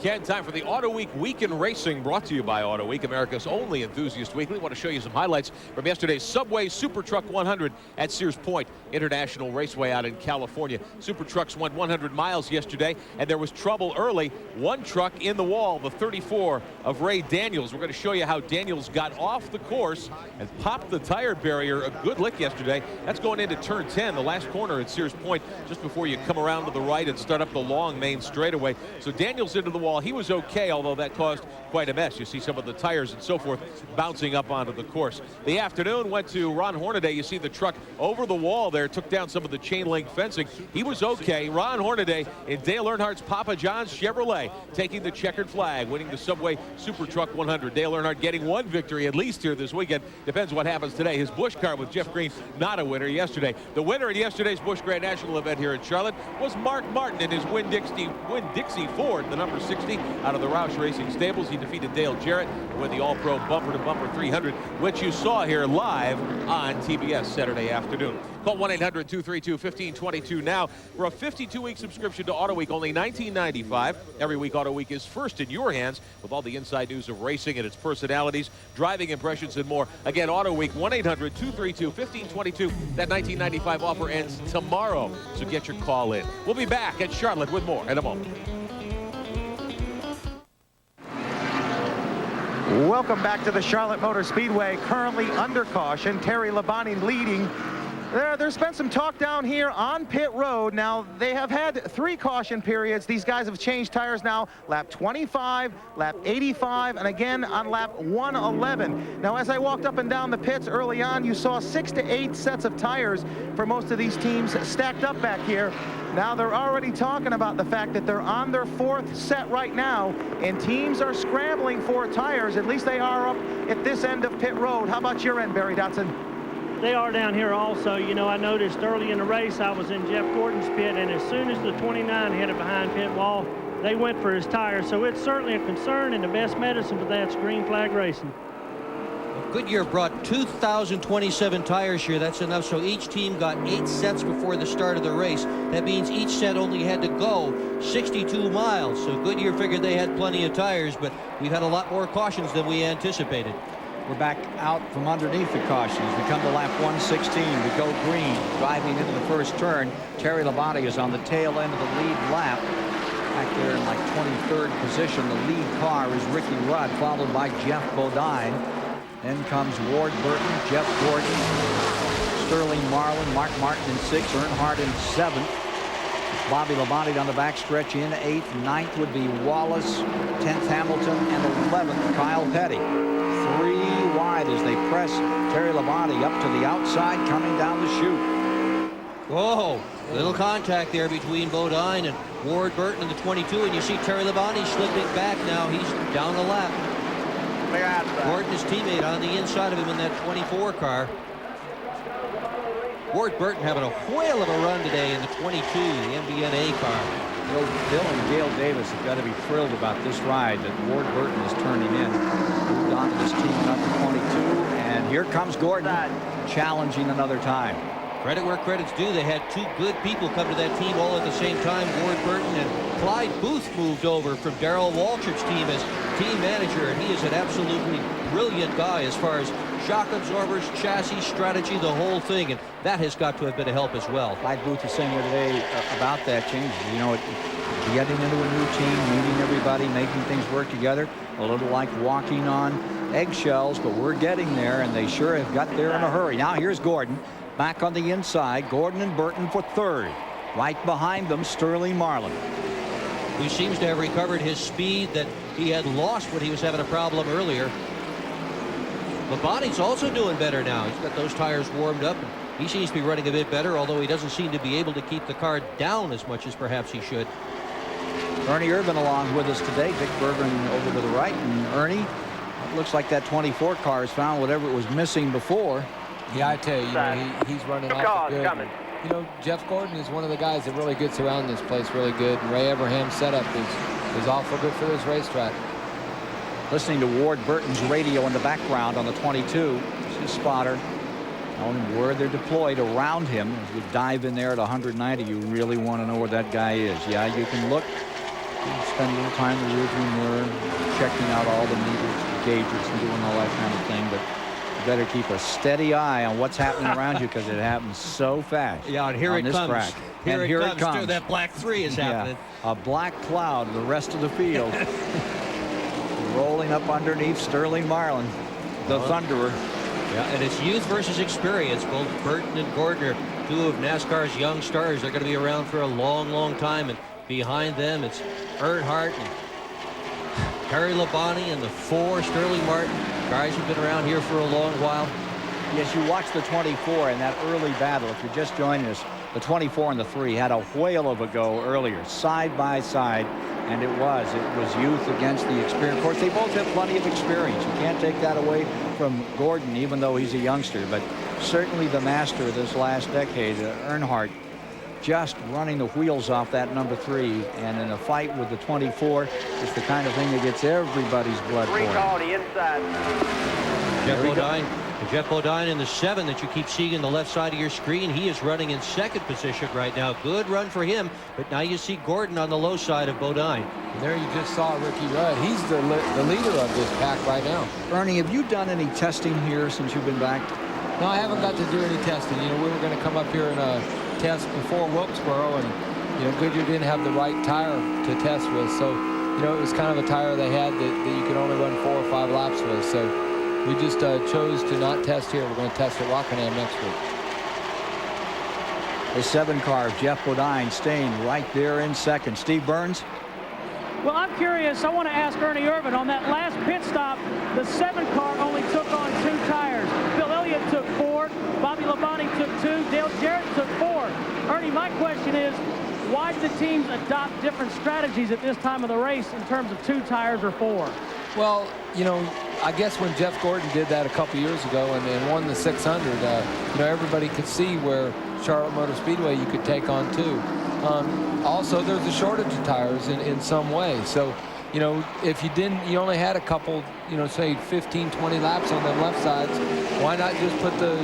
Ken, time for the Auto Week Week in Racing, brought to you by Auto Week, America's only enthusiast weekly. Want to show you some highlights from yesterday's Subway Super Truck 100 at Sears Point International Raceway out in California. Super Trucks went 100 miles yesterday, and there was trouble early. One truck in the wall, the 34 of Ray Daniels. We're going to show you how Daniels got off the course and popped the tire barrier. A good lick yesterday. That's going into turn 10, the last corner at Sears Point, just before you come around to the right and start up the long main straightaway. So Daniels into the wall. He was okay, although that caused quite a mess. You see some of the tires and so forth bouncing up onto the course. The afternoon went to Ron Hornaday. You see the truck over the wall there, took down some of the chain link fencing. He was okay. Ron Hornaday in Dale Earnhardt's Papa John's Chevrolet taking the checkered flag, winning the Subway Super Truck 100. Dale Earnhardt getting one victory at least here this weekend. Depends what happens today. His Busch car with Jeff Green, not a winner yesterday. The winner in yesterday's Busch Grand National event here in Charlotte was Mark Martin in his Winn-Dixie Ford, the number 60 out of the Roush Racing Stables. He defeated Dale Jarrett with the All-Pro Bumper to Bumper 300, which you saw here live on TBS Saturday afternoon. Call 1-800-232-1522 now for a 52-week subscription to Auto Week, only $19.95. Every week, Auto Week is first in your hands with all the inside news of racing and its personalities, driving impressions, and more. Again, Auto Week, 1-800-232-1522. That $19.95 offer ends tomorrow, so get your call in. We'll be back at Charlotte with more in a moment. Welcome back to the Charlotte Motor Speedway. Currently under caution. Terry Labonte leading. There's been some talk down here on pit road. Now, they have had 3 caution periods. These guys have changed tires now. Lap 25, lap 85, and again on lap 111. Now, as I walked up and down the pits early on, you saw 6 to 8 sets of tires for most of these teams stacked up back here. Now they're already talking about the fact that they're on their 4th set right now, and teams are scrambling for tires. At least they are up at this end of pit road. How about your end, Barry Dotson? They are down here also. You know, I noticed early in the race I was in Jeff Gordon's pit, and as soon as the 29 headed behind pit wall, they went for his tires. So it's certainly a concern, and the best medicine for that's green flag racing. Goodyear brought 2,027 tires here. That's enough, so each team got 8 sets before the start of the race. That means each set only had to go 62 miles. So Goodyear figured they had plenty of tires, but we've had a lot more cautions than we anticipated. We're back out from underneath the cautions. We come to lap 116. We go green, driving into the first turn. Terry Labonte is on the tail end of the lead lap. Back there in like 23rd position. The lead car is Ricky Rudd, followed by Jeff Bodine. Then comes Ward Burton, Jeff Gordon, Sterling Marlin, Mark Martin in 6th, Earnhardt in 7th. Bobby Labonte on the backstretch in 8th. 9th would be Wallace, 10th Hamilton, and 11th Kyle Petty. 3 wide as they press Terry Labonte up to the outside, coming down the chute. Whoa, little contact there between Bodine and Ward Burton in the 22, and you see Terry Labonte slipping back now. He's down a lap. Gordon, his teammate, on the inside of him in that 24 car. Ward Burton having a whale of a run today in the 22, the MBNA car. Bill and Gail Davis have got to be thrilled about this ride that Ward Burton is turning in. Moved on to this team number 22, and here comes Gordon challenging another time. Credit where credit's due. They had 2 good people come to that team all at the same time. Ward Burton and Clyde Booth moved over from Darrell Waltrip's team as team manager, and he is an absolutely brilliant guy as far as shock absorbers, chassis strategy, the whole thing, and that has got to have been a help as well. Clyde Booth was saying here today about that change. You know, getting into a new team, meeting everybody, making things work together, a little like walking on eggshells, but we're getting there, and they sure have got there in a hurry. Now here's Gordon. Back on the inside, Gordon and Burton for 3rd. Right behind them, Sterling Marlin, who seems to have recovered his speed that he had lost when he was having a problem earlier. Labonte's also doing better now. He's got those tires warmed up, and he seems to be running a bit better, although he doesn't seem to be able to keep the car down as much as perhaps he should. Ernie Irvin along with us today. Vic Bergman over to the right, and Ernie, it looks like that 24 car has found whatever it was missing before. Yeah, I tell you, he's running off the good. You know, Jeff Gordon is one of the guys that really gets around this place really good. And Ray Abraham's setup is awful good for this racetrack. Listening to Ward Burton's radio in the background on the 22. It's his spotter. Telling him where they're deployed around him. As you dive in there at 190, you really want to know where that guy is. Yeah, you can look. You can spend a little time in the rearview mirror, checking out all the meters, gauges, and doing all that kind of thing. But you better keep a steady eye on what's happening around you, because it happens so fast. Yeah, and here on it this comes. track. Here it comes. Too. That black 3 is happening. Yeah, a black cloud of the rest of the field. Rolling up underneath Sterling Marlin, the Thunderer. Yeah, and it's youth versus experience. Both Burton and Gordon are 2 of NASCAR's young stars. They're going to be around for a long, long time. And behind them, it's Earnhardt and Terry Labonte and the 4, Sterling Martin. Guys who've been around here for a long while. Yes, you watched the 24 in that early battle. If you're just joining us, the 24 and the 3 had a whale of a go earlier, side by side. And it was youth against the experience. Of course, they both have plenty of experience. You can't take that away from Gordon, even though he's a youngster. But certainly the master of this last decade, Earnhardt, just running the wheels off that number 3. And in a fight with the 24, it's the kind of thing that gets everybody's blood boiling. Recall the inside. Jeff Bodine in the 7 that you keep seeing in the left side of your screen. He is running in 2nd position right now. Good run for him, but now you see Gordon on the low side of Bodine. And there you just saw Ricky Rudd. He's the leader of this pack right now. Ernie, have you done any testing here since you've been back? No, I haven't got to do any testing. You know, we were going to come up here and test before Wilkesboro, and you know, Goodyear didn't have the right tire to test with, so you know, it was kind of a tire they had that you could only run 4 or 5 laps with. So we just chose to not test here. We're going to test at Rockingham next week. The 7 car of Jeff Bodine staying right there in 2nd. Steve Burns. Well, I'm curious. I want to ask Ernie Irvin, on that last pit stop, the 7 car only took on 2 tires. Bill Elliott took 4. Bobby Labonte took 2. Dale Jarrett took 4. Ernie, my question is, why did the teams adopt different strategies at this time of the race in terms of 2 tires or 4? Well, you know, I guess when Jeff Gordon did that a couple years ago and won the 600, you know, everybody could see where Charlotte Motor Speedway you could take on 2. Also, there's a shortage of tires in some way. So, you know, if you only had a couple, you know, say 15, 20 laps on them left sides, why not just put the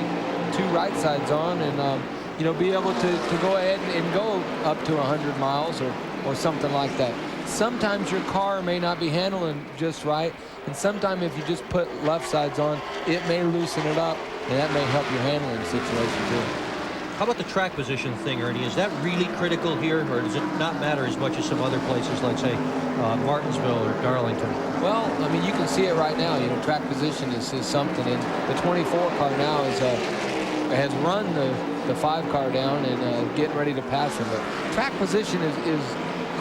2 right sides on and, you know, be able to go ahead and go up to 100 miles or something like that. Sometimes your car may not be handling just right, and sometimes if you just put left sides on, it may loosen it up, and that may help your handling situation too. How about the track position thing, Ernie? Is that really critical here, or does it not matter as much as some other places like, say, Martinsville or Darlington? Well, I mean, you can see it right now. You know, track position is something, and the 24 car now has run the 5 car down and getting ready to pass him. But track position is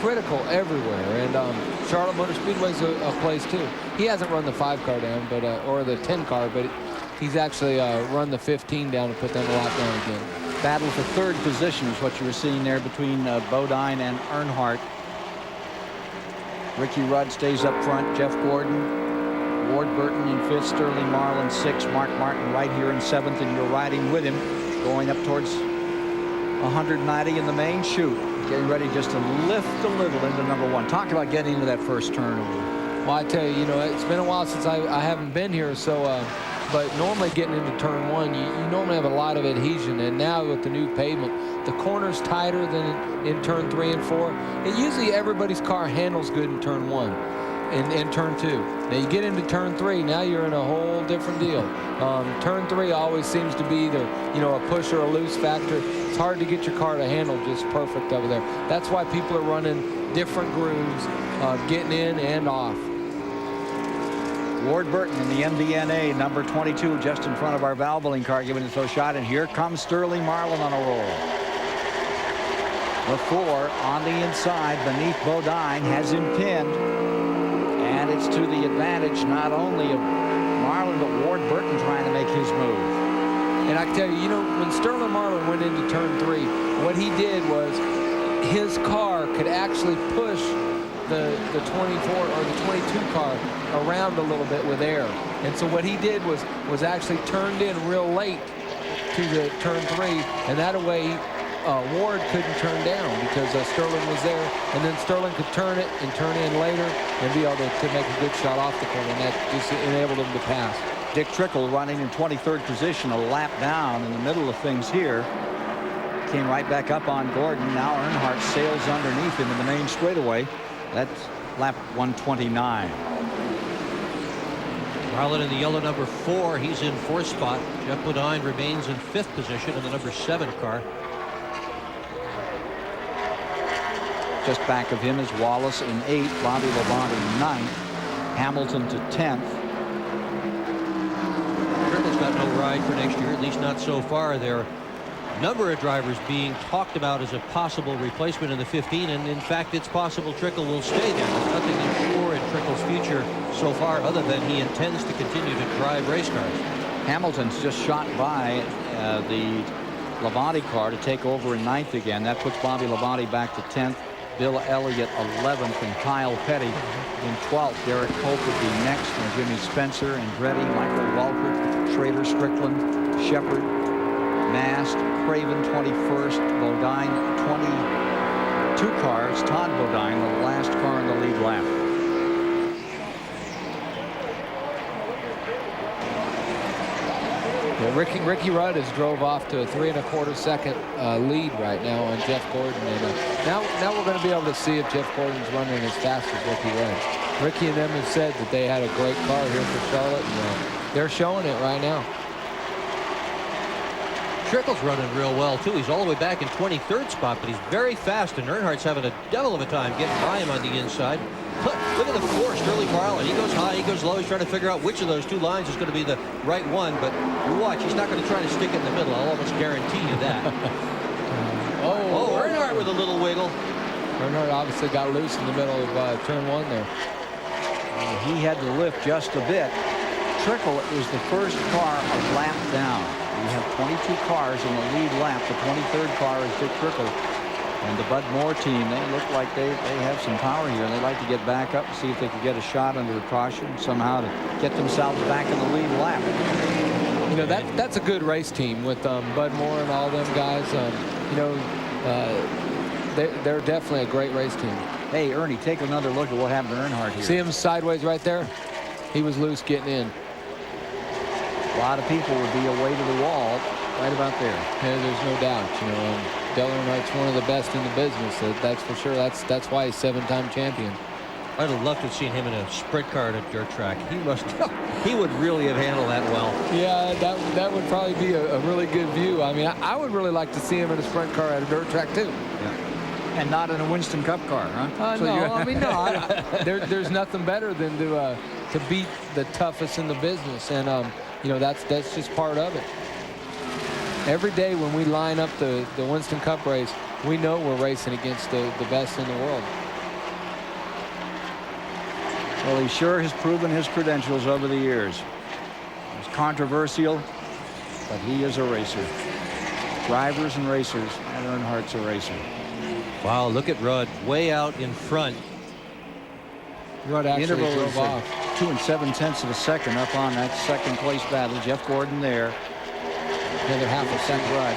critical everywhere, and Charlotte Motor Speedway's a place too. He hasn't run the 5 car down, but or the 10 car, but he's actually run the 15 down and put them a lot down again. Battle for 3rd position is what you were seeing there between Bodine and Earnhardt. Ricky Rudd stays up front. Jeff Gordon, Ward Burton in 5th, Sterling Marlin 6th, Mark Martin right here in 7th, and you're riding with him, going up towards 190 in the main chute, getting ready just to lift a little into number 1. Talk about getting into that first turn. Well, I tell you, you know, it's been a while since I haven't been here, so. But normally getting into turn 1, you normally have a lot of adhesion, and now with the new pavement, the corner's tighter than in turn 3 and 4. And usually everybody's car handles good in turn 1 and in turn 2. Now you get into turn 3, now you're in a whole different deal. Turn 3 always seems to be either, you know, a push or a loose factor. It's hard to get your car to handle just perfect over there. That's why people are running different grooves, getting in and off. Ward Burton in the MDNA, number 22, just in front of our Valvoline car, giving it a shot. And here comes Sterling Marlin on a roll. The 4 on the inside beneath Bodine has him pinned. And it's to the advantage not only of Marlin, but Ward Burton trying to make his move. And I tell you, you know, when Sterling Marlin went into turn 3, what he did was his car could actually push the 24 or the 22 car around a little bit with air. And so what he did was actually turned in real late to the turn 3, and that way Ward couldn't turn down because Sterling was there, and then Sterling could turn it and turn in later and be able to make a good shot off the corner, and that just enabled him to pass. Dick Trickle running in 23rd position, a lap down in the middle of things here. Came right back up on Gordon. Now Earnhardt sails underneath him in the main straightaway. That's lap 129. Marlin in the yellow number 4. He's in 4th spot. Jeff Bodine remains in 5th position in the number 7 car. Just back of him is Wallace in 8th, Bobby Labonte in 9th, Hamilton to 10th. Trickle's got no ride for next year, at least not so far. There are a number of drivers being talked about as a possible replacement in the 15, and in fact it's possible Trickle will stay there. There's nothing sure in Trickle's future so far other than he intends to continue to drive race cars. Hamilton's just shot by the Labonte car to take over in 9th again. That puts Bobby Labonte back to 10th. Bill Elliott 11th, and Kyle Petty in 12th. Derek Pope would be next, and Jimmy Spencer, Andretti, Michael Walker, Schrader, Strickland, Shepard, Mast, Craven 21st, Bodine 22 cars. Todd Bodine, the last car in the lead lap. Yeah, Ricky Rudd has drove off to a 3 1/4 second lead right now on Jeff Gordon, and now we're going to be able to see if Jeff Gordon's running as fast as Ricky Rudd. Ricky and them have said that they had a great car here for Charlotte, and they're showing it right now. Trickle's running real well too. He's all the way back in 23rd spot, but he's very fast, and Earnhardt's having a devil of a time getting by him on the inside. Look at the 4, Sterling Marlin. He goes high, he goes low. He's trying to figure out which of those 2 lines is going to be the right one, but you watch, he's not going to try to stick it in the middle. I'll almost guarantee you that. Earnhardt with a little wiggle. Earnhardt obviously got loose in the middle of turn 1 there. He had to lift just a bit. Trickle is the first car a lap down. We have 22 cars in the lead lap. The 23rd car is Dick Trickle. And the Bud Moore team, they look like they have some power here, and they'd like to get back up and see if they could get a shot under the caution somehow to get themselves back in the lead lap. You know, that's a good race team with Bud Moore and all them guys. You know, they're definitely a great race team. Hey, Ernie, take another look at what happened to Earnhardt here. See him sideways right there? He was loose getting in. A lot of people would be away to the wall right about there. Yeah, there's no doubt. You know, Dale Earnhardt's one of the best in the business. That's for sure. That's why he's 7-time champion. I'd have loved to have seen him in a sprint car at a dirt track. He would really have handled that well. Yeah, that would probably be a really good view. I mean, I would really like to see him in a sprint car at a dirt track too. Yeah. And not in a Winston Cup car, huh? No, I mean, no. There's nothing better than to beat the toughest in the business, and you know, that's just part of it. Every day when we line up the Winston Cup race, we know we're racing against the best in the world. Well, he sure has proven his credentials over the years. He's controversial, but he is a racer. Drivers and racers, and Earnhardt's a racer. Wow, look at Rudd way out in front. Rudd actually drove off. 2 7/10 of a second up on that second place battle. Jeff Gordon there. Another half a second Rudd.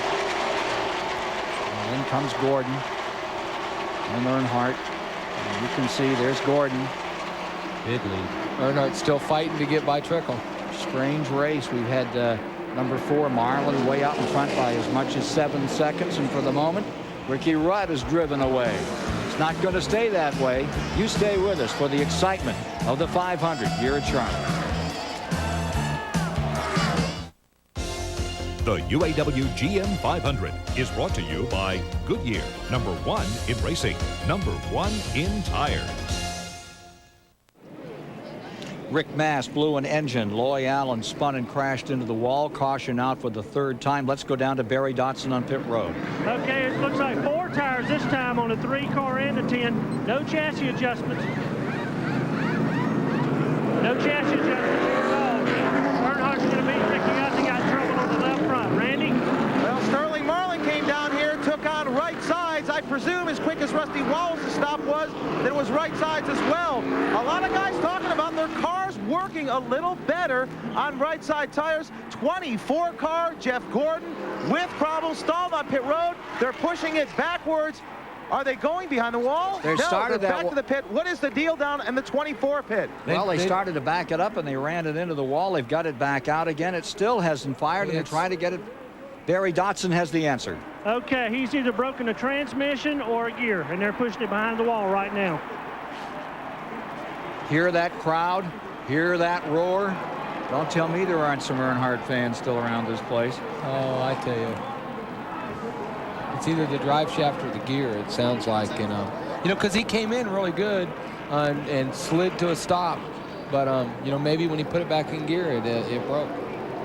And then comes Gordon and Earnhardt. And you can see there's Gordon. Big lead. Earnhardt's still fighting to get by Trickle. Strange race. We've had number 4 Marlin way out in front by as much as 7 seconds, and for the moment Ricky Rudd is driven away. It's not going to stay that way. You stay with us for the excitement of the 500 here at Charlotte. The UAW-GM 500 is brought to you by Goodyear, #1 in racing, #1 in tires. Rick Mass blew an engine. Loy Allen spun and crashed into the wall. Caution out for the 3rd time. Let's go down to Barry Dotson on pit road. Okay, it looks like 4 tires this time on the 3 car and the 10. No chassis adjustments. No chassis adjustments here at all. Earnhardt's going to be picking up. He got trouble on the left front. Randy? Well, Sterling Marlin came down here, took on right sides. I presume as quick as Rusty Wallace's stop was, that it was right sides as well. A lot of guys talking about their cars working a little better on right side tires. 24 car, Jeff Gordon with problems, stalled on pit road. They're pushing it backwards. Are they going behind the wall? They started they're back to the pit. What is the deal down in the 24 pit? Well, they started to back it up and they ran it into the wall. They've got it back out again. It still hasn't fired, and they're trying to get it. Barry Dotson has the answer. Okay, he's either broken a transmission or a gear, and they're pushing it behind the wall right now. Hear that crowd? Hear that roar? Don't tell me there aren't some Earnhardt fans still around this place. Oh, I tell you. It's either the drive shaft or the gear, it sounds like, you know, because he came in really good and slid to a stop. But, you know, maybe when he put it back in gear, it broke.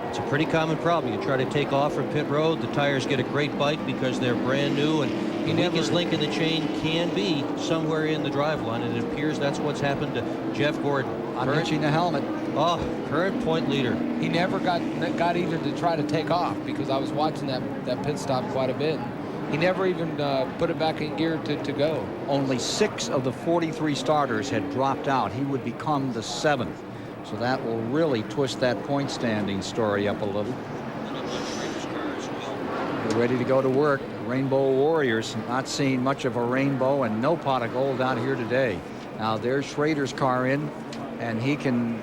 It's a pretty common problem. You try to take off from pit road, the tires get a great bite because they're brand new, and the weakest link in the chain can be somewhere in the drive line, and it appears that's what's happened to Jeff Gordon. I'm itching the helmet. Oh, current point leader. He never got even to try to take off, because I was watching that pit stop quite a bit. He never even put it back in gear to go. Only 6 of the 43 starters had dropped out. He would become the 7th. So that will really twist that point standing story up a little. They're ready to go to work. The Rainbow Warriors not seeing much of a rainbow and no pot of gold out here today. Now there's Schrader's car in, and he can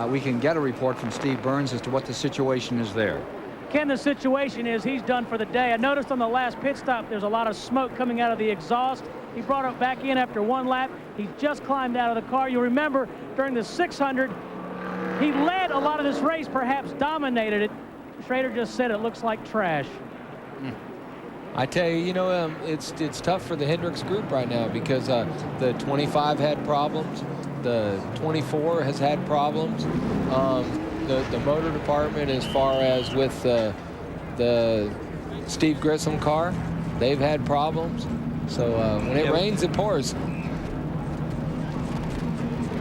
we can get a report from Steve Burns as to what the situation is there. Ken, the situation is he's done for the day. I noticed on the last pit stop there's a lot of smoke coming out of the exhaust. He brought it back in after 1 lap. He just climbed out of the car. You'll remember during the 600, he led a lot of this race, perhaps dominated it. Schrader just said it looks like trash. I tell you, you know, it's tough for the Hendricks group right now, because the 25 had problems. The 24 has had problems. The motor department, as far as with the Steve Grissom car, they've had problems. So when it rains, it pours.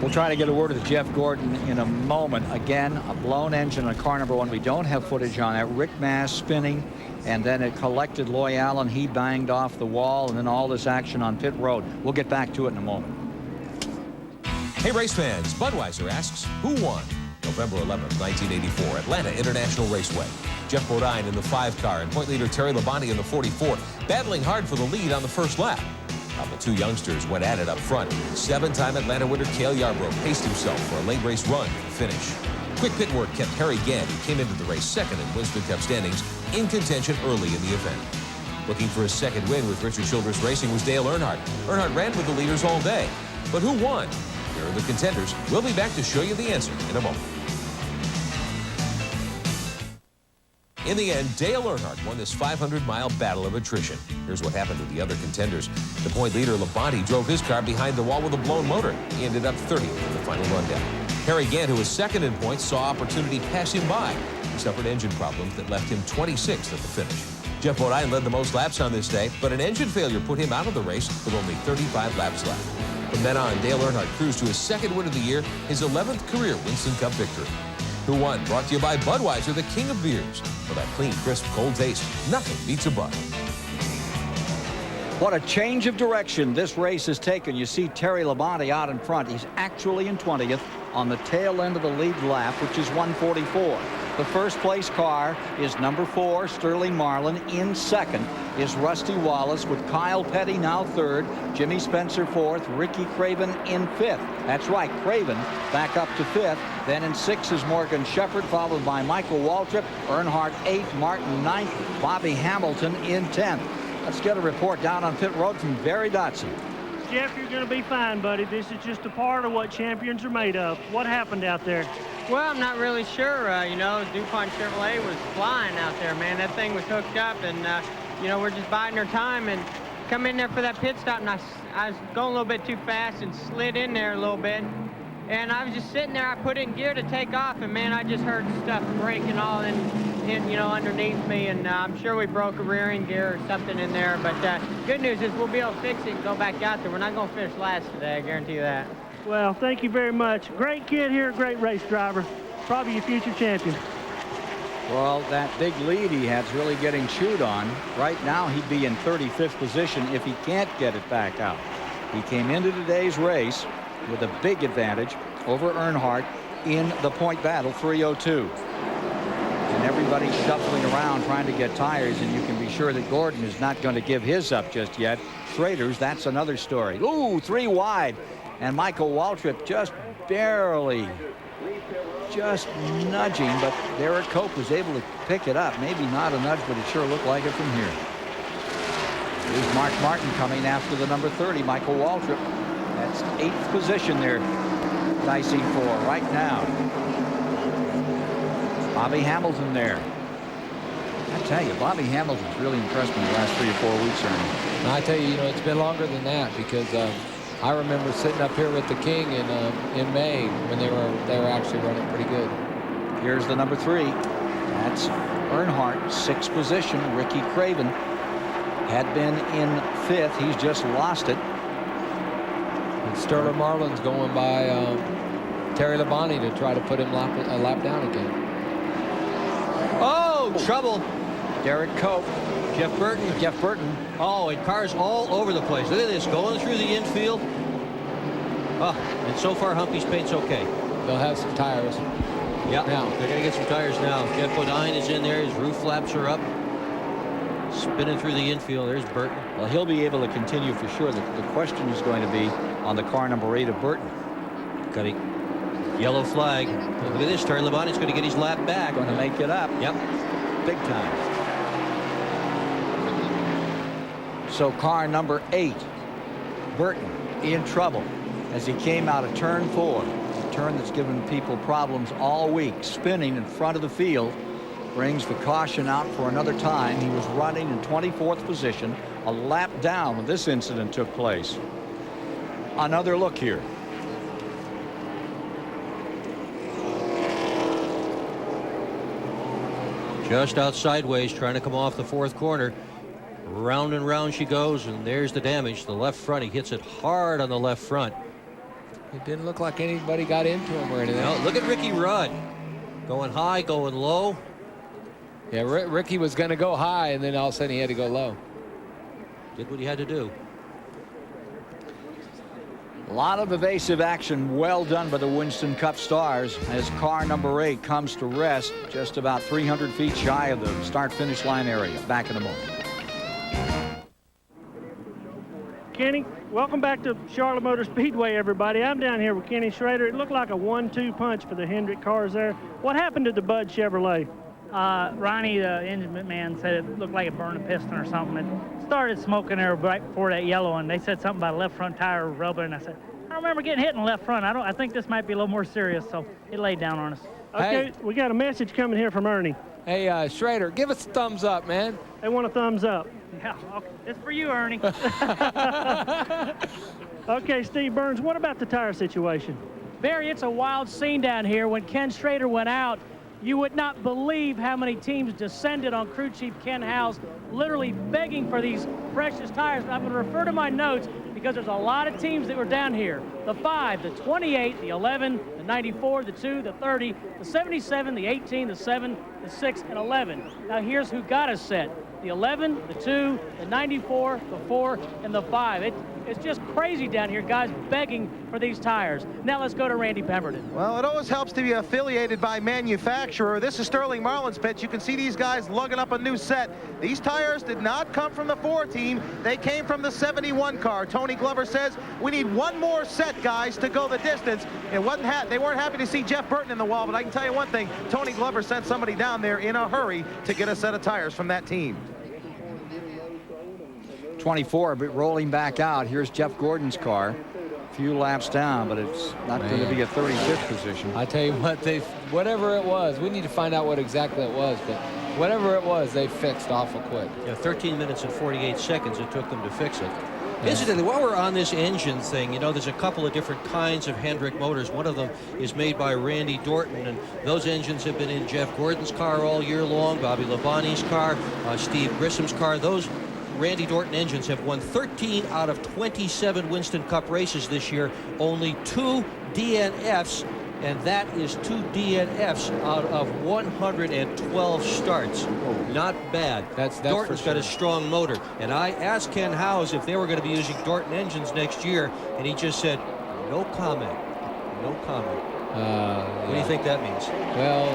We'll try to get a word with Jeff Gordon in a moment. Again, a blown engine on car number 1. We don't have footage on that. Rick Mass spinning, and then it collected Loy Allen. He banged off the wall, and then all this action on pit road. We'll get back to it in a moment. Hey, race fans, Budweiser asks, who won? November 11th, 1984, Atlanta International Raceway. Jeff Bodine in the 5 car and point leader Terry Labonte in the 44, battling hard for the lead on the first lap. Now the two youngsters went at it up front. 7-time Atlanta winner Cale Yarborough paced himself for a late race run to the finish. Quick pit work kept Harry Gant, who came into the race second in Winston Cup standings, in contention early in the event. Looking for his second win with Richard Childress Racing was Dale Earnhardt. Earnhardt ran with the leaders all day. But who won? Here are the contenders. We'll be back to show you the answer in a moment. In the end, Dale Earnhardt won this 500-mile battle of attrition. Here's what happened to the other contenders. The point leader, Labonte, drove his car behind the wall with a blown motor. He ended up 30th in the final rundown. Harry Gant, who was second in points, saw opportunity pass him by. He suffered engine problems that left him 26th at the finish. Jeff Bodine led the most laps on this day, but an engine failure put him out of the race with only 35 laps left. From then on, Dale Earnhardt cruised to his second win of the year, his 11th career Winston Cup victory. Who won? Brought to you by Budweiser, the king of beers. For that clean, crisp, cold taste, nothing beats a Bud. What a change of direction this race has taken. You see Terry Labonte out in front. He's actually in 20th on the tail end of the lead lap, which is 1:44. The first place car is number 4, Sterling Marlin. In second is Rusty Wallace, with Kyle Petty now third, Jimmy Spencer fourth, Ricky Craven in fifth. That's right, Craven back up to fifth. Then in sixth is Morgan Shepherd, followed by Michael Waltrip, Earnhardt eighth, Martin ninth, Bobby Hamilton in 10th. Let's get a report down on pit road from Barry Dotson. Jeff, you're going to be fine, buddy. This is just a part of what champions are made of. What happened out there? Well, I'm not really sure. You know, DuPont Chevrolet was flying out there, man. That thing was hooked up, and, you know, we're just biding our time and come in there for that pit stop, and I was going a little bit too fast and slid in there a little bit. And I was just sitting there. I put it in gear to take off, and, man, I just heard stuff breaking all in, you know, underneath me, and I'm sure we broke a rear end gear or something in there. But good news is we'll be able to fix it and go back out there. We're not going to finish last today, I guarantee you that. Well, thank you very much. Great kid here, great race driver. Probably your future champion. Well, that big lead he had is really getting chewed on. Right now, he'd be in 35th position if he can't get it back out. He came into today's race with a big advantage over Earnhardt in the point battle, 3:02. And everybody's shuffling around trying to get tires, and you can be sure that Gordon is not going to give his up just yet. Schrader's, that's another story. Ooh, 3 wide. And Michael Waltrip just barely, just nudging, but Derek Cope was able to pick it up. Maybe not a nudge, but it sure looked like it from here. Here's Mark Martin coming after the number 30, Michael Waltrip. That's 8th position they're dicing for right now. Bobby Hamilton there. I tell you, Bobby Hamilton's really impressed me the last 3 or 4 weeks, Ernie. I tell you, you know, it's been longer than that, because I remember sitting up here with the King in May when they were actually running pretty good. Here's the number 3. That's Earnhardt, 6th position. Ricky Craven had been in 5th. He's just lost it. And Sterling Marlin's going by Terry Labonte to try to put him a lap down again. Oh, trouble. Derek Cope. Jeff Burton. Oh, and cars all over the place. Look at this, going through the infield. Oh, and so far Humpy's paint's okay. They'll have some tires. Yeah, now they're going to get some tires now. Jeff Bodine is in there. His roof flaps are up. Spinning through the infield. There's Burton. Well, he'll be able to continue for sure. The question is going to be on the car number 8 of Burton. Cutting. Yellow flag. Look at this. Terry Labonte's going to get his lap back. Going to make it up. Yep. Big time. So car number 8, Burton, in trouble as he came out of turn 4. A turn that's given people problems all week. Spinning in front of the field. Brings the caution out for another time. He was running in 24th position, a lap down when this incident took place. Another look here. Just out sideways, trying to come off the 4th corner. Round and round she goes, and there's the damage. The left front, he hits it hard on the left front. It didn't look like anybody got into him or anything. No, look at Ricky Rudd. Going high, going low. Yeah, Ricky was going to go high, and then all of a sudden he had to go low. Did what he had to do. A lot of evasive action, well done by the Winston Cup stars as car number 8 comes to rest just about 300 feet shy of the start-finish line area. Back in a moment. Kenny. Welcome back to Charlotte Motor Speedway, everybody. I'm down here with Kenny Schrader. It looked like a 1-2 punch for the Hendrick cars there. What happened to the Bud Chevrolet? Ronnie, the engine man, said it looked like it burned a piston or something. It started smoking there right before that yellow one. They said something about left front tire rubber, and I said, I don't remember getting hit in the left front. I think this might be a little more serious, so it laid down on us. Okay, Hey. we got a message coming here from Ernie. Hey, Schrader, give us a thumbs up, man. They want a thumbs up. Yeah, okay. It's for you, Ernie. Okay, Steve Burns, what about the tire situation? Barry, it's a wild scene down here. When Ken Schrader went out, you would not believe how many teams descended on crew chief Ken Howes, literally begging for these precious tires. I'm going to refer to my notes because there's a lot of teams that were down here. The 5, the 28, the 11, the 94, the 2, the 30, the 77, the 18, the 7, the 6, and 11. Now here's who got us set. The 11, the 2, the 94, the 4, and the 5. It's just crazy down here, guys begging for these tires. Now let's go to Randy Pemberton. Well, it always helps to be affiliated by manufacturer. This is Sterling Marlin's pit. You can see these guys lugging up a new set. These tires did not come from the 4 team. They came from the 71 car. Tony Glover says, we need one more set, guys, to go the distance. They weren't happy to see Jeff Burton in the wall, but I can tell you one thing. Tony Glover sent somebody down there in a hurry to get a set of tires from that team. 24, but rolling back out. Here's Jeff Gordon's car. A few laps down, but it's not going to be a 35th position. I tell you what, whatever it was, we need to find out what exactly it was, but whatever it was, they fixed awful quick. Yeah, 13 minutes and 48 seconds it took them to fix it. Incidentally, while we're on this engine thing, you know, there's a couple of different kinds of Hendrick motors. One of them is made by Randy Dorton, and those engines have been in Jeff Gordon's car all year long, Bobby Labonte's car, Steve Grissom's car. Those Randy Dorton engines have won 13 out of 27 Winston Cup races this year. Only 2 DNFs, and that is 2 DNFs out of 112 starts. Not bad. Dorton's got a strong motor. And I asked Ken Howes if they were going to be using Dorton engines next year, and he just said, no comment. No comment. What do you think that means? Well,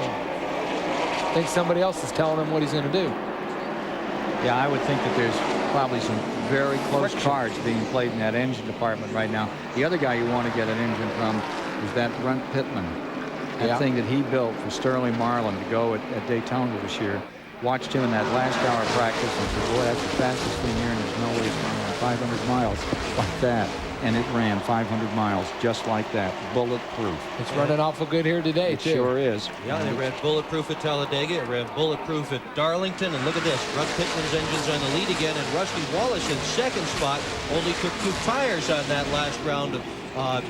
I think somebody else is telling him what he's going to do. Yeah, I would think that there's probably some very close cards being played in that engine department right now. The other guy you want to get an engine from is that Brent Pittman. That thing that he built for Sterling Marlin to go at Daytona this year. Watched him in that last hour of practice and said, boy, that's the fastest thing here, and there's no way it's going 500 miles like that. And it ran 500 miles just like that, bulletproof. It's running awful good here today, it too. Sure is. Yeah, they ran bulletproof at Talladega. It ran bulletproof at Darlington. And look at this. Russ Pittman's engine's on the lead again. And Rusty Wallace in second spot only took 2 tires on that last round of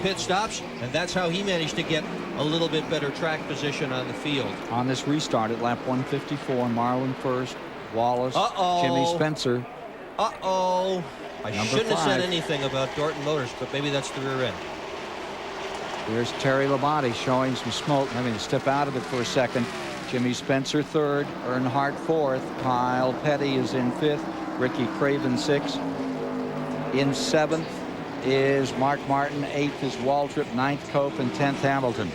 pit stops. And that's how he managed to get a little bit better track position on the field. On this restart at lap 154, Marlin first, Wallace, Jimmy Spencer. I shouldn't have said anything about Dorton Motors, but maybe that's the rear end. Here's Terry Labonte showing some smoke. I mean, to step out of it for a second. Jimmy Spencer third, Earnhardt fourth, Kyle Petty is in fifth, Ricky Craven 6th. In 7th is Mark Martin, 8th is Waltrip, 9th Cope, and 10th Hamilton.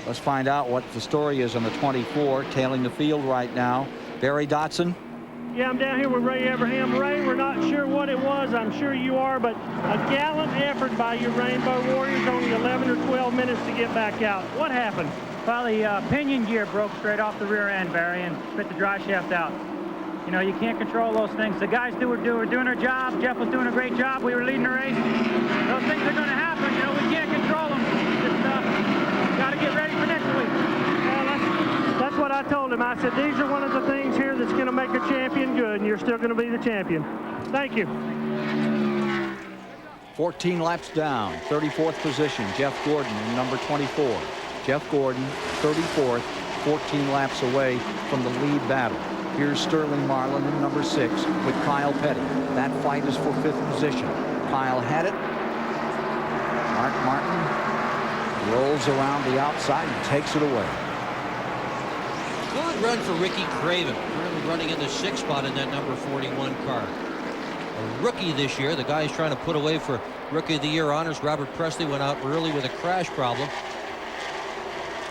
Let's find out what the story is on the 24, tailing the field right now. Barry Dotson. Yeah, I'm down here with Ray Abraham. Ray, we're not sure what it was. I'm sure you are, but a gallant effort by your Rainbow Warriors, only 11 or 12 minutes to get back out. What happened? Well, the pinion gear broke straight off the rear end, Barry, and spit the dry shaft out. You know, you can't control those things. The guys were doing their job. Jeff was doing a great job. We were leading the race. Those things are going to happen. You know, we can't control them. Just got to get ready for next week. That's what I told him. I said, these are one of the things here that's going to make a champion good, and you're still going to be the champion. Thank you. 14 laps down, 34th position, Jeff Gordon in number 24. Jeff Gordon, 34th, 14 laps away from the lead battle. Here's Sterling Marlin in number 6 with Kyle Petty. That fight is for 5th position. Kyle had it. Mark Martin rolls around the outside and takes it away. Good run for Ricky Craven, currently running in the 6th spot in that number 41 car. A rookie this year. The guy he's trying to put away for Rookie of the Year honors. Robert Presley went out early with a crash problem.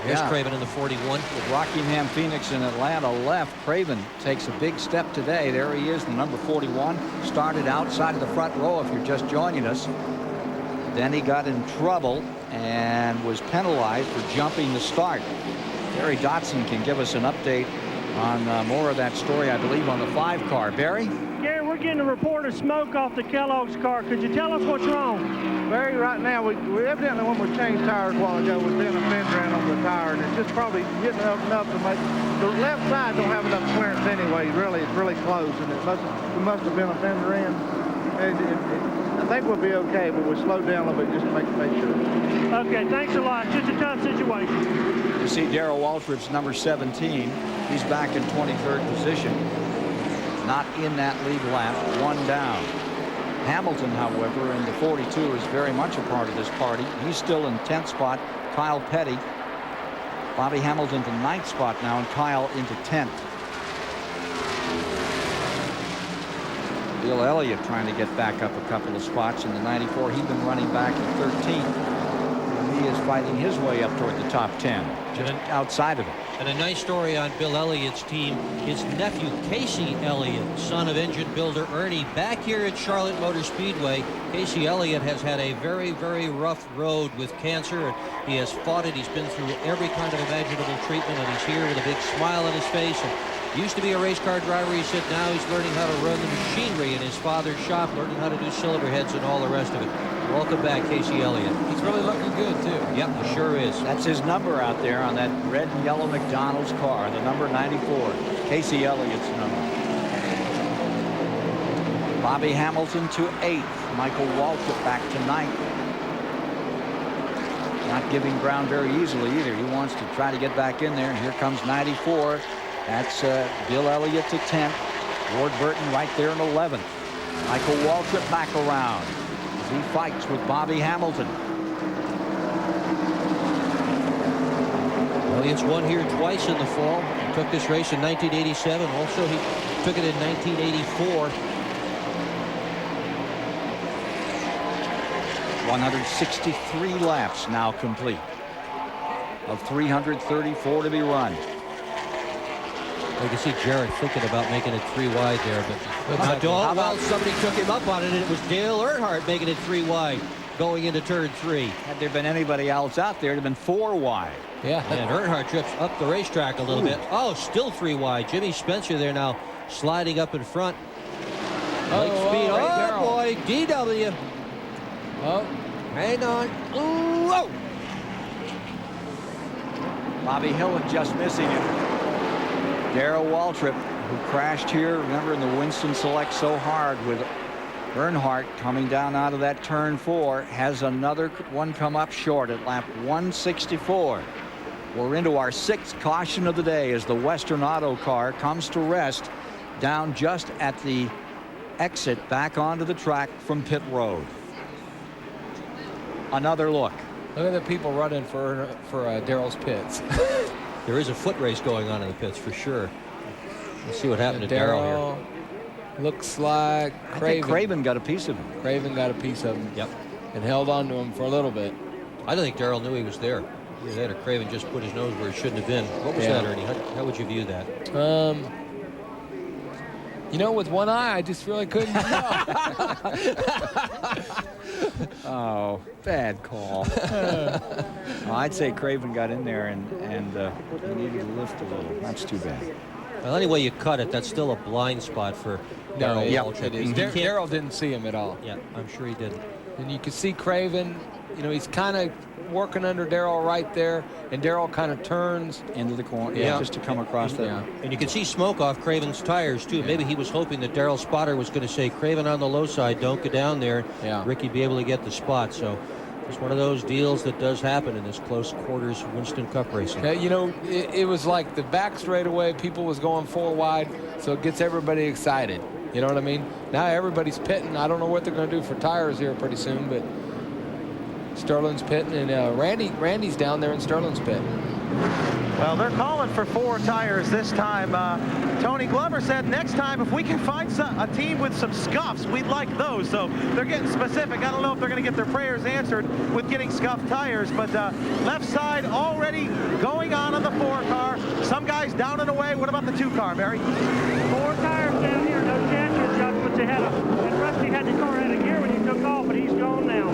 Here's Craven in the 41. With Rockingham, Phoenix, and Atlanta left, Craven takes a big step today. There he is, the number 41. Started outside of the front row if you're just joining us. Then he got in trouble and was penalized for jumping the start. Barry Dotson can give us an update on more of that story, I believe, on the 5 car. Barry? Gary, we're getting a report of smoke off the Kellogg's car. Could you tell us what's wrong? Barry, right now, we evidently when we changed tires a while ago, we've been a fender in on the tire, and it's just probably getting up enough to make the left side don't have enough clearance anyway. Really, it's really close, and we must have been a fender in. I think we'll be okay, but we'll slow down a little bit just to make sure. Okay, thanks a lot. Just a tough situation. You see Darrell Waltrip's number 17. He's back in 23rd position. Not in that lead lap, 1 down. Hamilton, however, in the 42 is very much a part of this party. He's still in 10th spot. Kyle Petty. Bobby Hamilton to 9th spot now, and Kyle into 10th. Bill Elliott trying to get back up a couple of spots in the 94. He's been running back in 13th. He is fighting his way up toward the top 10, just outside of it. And a nice story on Bill Elliott's team. His nephew, Casey Elliott, son of engine builder Ernie, back here at Charlotte Motor Speedway. Casey Elliott has had a very, very rough road with cancer, and he has fought it. He's been through every kind of imaginable treatment, and he's here with a big smile on his face. And used to be a race car driver. He said now he's learning how to run the machinery in his father's shop, learning how to do cylinder heads and all the rest of it. Welcome back, Casey Elliott. He's really looking good, too. Yep, he sure is. That's his number out there on that red and yellow McDonald's car, the number 94. Casey Elliott's number. Bobby Hamilton to 8th. Michael Waltrip back to 9th. Not giving ground very easily either. He wants to try to get back in there. And here comes 94. That's Bill Elliott to 10th. Ward Burton right there in 11th. Michael Waltrip back around. He fights with Bobby Hamilton. Elliott's won here twice in the fall. He took this race in 1987. Also, he took it in 1984. 163 laps now complete of 334 to be run. I can see Jarrett thinking about making it 3 wide there, but not how about somebody took him up on it, and it was Dale Earnhardt making it 3 wide going into turn 3. Had there been anybody else out there, it'd have been 4 wide. Yeah, and Earnhardt trips up the racetrack a little bit. Oh, still 3 wide. Jimmy Spencer there now sliding up in front. Lake speed. Oh, boy. DW. Oh, hang on. Ooh, whoa. Bobby Hillin just missing it. Darrell Waltrip, who crashed here, remember, in the Winston Select so hard with Earnhardt coming down out of that turn 4, has another one come up short at lap 164. We're into our 6th caution of the day as the Western Auto car comes to rest down just at the exit back onto the track from pit road. Another look. Look at the people running for Darrell's pits. There is a foot race going on in the pits for sure. Let's see what happened to Darrell here. Looks like Craven got a piece of him. Craven got a piece of him. Yep. And held on to him for a little bit. I don't think Darrell knew he was there. Either that or Craven just put his nose where it shouldn't have been. What was that, Ernie? How would you view that? You know, with one eye, I just really couldn't tell. Oh, bad call. I'd say Craven got in there and he needed to lift a little. That's too bad. Well, any way you cut it, that's still a blind spot for Darrell Waltrip. Darrell didn't see him at all. Yeah, I'm sure he didn't. And you can see Craven, you know, he's kind of working under Darrell right there, and Darrell kind of turns into the corner, just to come across there. Yeah. And you can see smoke off Craven's tires too. Maybe he was hoping that Darrell's spotter was going to say, Craven on the low side, don't go down there. Yeah. Ricky'd be able to get the spot. So it's one of those deals that does happen in this close quarters Winston Cup racing. Yeah, you know, it was like the back straightaway, people was going 4 wide, so it gets everybody excited. You know what I mean? Now everybody's pitting. I don't know what they're going to do for tires here pretty soon, but Sterling's pitting, and Randy's down there in Sterling's pit. Well, they're calling for 4 tires this time. Tony Glover said next time if we can find a team with some scuffs, we'd like those. So they're getting specific. I don't know if they're going to get their prayers answered with getting scuffed tires, but left side already going on the 4 car. Some guys down and away. What about the 2 car, Barry? 4 tires down here, no jackets. That's what they had. And Rusty had the car out of gear when he took off, but he's gone now.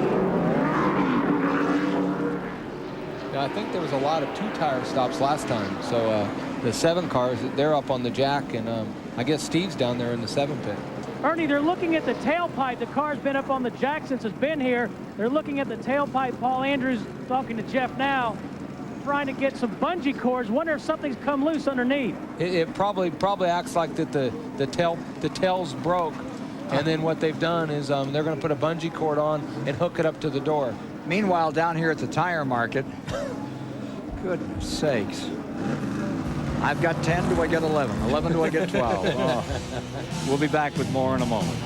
Yeah, I think there was a lot of 2-tire stops last time. So the 7 cars, they're up on the jack, and I guess Steve's down there in the 7 pit. Ernie, they're looking at the tailpipe. The car's been up on the jack since it's been here. They're looking at the tailpipe. Paul Andrews talking to Jeff now, trying to get some bungee cords. Wonder if something's come loose underneath. It probably acts like that the tail's broke, and then what they've done is they're going to put a bungee cord on and hook it up to the door. Meanwhile, down here at the tire market, goodness sakes. I've got 10, do I get 11? 11, do I get 12? Oh. We'll be back with more in a moment.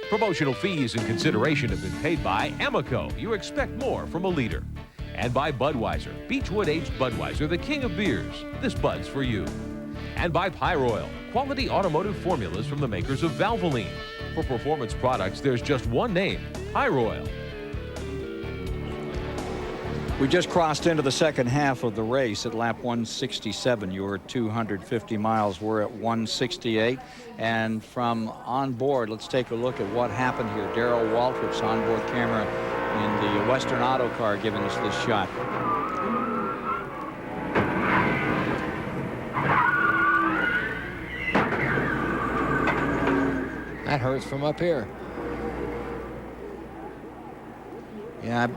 Promotional fees and consideration have been paid by Amoco. You expect more from a leader. And by Budweiser, Beechwood Aged Budweiser, the king of beers. This Bud's for you. And by Pyroil, quality automotive formulas from the makers of Valvoline. For performance products, there's just one name, Pyroil. We just crossed into the second half of the race at lap 167. You were at 250 miles. We're at 168. And from on board, let's take a look at what happened here. Darrell Waltrip's onboard camera in the Western Auto car giving us this shot. That hurts from up here. Yeah,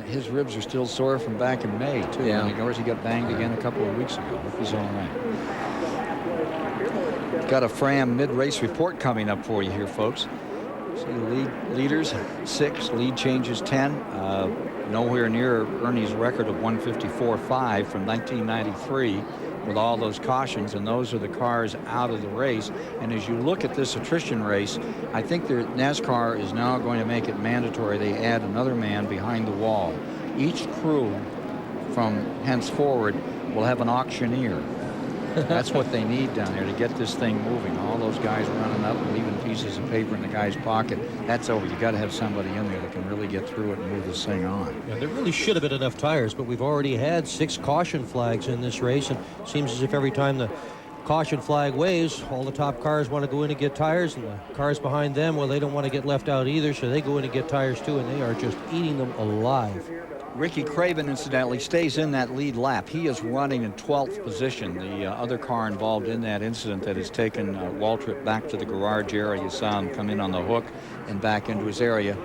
his ribs are still sore from back in May, too. Yeah. And of course, he got banged again a couple of weeks ago. Hope he's all right. Got a Fram mid-race report coming up for you here, folks. See the leaders, 6, lead changes 10. Nowhere near Ernie's record of 154.5 from 1993 with all those cautions, and those are the cars out of the race. And as you look at this attrition race, I think NASCAR is now going to make it mandatory they add another man behind the wall. Each crew from henceforward will have an auctioneer. That's what they need down there to get this thing moving. All those guys running up and leaving pieces of paper in the guy's pocket. That's over. You got to have somebody in there that can really get through it and move this thing on. Yeah, there really should have been enough tires, but we've already had 6 caution flags in this race, and it seems as if every time the caution flag waves, all the top cars want to go in and get tires, and the cars behind them, well, they don't want to get left out either, so they go in and get tires too, and they are just eating them alive. Ricky Craven, incidentally, stays in that lead lap. He is running in 12th position. The other car involved in that incident that has taken Waltrip back to the garage area. You saw him come in on the hook and back into his area.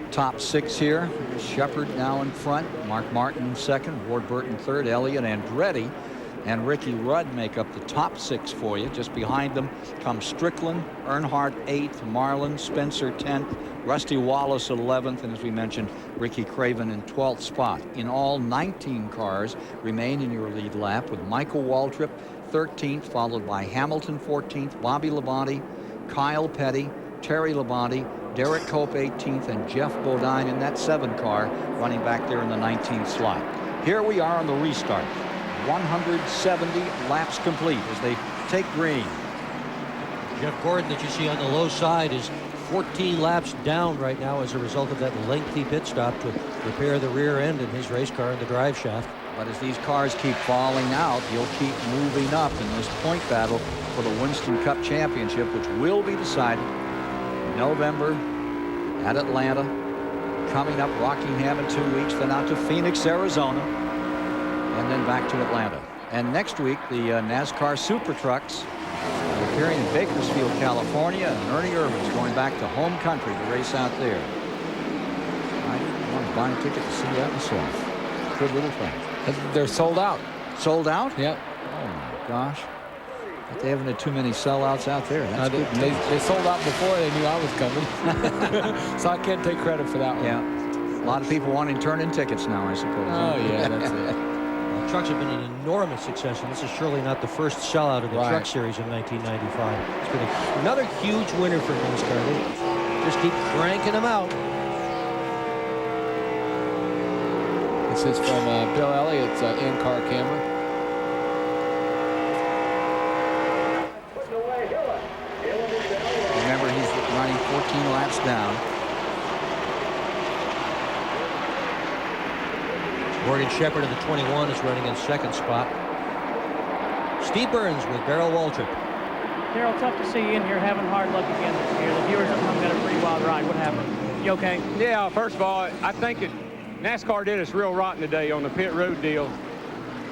Top 6 here. Shepard now in front. Mark Martin in second. Ward Burton third. Elliott Andretti and Ricky Rudd make up the top 6 for you. Just behind them come Strickland, Earnhardt 8th, Marlin, Spencer 10th, Rusty Wallace 11th, and as we mentioned, Ricky Craven in 12th spot. In all, 19 cars remain in your lead lap, with Michael Waltrip 13th, followed by Hamilton 14th, Bobby Labonte, Kyle Petty, Terry Labonte, Derek Cope 18th, and Jeff Bodine in that 7 car running back there in the 19th slot. Here we are on the restart. 170 laps complete as they take green. Jeff Gordon that you see on the low side is 14 laps down right now as a result of that lengthy pit stop to repair the rear end in his race car and the drive shaft. But as these cars keep falling out, you'll keep moving up in this point battle for the Winston Cup Championship, which will be decided in November at Atlanta. Coming up, Rockingham in 2 weeks, then out to Phoenix, Arizona, and then back to Atlanta. And next week, the NASCAR Super Trucks appearing in Bakersfield, California, and Ernie Irvin's going back to home country to race out there. I want to buy a ticket to see that myself. Good little thing. They're sold out. Sold out? Yep. Oh my gosh. But they haven't had too many sellouts out there. That's good. They sold out before they knew I was coming. So I can't take credit for that one. Yeah. A lot of people wanting to turn in tickets now, I suppose. Oh, yeah, that's it. Trucks have been an enormous success, and this is surely not the first sellout of the Truck Series in 1995. It's been another huge winner for NASCAR. They just keep cranking them out. This is from Bill Elliott's in-car camera. Remember, he's running 14 laps down. Morgan Shepherd of the 21 is running in second spot. Steve Burns with Darrell Waltrip. Darrell, tough to see you in here having hard luck again this year. The viewers at home got a pretty wild ride. What happened? You okay? Yeah, first of all, I think NASCAR did us real rotten today on the pit road deal.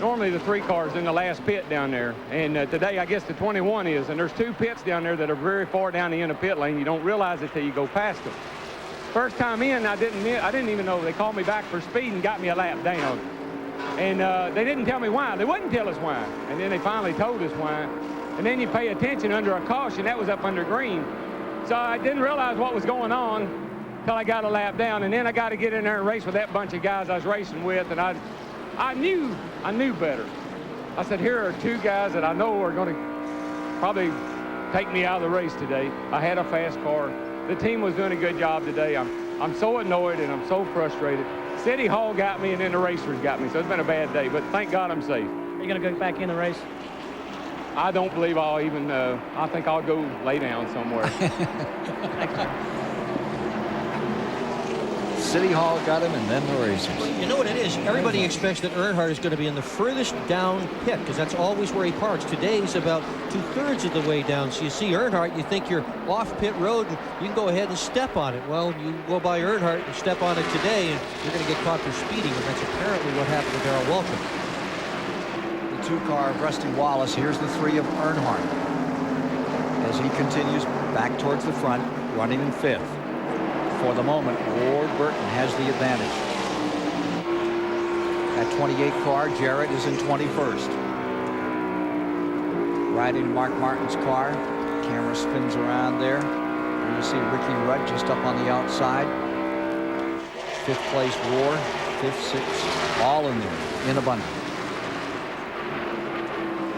Normally the 3 cars in the last pit down there, and today I guess the 21 is, and there's 2 pits down there that are very far down the end of pit lane. You don't realize it till you go past them. First time in, I didn't even know. They called me back for speed and got me a lap down. And they didn't tell me why. They wouldn't tell us why. And then they finally told us why. And then you pay attention under a caution. That was up under green. So I didn't realize what was going on until I got a lap down. And then I got to get in there and race with that bunch of guys I was racing with. And I knew better. I said, here are 2 guys that I know are going to probably take me out of the race today. I had a fast car. The team was doing a good job today. I'm so annoyed and I'm so frustrated. City Hall got me and then the racers got me. So it's been a bad day, but thank God I'm safe. Are you going to go back in the race? I don't believe I'll even, I think I'll go lay down somewhere. City Hall got him, and then the racers. You know what it is? Everybody expects that Earnhardt is going to be in the furthest down pit because that's always where he parks. Today's about 2/3 of the way down. So you see Earnhardt, you think you're off pit road, and you can go ahead and step on it. Well, you go by Earnhardt and step on it today, and you're going to get caught for speeding, and that's apparently what happened to Darrell Waltrip. The 2-car of Rusty Wallace. Here's the 3 of Earnhardt as he continues back towards the front, running in 5th. For the moment, Ward Burton has the advantage. That 28 car, Jarrett, is in 21st. Riding Mark Martin's car. Camera spins around there. And you see Ricky Rudd just up on the outside. 5th place Ward, 5th, 6th, all in there, in a bundle.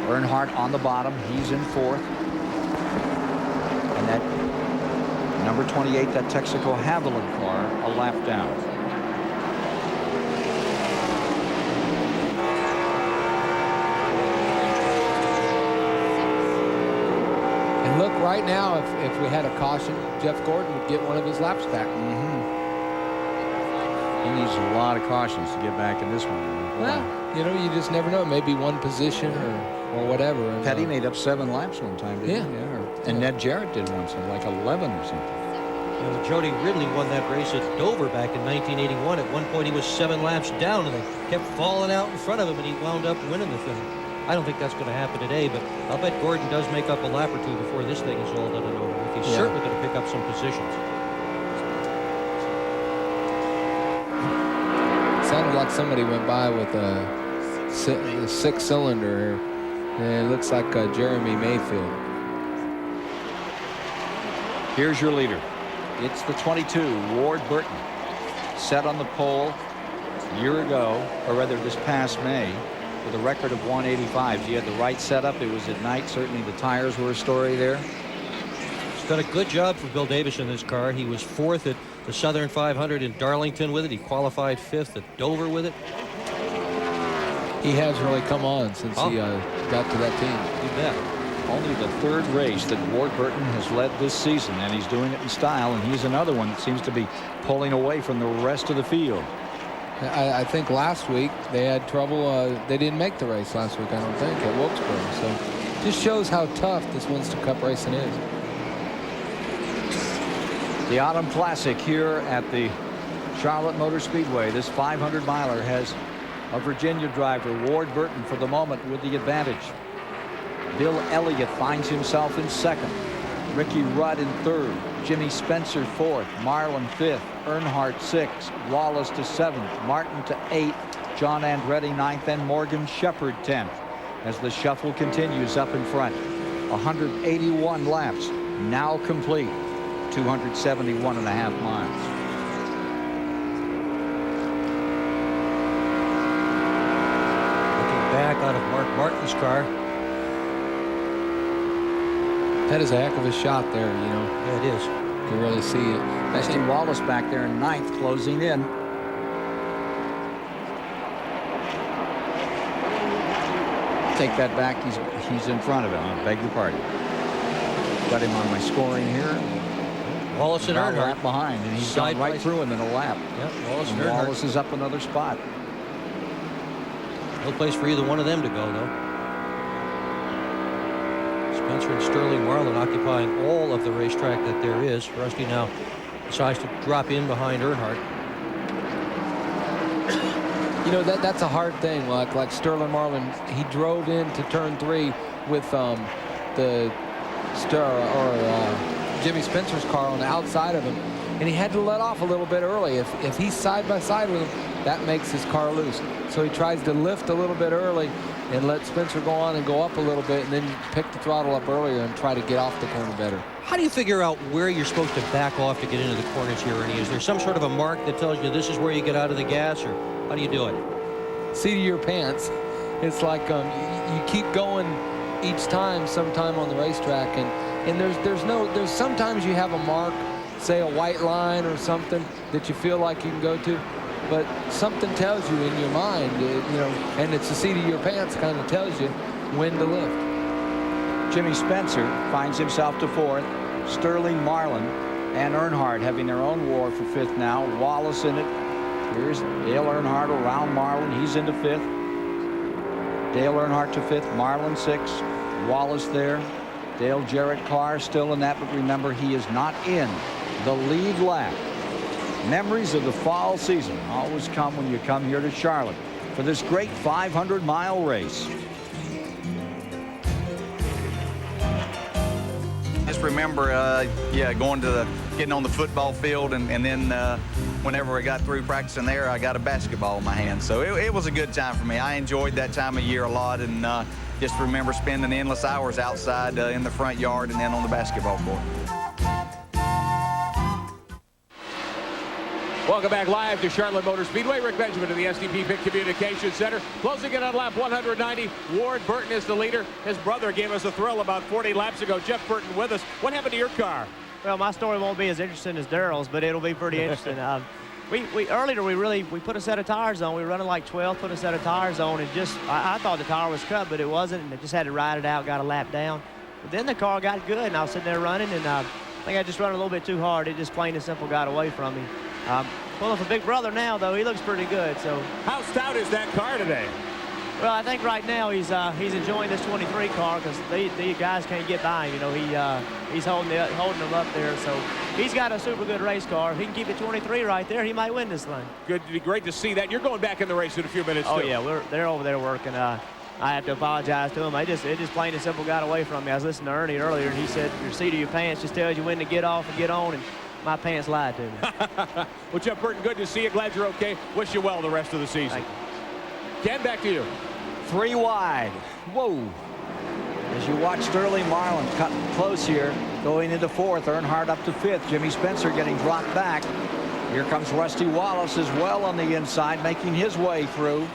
Earnhardt on the bottom. He's in 4th. And that number 28, that Texaco Haviland car, a lap down. And look, right now, if we had a caution, Jeff Gordon would get one of his laps back. He needs a lot of cautions to get back in this one. Well, you know, you just never know. Maybe one position or whatever. And, Petty made up 7 laps one time, didn't he? Yeah. And Ned Jarrett did once, like 11 or something. You know, Jody Ridley won that race at Dover back in 1981. At one point, he was 7 laps down, and they kept falling out in front of him, and he wound up winning the thing. I don't think that's going to happen today, but I'll bet Gordon does make up a lap or 2 before this thing is all done and over with. He's certainly going to pick up some positions. Sounded like somebody went by with a 6-cylinder, and it looks like Jeremy Mayfield. Here's your leader. It's the 22, Ward Burton, set on the pole a year ago, or rather this past May, with a record of 185. He had the right setup. It was at night. Certainly the tires were a story there. He's done a good job for Bill Davis in this car. He was 4th at the Southern 500 in Darlington with it. He qualified 5th at Dover with it. He has really come on since he got to that team. You bet. Only the 3rd race that Ward Burton has led this season, and he's doing it in style, and he's another one that seems to be pulling away from the rest of the field. I think last week they had trouble. They didn't make the race last week, I don't think, at Wilkesboro. So just shows how tough this Winston Cup racing is. The Autumn Classic here at the Charlotte Motor Speedway. This 500-miler has a Virginia driver, Ward Burton, for the moment with the advantage. Bill Elliott finds himself in 2nd. Ricky Rudd in 3rd. Jimmy Spencer 4th. Marlin 5th. Earnhardt 6th. Wallace to 7th. Martin to 8th. John Andretti 9th. And Morgan Shepherd 10th. As the shuffle continues up in front. 181 laps now complete. 271.5 miles. Looking back out of Mark Martin's car. That is a heck of a shot there, you know. Yeah, it is. You can really see it. Rusty Wallace back there in 9th, closing in. take that back. He's in front of him. I beg your pardon. Got him on my scoring here. Wallace and About a Earnhardt lap behind, and he's gone right through him in a lap. Yep, Wallace and Wallace is up another spot. No place for either one of them to go, though. Spencer and Sterling Marlin occupying all of the racetrack that there is. Rusty now decides to drop in behind Earnhardt. You know, that's a hard thing. Like Sterling Marlin, he drove into turn 3 with the Jimmy Spencer's car on the outside of him, and he had to let off a little bit early. If he's side by side with him, that makes his car loose. So he tries to lift a little bit early and let Spencer go on and go up a little bit, and then pick the throttle up earlier and try to get off the corner better. How do you figure out where you're supposed to back off to get into the corners here, Ernie? Is there some sort of a mark that tells you this is where you get out of the gas, or how do you do it? Seat of your pants. It's like you keep going each time, sometime on the racetrack, and there's sometimes you have a mark, say a white line or something that you feel like you can go to, but something tells you in your mind, and it's the seat of your pants kind of tells you when to lift. Jimmy Spencer finds himself to 4th. Sterling Marlin and Earnhardt having their own war for 5th now. Wallace in it. Here's Dale Earnhardt around Marlin. He's into 5th. Dale Earnhardt to 5th. Marlin 6th. Wallace there. Dale Jarrett Carr still in that, but remember, he is not in the lead lap. Memories of the fall season always come when you come here to Charlotte for this great 500-mile race. Just remember, going to getting on the football field, and then whenever I got through practicing there, I got a basketball in my hand. So it was a good time for me. I enjoyed that time of year a lot, and just remember spending endless hours outside in the front yard and then on the basketball court. Welcome back live to Charlotte Motor Speedway. Rick Benjamin of the SDP Pit Communications Center. Closing it on lap 190. Ward Burton is the leader. His brother gave us a thrill about 40 laps ago. Jeff Burton with us. What happened to your car? Well, my story won't be as interesting as Darrell's, but it'll be pretty interesting. Earlier we put a set of tires on. We were running like 12, put a set of tires on, and I thought the tire was cut, but it wasn't, and I just had to ride it out, got a lap down. But then the car got good, and I was sitting there running, and I think I just run a little bit too hard. It just plain and simple got away from me. Pulling for Big Brother now, though. He looks pretty good. So how stout is that car today? Well, I think right now he's enjoying this 23 car because the guys can't get by him. He's holding them up there. So he's got a super good race car. If he can keep it 23 right there, he might win this thing. Good, it'd be great to see that. You're going back in the race in a few minutes. Oh too. Yeah, they're over there working. I have to apologize to him. It just plain and simple got away from me. I was listening to Ernie earlier, and he said your seat of your pants just tells you when to get off and get on, and my pants lied to me. Well, Jeff Burton, good to see you. Glad you're okay. Wish you well the rest of the season. Ken, back to you. 3 wide. Whoa. As you watch Sterling Marlin cutting close here, going into 4th. Earnhardt up to 5th. Jimmy Spencer getting dropped back. Here comes Rusty Wallace as well on the inside, making his way through.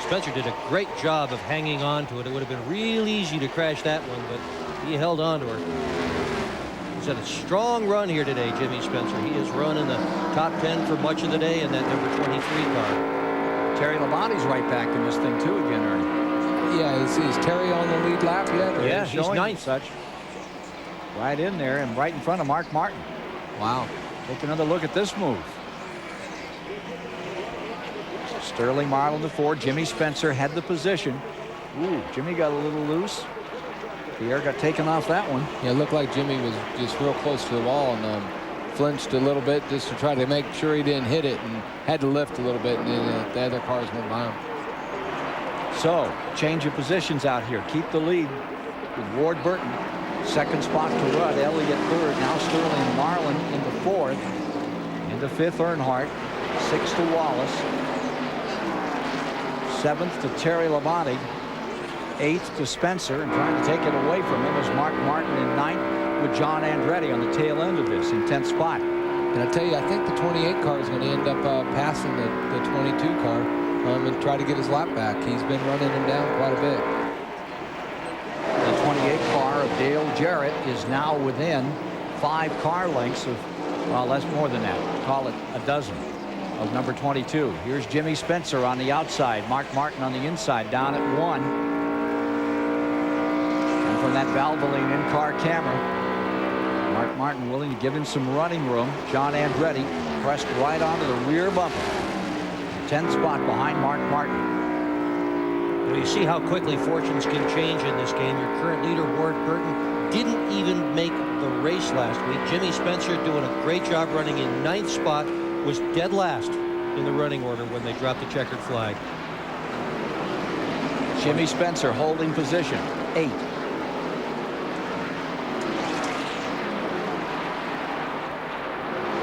Spencer did a great job of hanging on to it. It would have been real easy to crash that one, but he held on to her. He's had a strong run here today, Jimmy Spencer. He has run in the top 10 for much of the day in that number 23 car. Terry Labonte's right back in this thing too again, Ernie. Yeah, is Terry on the lead lap yet? Yeah, he's ninth. Such. Right in there and right in front of Mark Martin. Wow. Take another look at this move. Sterling Marlin to 4. Jimmy Spencer had the position. Ooh, Jimmy got a little loose. Pierre got taken off that one. Yeah, it looked like Jimmy was just real close to the wall and flinched a little bit just to try to make sure he didn't hit it, and had to lift a little bit, and then the other cars went by him. So, change of positions out here. Keep the lead with Ward Burton. Second spot to Rudd. Elliott third. Now Sterling Marlin into 4th. Into 5th, Earnhardt. 6th to Wallace. 7th to Terry Labonte. 8th to Spencer, and trying to take it away from him is Mark Martin in 9th with John Andretti on the tail end of this in 10th spot. And I tell you, I think the 28 car is going to end up passing the 22 car and try to get his lap back. He's been running him down quite a bit. The 28 car of Dale Jarrett is now within 5 car lengths of, well, that's more than that. Call it a dozen of number 22. Here's Jimmy Spencer on the outside. Mark Martin on the inside, down at 1. And from that Valvoline in-car camera, Mark Martin willing to give him some running room. John Andretti pressed right onto the rear bumper. 10th spot behind Mark Martin. Well, you see how quickly fortunes can change in this game. Your current leader, Ward Burton, didn't even make the race last week. Jimmy Spencer doing a great job running in 9th spot, was dead last in the running order when they dropped the checkered flag. Jimmy Spencer holding position, 8.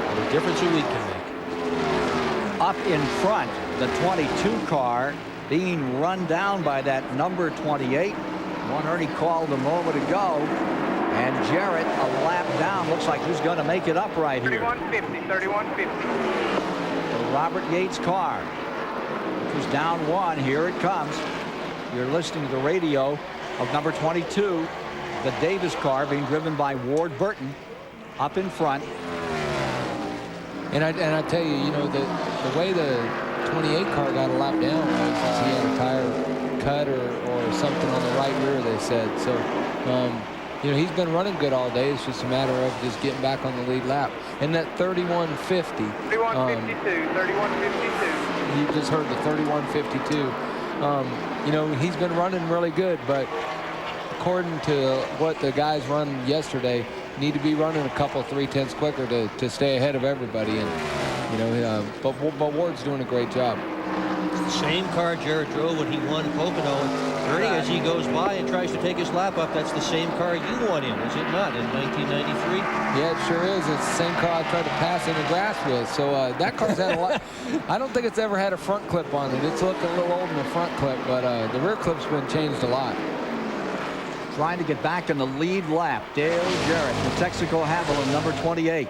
What a difference a week can make. Up in front, the 22 car being run down by that number 28. One Ernie called a moment ago, and Jarrett a lap down. Looks like he's going to make it up right here. 3150. The Robert Yates car, which was down 1. Here it comes. You're listening to the radio of number 22, the Davis car being driven by Ward Burton, up in front. And I tell you, you know, the way the 28 car got a lap down was he had a tire cut or something on the right rear, they said. So, you know, he's been running good all day. It's just a matter of just getting back on the lead lap. And that 3150. 3152. 3152. You just heard the 3152. You know, he's been running really good, but according to what the guys run yesterday, need to be running a couple 3/10 quicker to stay ahead of everybody. And you know, but Ward's doing a great job. It's the same car Jarrett drove when he won Pocono. And Ernie, as he goes by and tries to take his lap up, that's the same car you won in, is it not, in 1993? Yeah, it sure is. It's the same car I tried to pass in the grass with. So that car's had a lot. I don't think it's ever had a front clip on it. It's looking a little old in the front clip, but the rear clip's been changed a lot. Trying to get back in the lead lap, Dale Jarrett, the Texaco Haviland, number 28.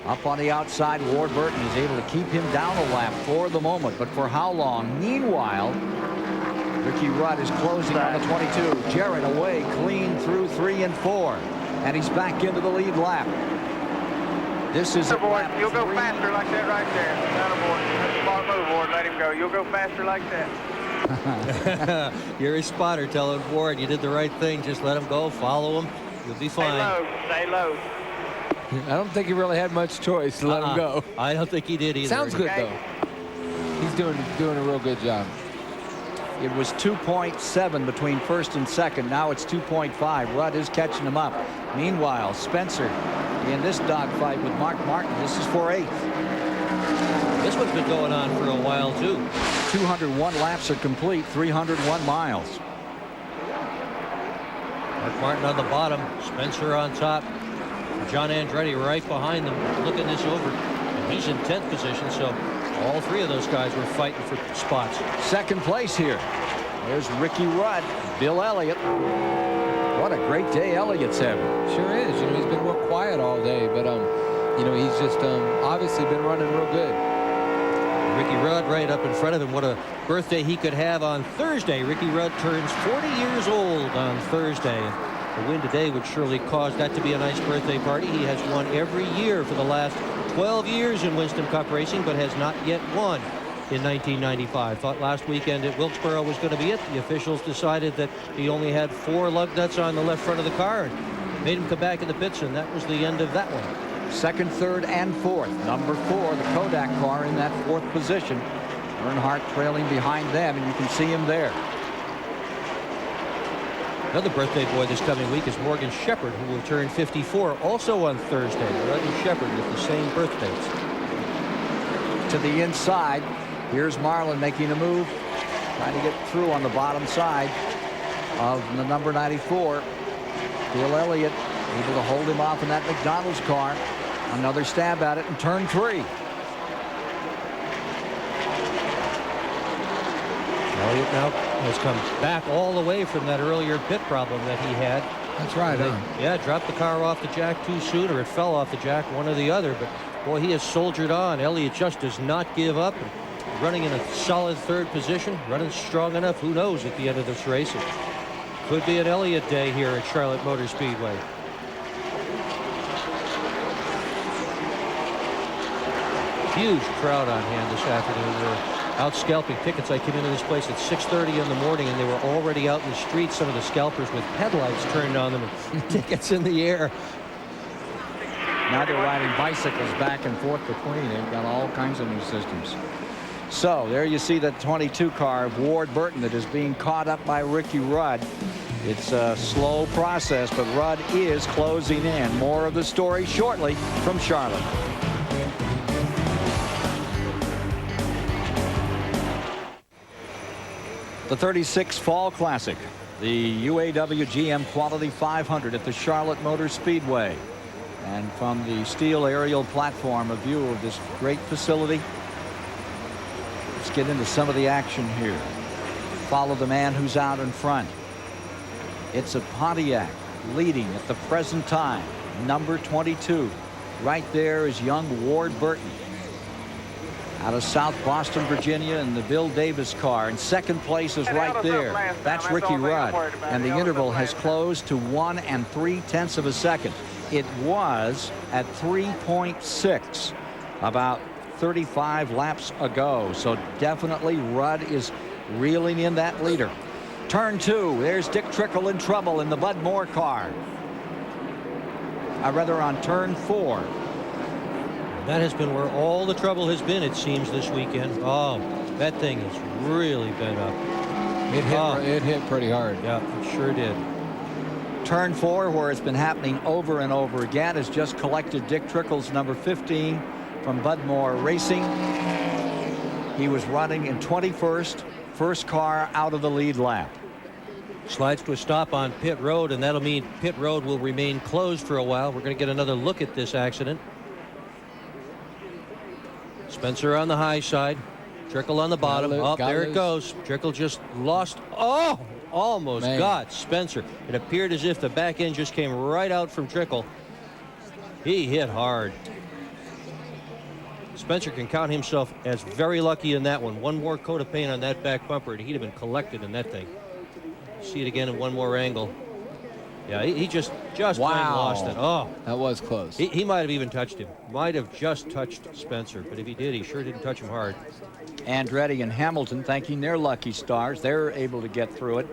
Up on the outside, Ward Burton is able to keep him down a lap for the moment, but for how long? Meanwhile, Ricky Rudd is closing on the 22. Jarrett away clean through 3 and 4, and he's back into the lead lap. This is a lap You'll go 3. faster like that right there. That's a smart move, Ward. Let him go. You'll go faster like that. You're a spotter telling Ward you did the right thing. Just let him go. Follow him. You'll be fine. Stay low. Stay low. I don't think he really had much choice to let him go. I don't think he did either. Sounds good, though. He's doing a real good job. It was 2.7 between first and second. Now it's 2.5. Rudd is catching him up. Meanwhile, Spencer in this dogfight with Mark Martin. This is for 8th. This one's been going on for a while, too. 201 laps are complete, 301 miles. Mark Martin on the bottom, Spencer on top. John Andretti right behind them, looking this over. And he's in 10th position, so all 3 of those guys were fighting for spots. Second place here. There's Ricky Rudd, Bill Elliott. What a great day Elliott's having. Sure is. You know, he's been real quiet all day, but you know, he's just obviously been running real good. Ricky Rudd right up in front of him. What a birthday he could have on Thursday. Ricky Rudd turns 40 years old on Thursday. A win today would surely cause that to be a nice birthday party. He has won every year for the last 12 years in Winston Cup racing, but has not yet won in 1995. Thought last weekend at Wilkesboro was going to be it. The officials decided that he only had 4 lug nuts on the left front of the car and made him come back in the pits, and that was the end of that one. Second, third, and fourth. Number 4, the Kodak car in that 4th position. Earnhardt trailing behind them, and you can see him there. Another birthday boy this coming week is Morgan Shepherd, who will turn 54 also on Thursday. Rudd and Shepherd with the same birthdays. To the inside, here's Marlin making a move, trying to get through on the bottom side of the number 94. Bill Elliott able to hold him off in that McDonald's car. Another stab at it in turn 3. Elliott now has come back all the way from that earlier pit problem that he had. That's right. Yeah, dropped the car off the jack too soon, or it fell off the jack, one or the other. But boy, he has soldiered on. Elliott just does not give up. And running in a solid 3rd position, running strong enough. Who knows at the end of this race? It could be an Elliott day here at Charlotte Motor huge crowd on hand this afternoon. They were out scalping tickets. I came into this place at 6:30 in the morning, and they were already out in the streets, some of the scalpers with headlights turned on them and tickets in the air. Now they're riding bicycles back and forth between. They've got all kinds of new systems. So there you see the 22 car of Ward Burton that is being caught up by Ricky Rudd. It's a slow process, but Rudd is closing in. More of the story shortly from Charlotte. The 36 Fall Classic, the UAW-GM Quality 500 at the Charlotte Motor Speedway. And from the steel aerial platform, a view of this great facility. Let's get into some of the action here. Follow the man who's out in front. It's a Pontiac leading at the present time, number 22. Right there is young Ward Burton out of South Boston, Virginia, in the Bill Davis car. And second place is right there. That's Ricky Rudd. And the interval has closed to 1 3/10 of a second. It was at 3.6 about 35 laps ago. So definitely Rudd is reeling in that leader. Turn 2. There's Dick Trickle in trouble in the Bud Moore car. Rather on turn 4. That has been where all the trouble has been, it seems, this weekend. Oh, that thing is really bent up. It hit pretty hard. Yeah, it sure did. Turn 4, where it's been happening over and over again, has just collected Dick Trickle's number 15 from Bud Moore Racing. He was running in 21st, first car out of the lead lap. Slides to a stop on pit road, and that'll mean pit road will remain closed for a while. We're going to get another look at this accident. Spencer on the high side, Trickle on the bottom. Oh, there it goes. Trickle just lost. Oh, almost got Spencer. It appeared as if the back end just came right out from Trickle. He hit hard. Spencer can count himself as very lucky in that one. One more coat of paint on that back bumper, and he'd have been collected in that thing. See it again in one more angle. Yeah, he just plain lost it. Oh, that was close. He might have even touched him. Might have just touched Spencer, but if he did, he sure didn't touch him hard. Andretti and Hamilton thanking their lucky stars. They're able to get through it.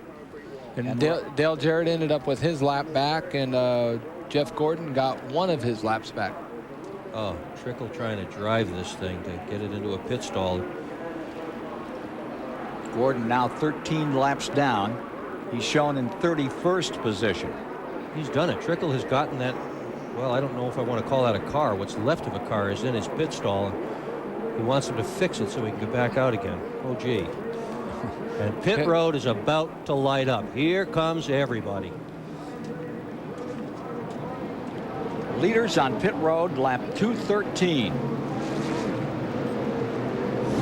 And Dale Jarrett ended up with his lap back, and Jeff Gordon got one of his laps back. Oh, Trickle trying to drive this thing to get it into a pit stall. Gordon now 13 laps down. He's shown in 31st position. He's done it. Trickle has gotten that, well, I don't know if I want to call that a car. What's left of a car is in his pit stall. He wants him to fix it so he can get back out again. Oh, gee. And pit road is about to light up. Here comes everybody. Leaders on pit road, lap 213.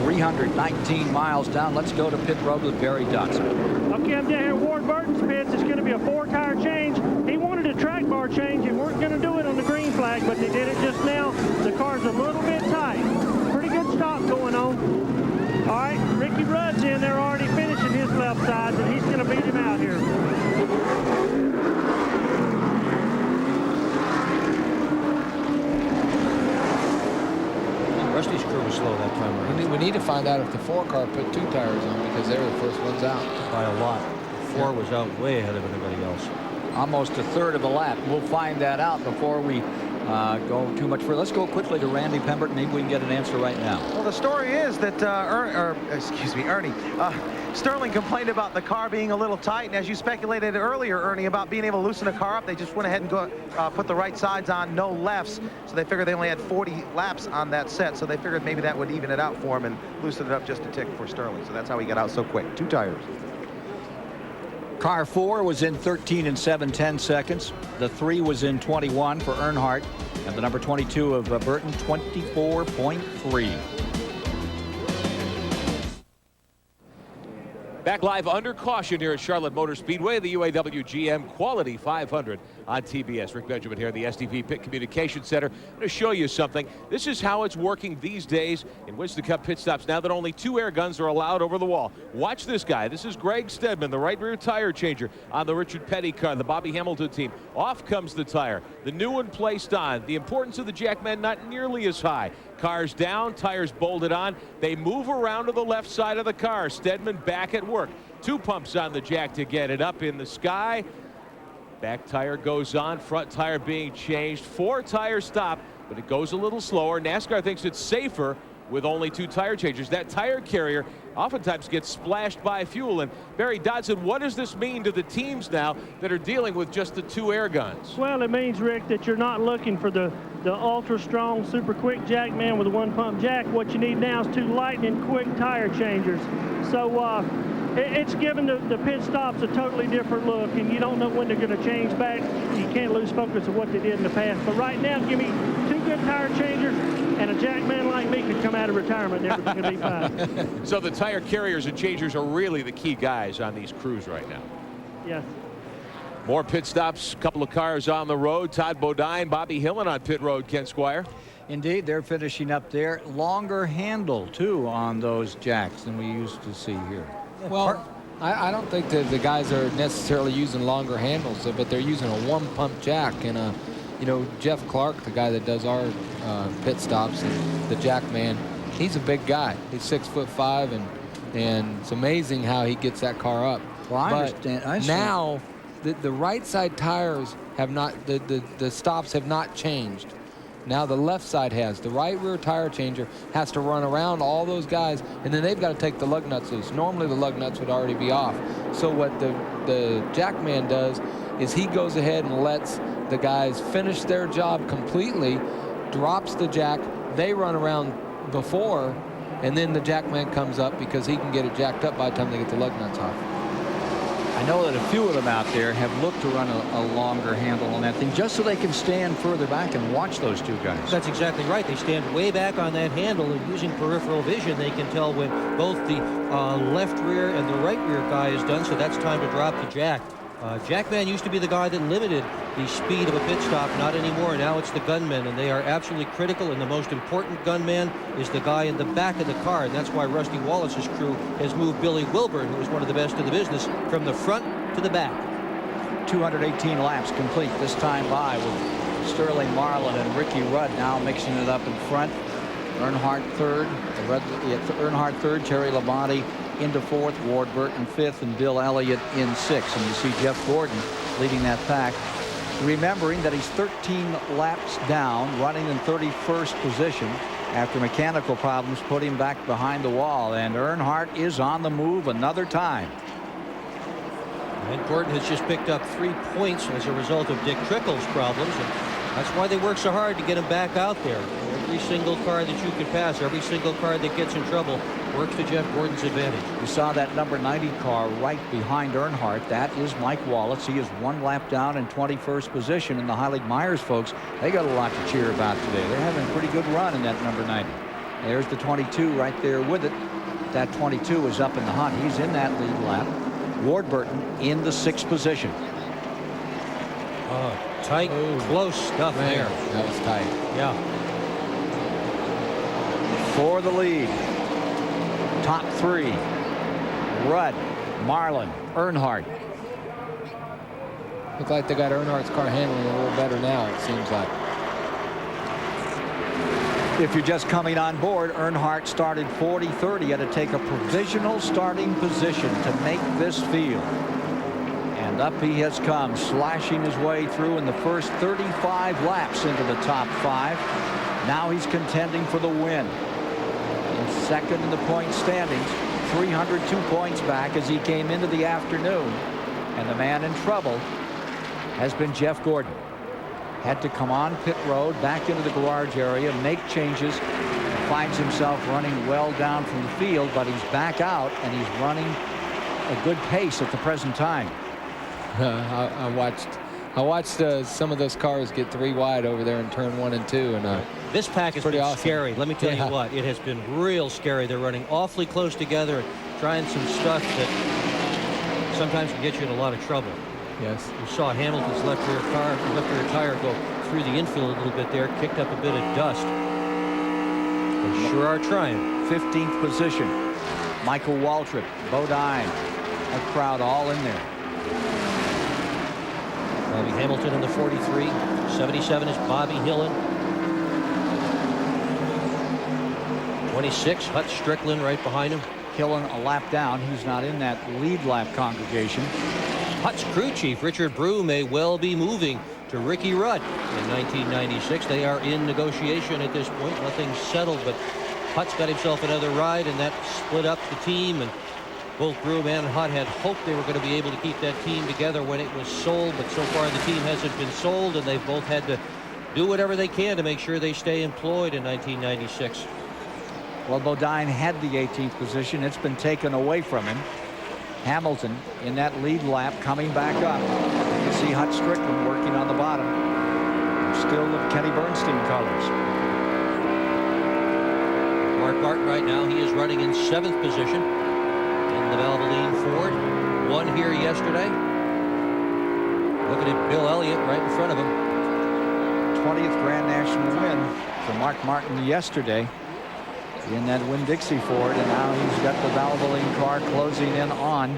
319 miles down. Let's go to pit road with Barry Dodson. Okay, I'm down here at Ward Burton's pits. It's going to be a 4-tire change. He wanted a track bar change and weren't going to do it on the green flag, but they did it just now. The car's a little bit tight. Pretty good stop going on. All right, Ricky Rudd's in there already finishing his left side, and he's going to beat him out here. Rusty's crew was slow that time around. We need to find out if the 4 car put 2 tires on, because they were the first ones out. By a lot. 4 was out way ahead of everybody else. Almost a third of a lap. We'll find that out before we go too much further. Let's go quickly to Randy Pembert. Maybe we can get an answer right now. Well, the story is that Ernie Sterling complained about the car being a little tight, and as you speculated earlier, Ernie, about being able to loosen a car up, they just went ahead and put the right sides on, no lefts, so they figured they only had 40 laps on that set, so they figured maybe that would even it out for him and loosen it up just a tick for Sterling, so that's how he got out so quick. 2 tires. Car 4 was in 13 7/10 seconds. The 3 was in 21 for Earnhardt, and the number 22 of Burton, 24.3. Back live under caution here at Charlotte Motor Speedway, the UAW-GM Quality 500 on TBS. Rick Benjamin here in the STV Pit Communication Center. I'm going to show you something. This is how it's working these days in Winston Cup pit stops now that only 2 air guns are allowed over the wall. Watch this guy. This is Greg Stedman, the right rear tire changer on the Richard Petty car, the Bobby Hamilton team. Off comes the tire. The new one placed on. The importance of the jackman not nearly as high. Cars down, tires bolted on. They move around to the left side of the car. Stedman back at work. 2 pumps on the jack to get it up in the sky. Back tire goes on, front tire being changed. 4 tires stop, but it goes a little slower. NASCAR thinks it's safer with only 2 tire changes. That tire carrier oftentimes gets splashed by fuel. And Barry Dodson, what does this mean to the teams now that are dealing with just the 2 air guns? Well, it means, Rick, that you're not looking for the ultra strong, super quick jackman with a 1-pump jack. What you need now is 2 lightning quick tire changers. So it's given the pit stops a totally different look, and you don't know when they're going to change back. You can't lose focus of what they did in the past. But right now, give me 2 good tire changers, and a jackman like me could come out of retirement and everything will be fine. So the tire carriers and changers are really the key guys on these crews right now. Yes. More pit stops, a couple of cars on the road. Todd Bodine, Bobby Hillen on pit road, Ken Squire. Indeed, they're finishing up there. Longer handle, too, on those jacks than we used to see here. Well, I don't think that the guys are necessarily using longer handles, but they're using a 1-pump jack. And, you know, Jeff Clark, the guy that does our pit stops, and the jack man, he's a big guy. He's 6'5", and it's amazing how he gets that car up. Well, I but understand. Now, the right side tires have not, the stops have not changed. Now the left side has. The right rear tire changer has to run around all those guys, and then they've got to take the lug nuts loose. Normally the lug nuts would already be off. So what the jackman does is he goes ahead and lets the guys finish their job completely, drops the jack, they run around before, and then the jackman comes up because he can get it jacked up by the time they get the lug nuts off. I know that a few of them out there have looked to run a longer handle on that thing just so they can stand further back and watch those 2 guys. That's exactly right. They stand way back on that handle, and using peripheral vision, they can tell when both the left rear and the right rear guy is done, so that's time to drop the jack. Jackman used to be the guy that limited the speed of a pit stop. Not anymore. Now it's the gunman, and they are absolutely critical, and the most important gunman is the guy in the back of the car, and that's why Rusty Wallace's crew has moved Billy Wilburn, who is one of the best in the business, from the front to the back. 218 laps complete this time by with Sterling Marlin and Ricky Rudd now mixing it up in front. Earnhardt third, Earnhardt third, Terry Labonte into 4th, Ward Burton 5th, and Bill Elliott in 6th. And you see Jeff Gordon leading that pack, remembering that he's 13 laps down, running in 31st position after mechanical problems put him back behind the wall. And Earnhardt is on the move another time. And Gordon has just picked up 3 points as a result of Dick Trickle's problems, and that's why they work so hard to get him back out there. Every single car that you can pass, every single car that gets in trouble, works to Jeff Gordon's advantage. You saw that number 90 car right behind Earnhardt. That is Mike Wallace. He is 1 lap down in 21st position. And the Heilig Myers folks, they got a lot to cheer about today. They're having a pretty good run in that number 90. There's the 22 right there with it. That 22 is up in the hunt. He's in that lead lap. Ward Burton in the 6th position. Tight, close stuff there. That was tight. Yeah. For the lead, top 3, Rudd, Marlin, Earnhardt. Look like they got Earnhardt's car handling a little better now, it seems like. If you're just coming on board, Earnhardt started 40-30. He had to take a provisional starting position to make this field. And up he has come, slashing his way through in the first 35 laps into the top 5. Now he's contending for the win. In 2nd in the point standings, 302 points back as he came into the afternoon. And the man in trouble has been Jeff Gordon. Had to come on pit road, back into the garage area, make changes, and finds himself running well down from the field, but he's back out, and he's running a good pace at the present time. I watched some of those cars get 3 wide over there in turn 1 and 2, and this pack has been awesome. scary. Let me tell you what, it has been real scary. They're running awfully close together, trying some stuff that sometimes can get you in a lot of trouble. Yes. You saw Hamilton's left rear tire go through the infield a little bit there, kicked up a bit of dust. They sure are trying. 15th position. Michael Waltrip, Bodine, a crowd all in there. Bobby Hamilton in the 43. 77 is Bobby Hillen. 26, Hut Strickland right behind him. Hillen a lap down. He's not in that lead lap congregation. Hut's crew chief, Richard Brew, may well be moving to Ricky Rudd in 1996. They are in negotiation at this point. Nothing's settled, but Hut's got himself another ride, and that split up the team. And both Broom and Hutt had hoped they were going to be able to keep that team together when it was sold, but so far the team hasn't been sold, and they've both had to do whatever they can to make sure they stay employed in 1996. Well, Bodine had the 18th position. It's been taken away from him. Hamilton in that lead lap coming back up. You see Hut Strickland working on the bottom. Still the Kenny Bernstein colors. Mark Martin right now, he is running in 7th position in the Valvoline Ford. Won here yesterday. Looking at Bill Elliott right in front of him. 20th Grand National win for Mark Martin yesterday in that Winn-Dixie Ford, and now he's got the Valvoline car closing in on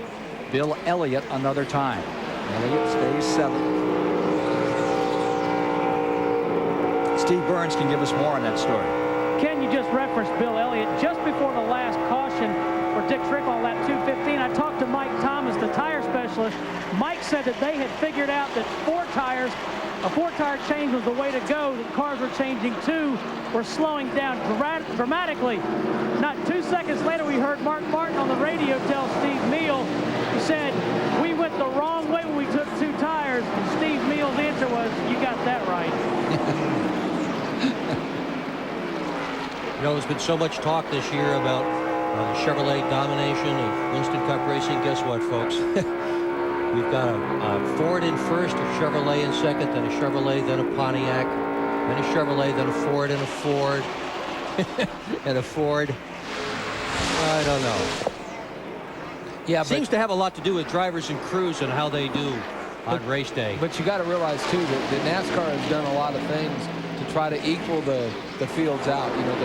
Bill Elliott another time. Elliott stays 7th. Steve Burns can give us more on that story. Ken, you just referenced Bill Elliott. Just before the last caution for Dick Trickle on lap 215, I talked to Mike Thomas, the tire specialist. Mike said that they had figured out that a four-tire change was the way to go. The cars were changing too, were slowing down dramatically. Not 2 seconds later, we heard Mark Martin on the radio tell Steve Meal, he said, we went the wrong way when we took 2 tires. And Steve Meal's answer was, you got that right. You know, there's been so much talk this year about the Chevrolet domination of Winston Cup racing. Guess what, folks? We've got a Ford in first, a Chevrolet in second, then a Chevrolet, then a Pontiac, then a Chevrolet, then a Ford, and a Ford, and a Ford. I don't know. Yeah, seems to have a lot to do with drivers and crews and how they do on race day. But you got to realize too that NASCAR has done a lot of things to try to equal the fields out. You know,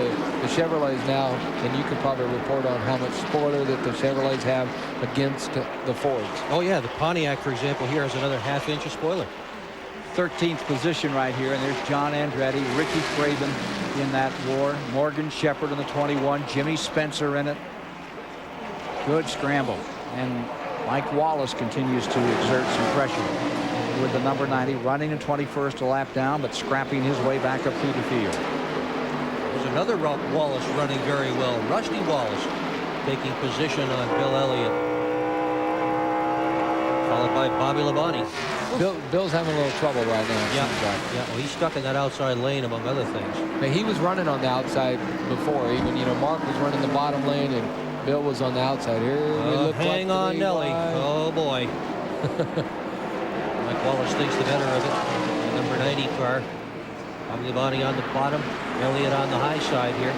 the Chevrolets now, and you could probably report on how much spoiler that the Chevrolets have against the Fords. Oh yeah, the Pontiac, for example, here has another half-inch of spoiler. 13th position right here, and there's John Andretti, Ricky Craven in that war, Morgan Shepherd in the 21, Jimmy Spencer in it. Good scramble, and Mike Wallace continues to exert some pressure with the number 90, running in 21st, a lap down, but scrapping his way back up through the field. There's another Wallace running very well. Rusty Wallace taking position on Bill Elliott, followed by Bobby Labonte. Bill's having a little trouble right now. Yeah, well, he's stuck in that outside lane, among other things. But he was running on the outside before. Even, you know, Mark was running the bottom lane, and Bill was on the outside. Here we look hang like on, Nelly. Wide. Oh, boy. Mike Wallace thinks the better of it. The number 90 car. Bobby Labonte on the bottom. Elliott on the high side here.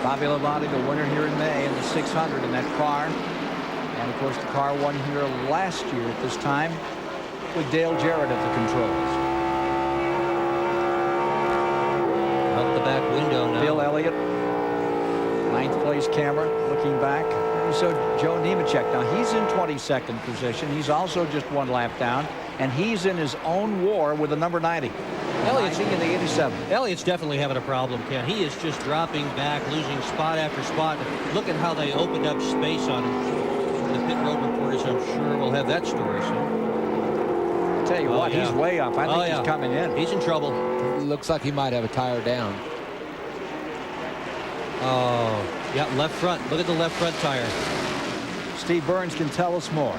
Bobby Labonte, the winner here in May in the 600 in that car. And, of course, the car won here last year at this time with Dale Jarrett at the controls. Out the back window now. Bill Elliott, 9th place camera, looking back. So Joe Nemechek, now he's in 22nd position. He's also just 1 lap down, and he's in his own war with the number 90. Elliott's in the 87. Elliott's definitely having a problem, Ken. He is just dropping back, losing spot after spot. Look at how they opened up space on him. The pit road reporters, I'm sure, will have that story soon. I'll tell you what, he's way up. I think he's coming in. He's in trouble. It looks like he might have a tire down. Oh, yeah, left front. Look at the left front tire. Steve Burns can tell us more.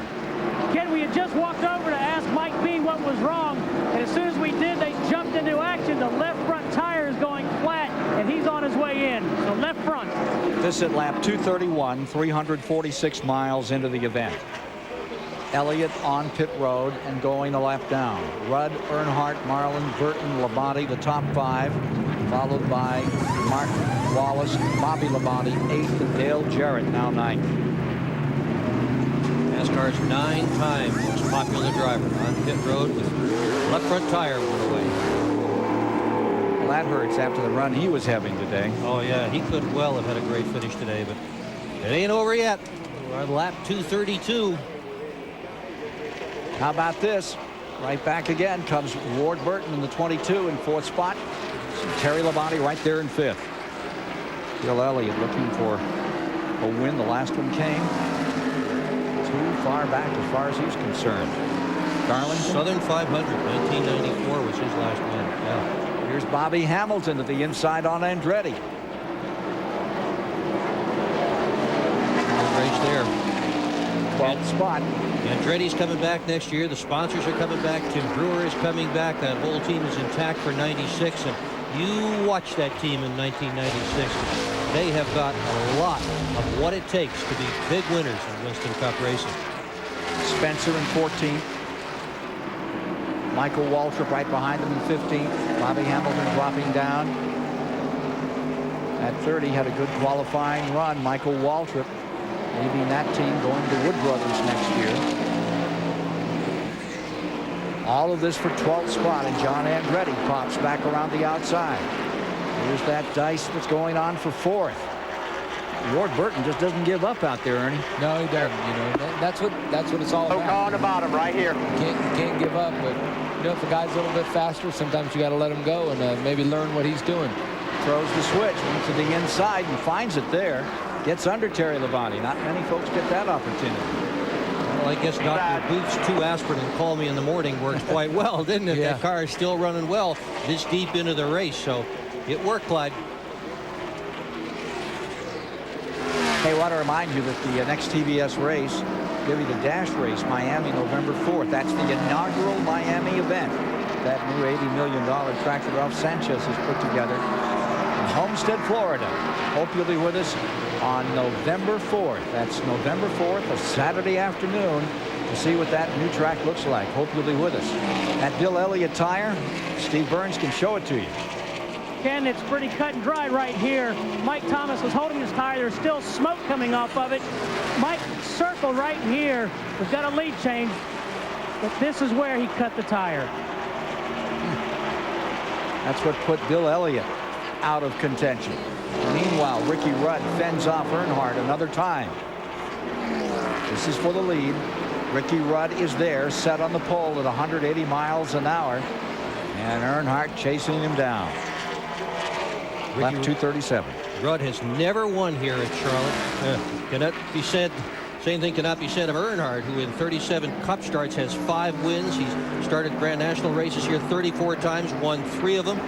Ken, we had just walked over to ask Mike Bean what was wrong, and as soon as we did, they jumped into action. The left front tire is going flat, and he's on his way in. So left front. This at lap 231, 346 miles into the event. Elliott on pit road and going a lap down. Rudd, Earnhardt, Marlin, Burton, Labonte, the top 5, followed by Mark Wallace, Bobby Labonte, 8th, and Dale Jarrett now 9th. NASCAR's 9-time most popular driver on pit road with left front tire went away. Well, that hurts after the run he was having today. Oh, yeah, he could well have had a great finish today, but it ain't over yet. We're on lap 232. How about this? Right back again comes Ward Burton in the 22 in 4th spot. Terry Labonte right there in 5th. Bill Elliott looking for a win. The last one came too far back as far as he's concerned. Darlington. Southern 500, 1994 was his last win. Yeah. Here's Bobby Hamilton to the inside on Andretti. Good race there. 12th spot. Andretti's coming back next year. The sponsors are coming back. Tim Brewer is coming back. That whole team is intact for 96. And you watch that team in 1996. They have got a lot of what it takes to be big winners in Winston Cup racing. Spencer in 14th. Michael Waltrip right behind him in 15th. Bobby Hamilton dropping down. At 30 had a good qualifying run. Michael Waltrip leaving that team, going to Wood Brothers next year. All of this for 12th spot, and John Andretti pops back around the outside. Here's that dice that's going on for 4th. Ward Burton just doesn't give up out there, Ernie. No, he doesn't. You know, that's what it's all about. on the bottom right here. You can't give up, but you know, if a guy's a little bit faster, sometimes you got to let him go and maybe learn what he's doing. Throws the switch, went to the inside and finds it there. Gets under Terry Labonte. Not many folks get that opportunity. Well, I guess Dr. Booth's 2 aspirin and call me in the morning worked quite well, didn't it? Yeah. That car is still running well this deep into the race, so it worked, Clyde. Hey, I want to remind you that the next TBS race, give you the Dash race, Miami, November 4th. That's the inaugural Miami event. That new $80 million track that Ralph Sanchez has put together in Homestead, Florida. Hope you'll be with us on November 4th. That's November 4th, a Saturday afternoon, to see what that new track looks like. Hope you'll be with us. That Bill Elliott tire, Steve Burns can show it to you. Ken, it's pretty cut and dry right here. Mike Thomas was holding his tire. There's still smoke coming off of it. Mike circled right here. We've got a lead change, but this is where he cut the tire. That's what put Bill Elliott out of contention. Meanwhile, Ricky Rudd fends off Earnhardt another time. This is for the lead. Ricky Rudd is there, set on the pole at 180 miles an hour. And Earnhardt chasing him down. Lap 237. Rudd has never won here at Charlotte. Cannot be said. Same thing cannot be said of Earnhardt, who in 37 Cup starts has 5 wins. He's started Grand National races here 34 times, won 3 of them.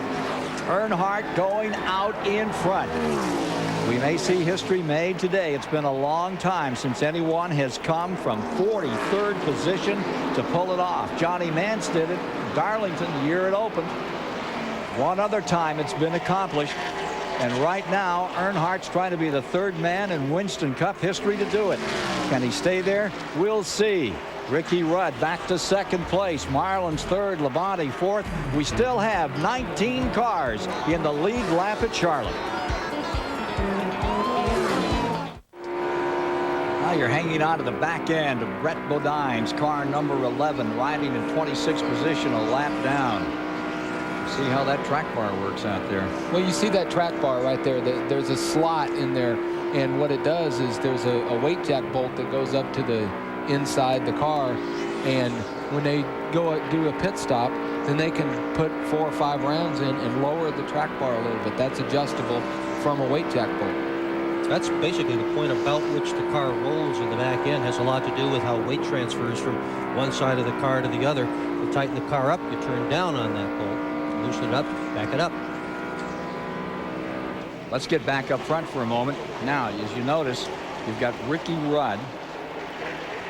Earnhardt going out in front. We may see history made today. It's been a long time since anyone has come from 43rd position to pull it off. Johnny Mance did it. Darlington, the year it opened. One other time it's been accomplished. And right now, Earnhardt's trying to be the 3rd man in Winston Cup history to do it. Can he stay there? We'll see. Ricky Rudd back to 2nd place. Marlin's 3rd. Labonte 4th. We still have 19 cars in the lead lap at Charlotte. Now you're hanging on to the back end of Brett Bodine's car number 11, riding in 26th position, a lap down. See how that track bar works out there. Well, you see that track bar right there. There's a slot in there, and what it does is there's a weight jack bolt that goes up to the inside the car, and when they go do a pit stop, then they can put 4 or 5 rounds in and lower the track bar a little bit. That's adjustable from a weight jack bolt. That's basically the point about which the car rolls in the back end. Has a lot to do with how weight transfers from one side of the car to the other. To tighten the car up, you turn down on that bolt. Loosen it up, back it up. Let's get back up front for a moment. Now, as you notice, you've got Ricky Rudd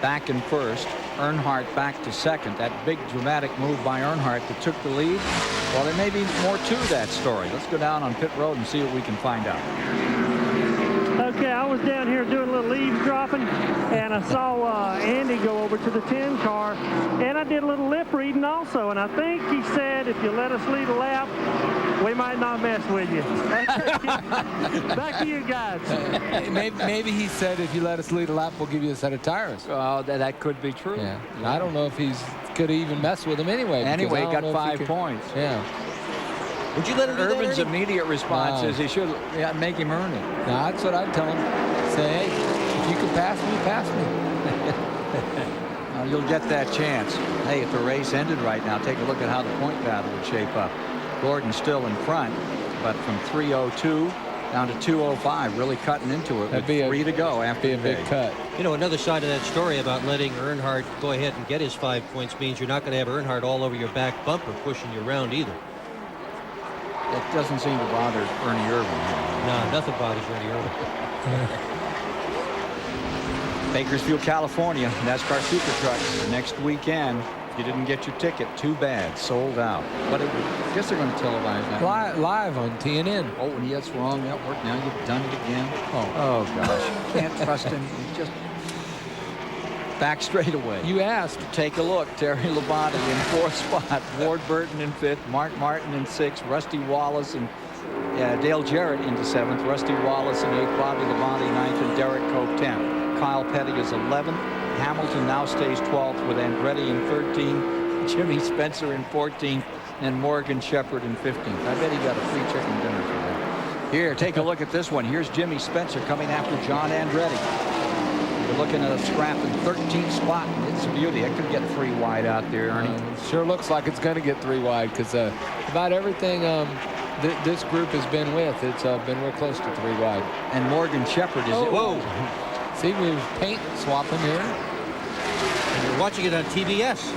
back in 1st, Earnhardt back to 2nd. That big dramatic move by Earnhardt that took the lead. Well, there may be more to that story. Let's go down on pit road and see what we can find out. Okay, I was down here doing a little eavesdropping, and I saw Andy go over to the 10 car, and I did a little lip reading also, and I think he said if you let us lead a lap, we might not mess with you. Back to you guys. Maybe he said if you let us lead a lap, we'll give you a set of tires. Oh, that could be true. Yeah. I don't know if he's could even mess with him anyway. Anyway, he got 5 points. Yeah. Would you let him do that, Urban's Ernie? immediate response is he should make him earn it. No, that's what I'd tell him. Say, hey, if you can pass me, pass me. You'll get that chance. Hey, if the race ended right now, take a look at how the point battle would shape up. Gordon's still in front, but from 3:02 down to 2:05, really cutting into it. That'd with be 3 to go after a big cut. You know, another side of that story about letting Earnhardt go ahead and get his 5 points means you're not going to have Earnhardt all over your back bumper pushing you around either. That doesn't seem to bother Ernie Irvin. No, nothing bothers Ernie Irvin. Bakersfield, California, NASCAR Super Trucks next weekend. If you didn't get your ticket, too bad. Sold out. But I guess they're going to televise that. Live on TNN. Oh, and yes, wrong network. Now you've done it again. Oh gosh. Can't trust him. He's just back straight away. You asked. Take a look. Terry Labonte in 4th spot. Ward Burton in 5th. Mark Martin in 6th. Rusty Wallace and Dale Jarrett into 7th. Rusty Wallace in 8th. Bobby Labonte 9th. And Derek Cope 10th. Kyle Petty is 11th. Hamilton now stays 12th with Andretti in 13th. Jimmy Spencer in 14th. And Morgan Shepherd in 15th. I bet he got a free chicken dinner for that. Here, take a look at this one. Here's Jimmy Spencer coming after John Andretti. You're looking at a scrap in 13th spot. It's a beauty. It could get 3 wide out there, Ernie. Sure looks like it's going to get 3 wide because about everything this group has been with, it's been real close to 3 wide. And Morgan Shepherd is... Whoa. See, we've paint swapping here. And you're watching it on TBS.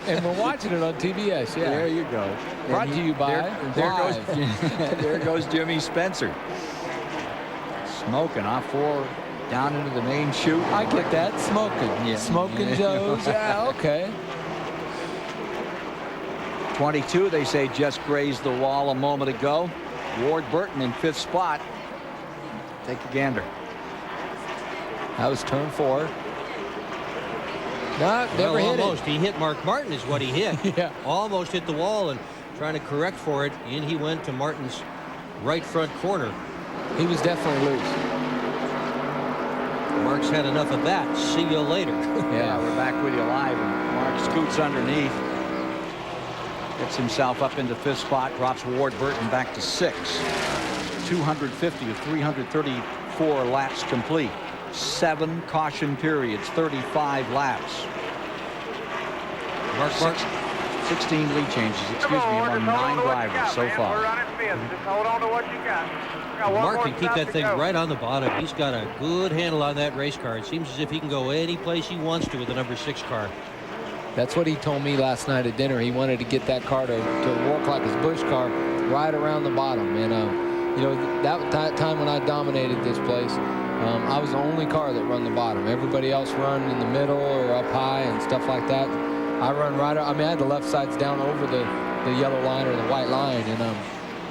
And we're watching it on TBS, yeah. There you go. Brought to you by there goes Jimmy Spencer. Smoking off 4 down into the main chute. I get that. Smoking. Yeah. Smoking Joe's. Yeah, okay. 22, they say, just grazed the wall a moment ago. Ward Burton in 5th spot. Take a gander. That was turn 4. No, never hit almost. it. He hit Mark Martin is what he hit. Yeah. Almost hit the wall and trying to correct for it. In he went to Martin's right front corner. He was definitely loose. Mark's had enough of that. See you later. Yeah, we're back with you live. And Mark scoots underneath. Gets himself up into 5th spot. Drops Ward Burton back to 6th. 250 of 334 laps complete. 7 caution periods, 35 laps. Mark 16 lead changes, excuse me, among 9 drivers so far. We're running 5th. Just hold on to what you got. Mark can keep that thing right on the bottom. He's got a good handle on that race car. It seems as if he can go any place he wants to with the number 6 car. That's what he told me last night at dinner. He wanted to get that car to work like his Busch car right around the bottom. And, you know, that time when I dominated this place, I was the only car that run the bottom. Everybody else run in the middle or up high and stuff like that. I run right. I mean, I had the left sides down over the yellow line or the white line, and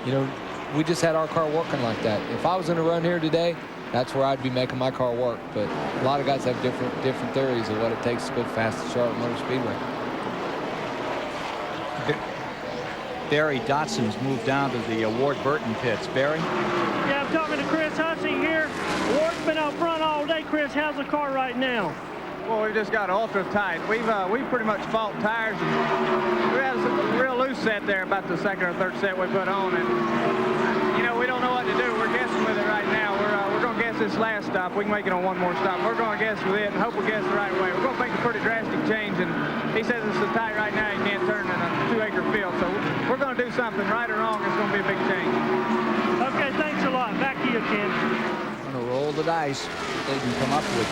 you know, we just had our car working like that. If I was going to run here today, that's where I'd be making my car work. But a lot of guys have different theories of what it takes to go fast at Charlotte Motor Speedway. Barry Dotson's moved down to the Ward Burton pits. Barry? Yeah, I'm talking to Chris Hussey here. Ward's been out front all day. Chris, how's the car right now? Well, we've just got ultra tight. We've pretty much fought tires. And we had a real loose set there about the 2nd or 3rd set we put on, and you know, we don't know what to do. We're guessing with it right now. We're going to guess this last stop. We can make it on one more stop. We're going to guess with it and hope we guess the right way. We're going to make a pretty drastic change, and he says it's so tight right now you can't turn in a 2-acre field. So we're going to do something right or wrong. It's going to be a big change. Okay, thanks a lot. Back to you, Ken. Going to roll the dice. They can come up with.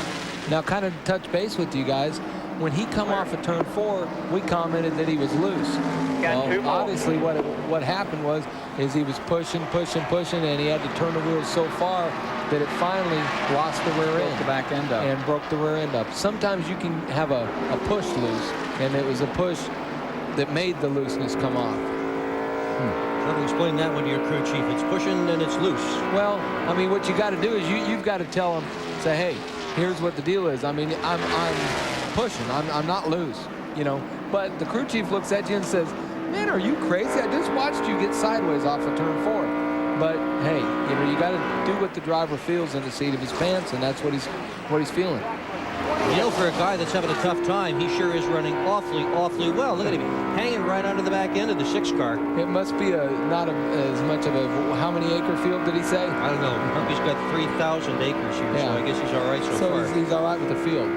Now, kind of touch base with you guys. When he come off of turn 4, we commented that he was loose. Well, obviously, what happened is he was pushing, and he had to turn the wheels so far that it finally lost the rear end. Broke the back end up. And broke the rear end up. Sometimes you can have a push loose, and it was a push that made the looseness come off. Try to explain that one to your crew chief. It's pushing and it's loose. Well, I mean, what you got to do is you've got to tell him, say, hey, here's what the deal is. I mean, I'm pushing. I'm not loose, you know. But the crew chief looks at you and says, man, are you crazy? I just watched you get sideways off of turn 4. But hey, you know, you got to do what the driver feels in the seat of his pants, and that's what he's feeling. You know, for a guy that's having a tough time, he sure is running awfully well. Look at him, hanging right onto the back end of the 6 car. It must be not as much of a, how many acre field did he say? I don't know. He's got 3,000 acres here, so I guess he's all right so far. He's all right with the field.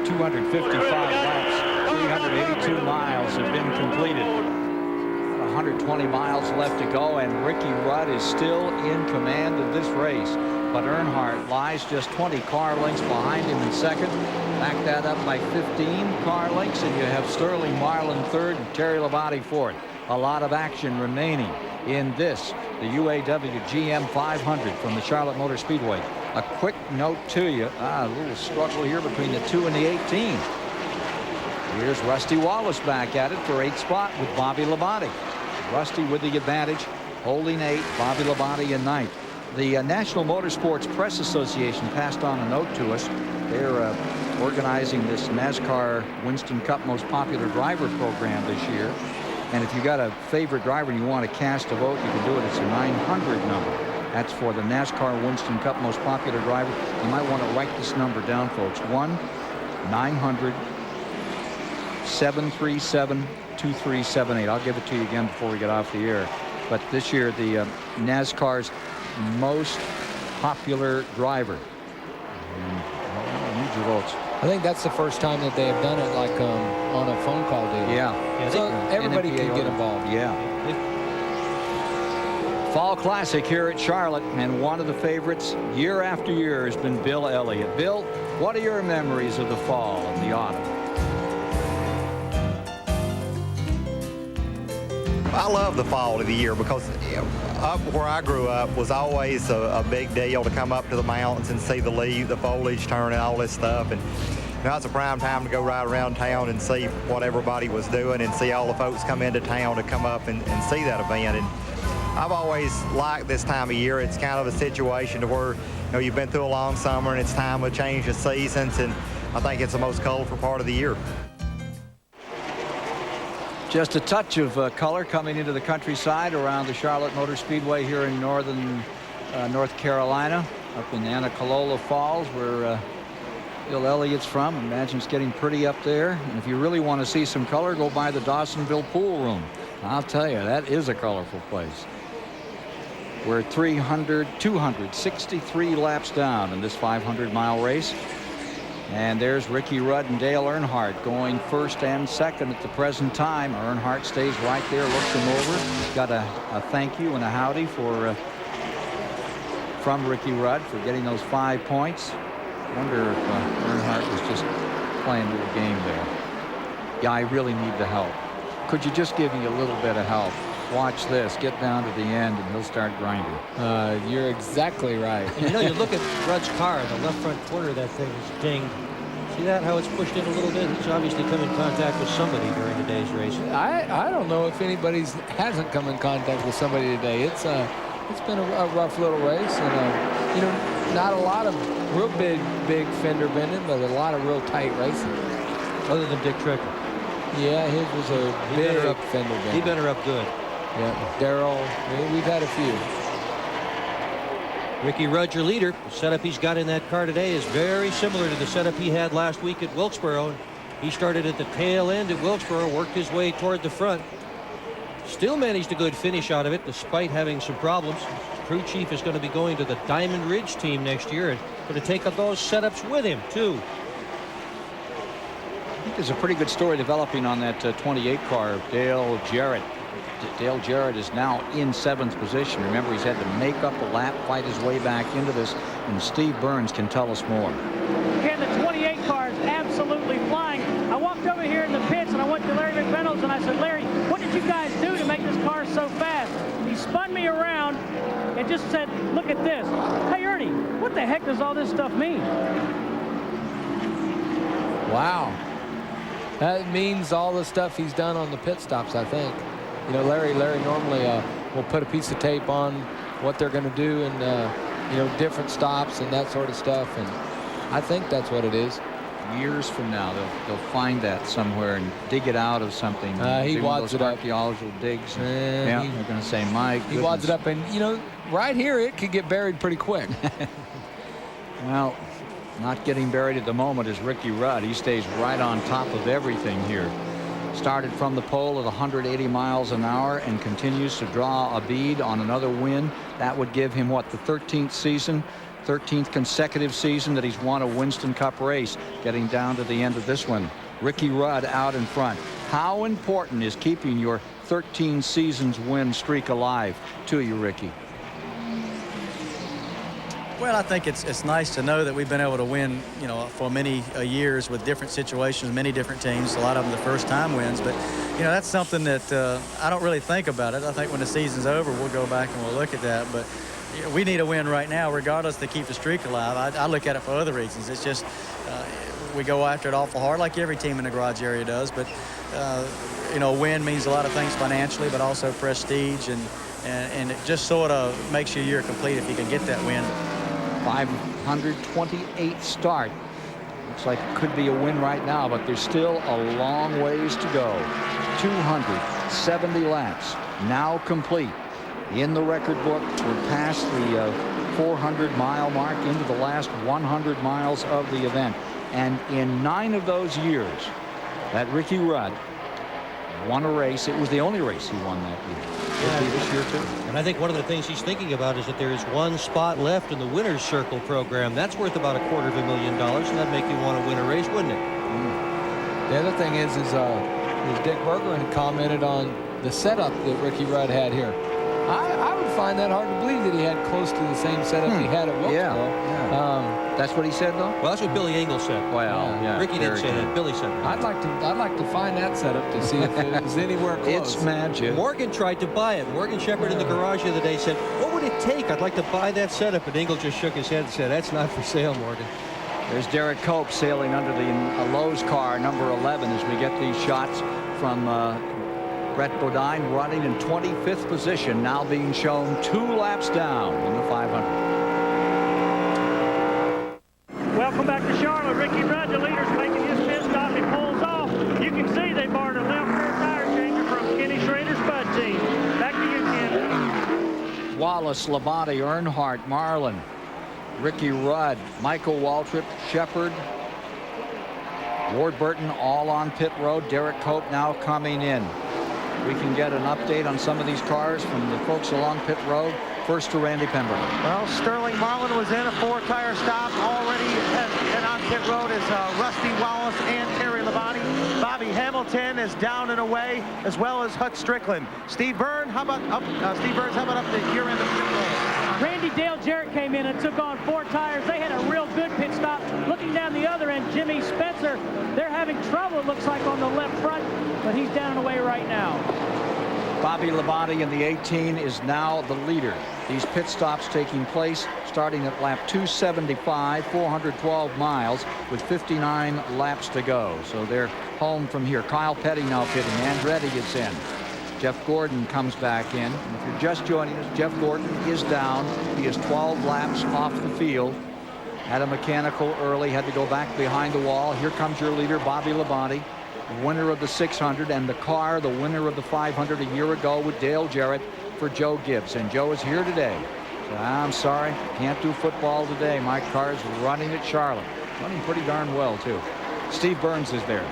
255 laps, 382 miles have been completed. 120 miles left to go, and Ricky Rudd is still in command of this race. But Earnhardt lies just 20 car lengths behind him in second. Back that up by 15 car lengths, and you have Sterling Marlin third and Terry Labonte fourth. A lot of action remaining in this, the UAW-GM 500 from the Charlotte Motor Speedway. A quick note to you, a little struggle here between the 2 and the 18. Here's Rusty Wallace back at it for 8th spot with Bobby Labonte. Rusty with the advantage, holding 8, Bobby Labonte in 9th. The National Motorsports Press Association passed on a note to us. They're organizing this NASCAR Winston Cup Most Popular Driver program this year. And if you got a favorite driver and you want to cast a vote, you can do it. It's a 900 number. That's for the NASCAR Winston Cup Most Popular Driver. You might want to write this number down, folks. 1-900-737-2378. I'll give it to you again before we get off the air. But this year, the NASCAR's most popular driver. Need your votes. I think that's the first time that they have done it like on a phone call deal. Yeah. So everybody can get involved. Yeah. Fall Classic here at Charlotte, and one of the favorites year after year has been Bill Elliott. Bill, what are your memories of the fall and the autumn? I love the fall of the year because up where I grew up was always a big deal to come up to the mountains and see the foliage turn and all this stuff. And now it's a prime time to go right around town and see what everybody was doing and see all the folks come into town to come up and see that event. And I've always liked this time of year. It's kind of a situation to where, you know, you've been through a long summer and it's time to change the seasons, and I think it's the most colorful part of the year. Just a touch of color coming into the countryside around the Charlotte Motor Speedway here in northern North Carolina, up in Anacolola Falls, where Bill Elliott's from. Imagine it's getting pretty up there. And if you really want to see some color, go by the Dawsonville Pool Room. I'll tell you, that is a colorful place. We're 263 laps down in this 500-mile race. And there's Ricky Rudd and Dale Earnhardt going first and second at the present time. Earnhardt stays right there, looks him over. Got a thank you and a howdy from Ricky Rudd for getting those 5 points. Wonder if Earnhardt was just playing a little game there. Yeah, I really need the help. Could you just give me a little bit of help? Watch this. Get down to the end, and he'll start grinding. You're exactly right. You know, you look at Rudd's car, the left front corner of that thing is dinged. See that, how it's pushed in a little bit? He's obviously come in contact with somebody during the day's race. I don't know if anybody hasn't come in contact with somebody today. It's been a rough little race, and you know, not a lot of real big fender bending, but a lot of real tight racing. Other than Dick Trickle. Yeah, his was a big fender bender. He bent her up good. Yeah, Darrell, we've had a few. Ricky Rudd, your leader. The setup he's got in that car today is very similar to the setup he had last week at Wilkesboro. He started at the tail end at Wilkesboro, worked his way toward the front. Still managed a good finish out of it despite having some problems. Crew chief is going to be going to the Diamond Ridge team next year and going to take up those setups with him too. I think there's a pretty good story developing on that 28 car, Dale Jarrett. Dale Jarrett is now in 7th position. Remember, he's had to make up a lap, fight his way back into this, and Steve Burns can tell us more. Again, the 28 car is absolutely flying. I walked over here in the pits, and I went to Larry McReynolds, and I said, Larry, what did you guys do to make this car so fast? He spun me around and just said, look at this. Hey, Ernie, what the heck does all this stuff mean? Wow. That means all the stuff he's done on the pit stops, I think. You know, Larry normally will put a piece of tape on what they're going to do and, you know, different stops and that sort of stuff. And I think that's what it is. years from now, they'll find that somewhere and dig it out of something. He wads it up. Archaeological digs. Yeah, they're going to say, Mike. He wads it up, and you know, right here it could get buried pretty quick. Well, not getting buried at the moment is Ricky Rudd. He stays right on top of everything here. Started from the pole at 180 miles an hour and continues to draw a bead on another win. That would give him, what, the 13th consecutive season that he's won a Winston Cup race. Getting down to the end of this one, Ricky Rudd out in front. How important is keeping your 13 seasons win streak alive to you, Ricky? Well, I think it's nice to know that we've been able to win, you know, for many years with different situations, many different teams, a lot of them the first time wins. But, you know, that's something that I don't really think about it. I think when the season's over, we'll go back and we'll look at that. But you know, we need a win right now, regardless, to keep the streak alive. I look at it for other reasons. It's just we go after it awful hard, like every team in the garage area does. But, you know, a win means a lot of things financially, but also prestige. And it just sort of makes your year complete if you can get that win. 528 start. Looks like it could be a win right now, but there's still a long ways to go. 270 laps now complete. In the record book, we're past the 400-mile mark into the last 100 miles of the event. And in 9 of those years that Ricky Rudd won a race, it was the only race he won that year. Could be this year too. And I think one of the things he's thinking about is that there is one spot left in the winner's circle program. That's worth about $250,000, and that'd make you want to win a race, wouldn't it? The other thing is Dick Berger had commented on the setup that Ricky Rudd had here. I would find that hard to believe that he had close to the same setup he had at Wilkesboro. That's what he said, though? Well, that's what Billy Engel said. Well, yeah. Ricky didn't say that. Billy said that. I'd like to find that setup to see if it was anywhere close. It's magic. Morgan tried to buy it. Morgan Shepherd in the garage the other day said, what would it take? I'd like to buy that setup. And Engel just shook his head and said, that's not for sale, Morgan. There's Derek Cope sailing under the Lowe's car, number 11, as we get these shots from Brett Bodine, running in 25th position, now being shown 2 laps down in the 500. Welcome back to Charlotte. Ricky Rudd, the leader's making his pit stop. He pulls off. You can see they borrowed a left rear tire changer from Kenny Schrader's Bud team. Back to you, Ken. Wallace, Labonte, Earnhardt, Marlin, Ricky Rudd, Michael Waltrip, Shepard, Ward Burton, all on pit road. Derek Cope now coming in. We can get an update on some of these cars from the folks along pit road. First to Randy Pemberton. Well, Sterling Marlin was in a 4-tire stop already, and on pit road is Rusty Wallace and Terry Labonte. Bobby Hamilton is down and away, as well as Hut Strickland. Steve Byrne, how about up the gear end of pit road? Randy Dale Jarrett came in and took on 4 tires. They had a real good pit stop. Looking down the other end, Jimmy Spencer, they're having trouble, it looks like, on the left front, but he's down and away right now. Bobby Labonte in the 18 is now the leader. These pit stops taking place starting at lap 275, 412 miles, with 59 laps to go. So they're home from here. Kyle Petty now pitting. Andretti gets in. Jeff Gordon comes back in. And if you're just joining us, Jeff Gordon is down. He is 12 laps off the field. Had a mechanical early, had to go back behind the wall. Here comes your leader, Bobby Labonte, winner of the 600, and the car, the winner of the 500 a year ago with Dale Jarrett for Joe Gibbs. And Joe is here today. So I'm sorry, can't do football today. My car's running at Charlotte. Running pretty darn well, too. Steve Burns is there.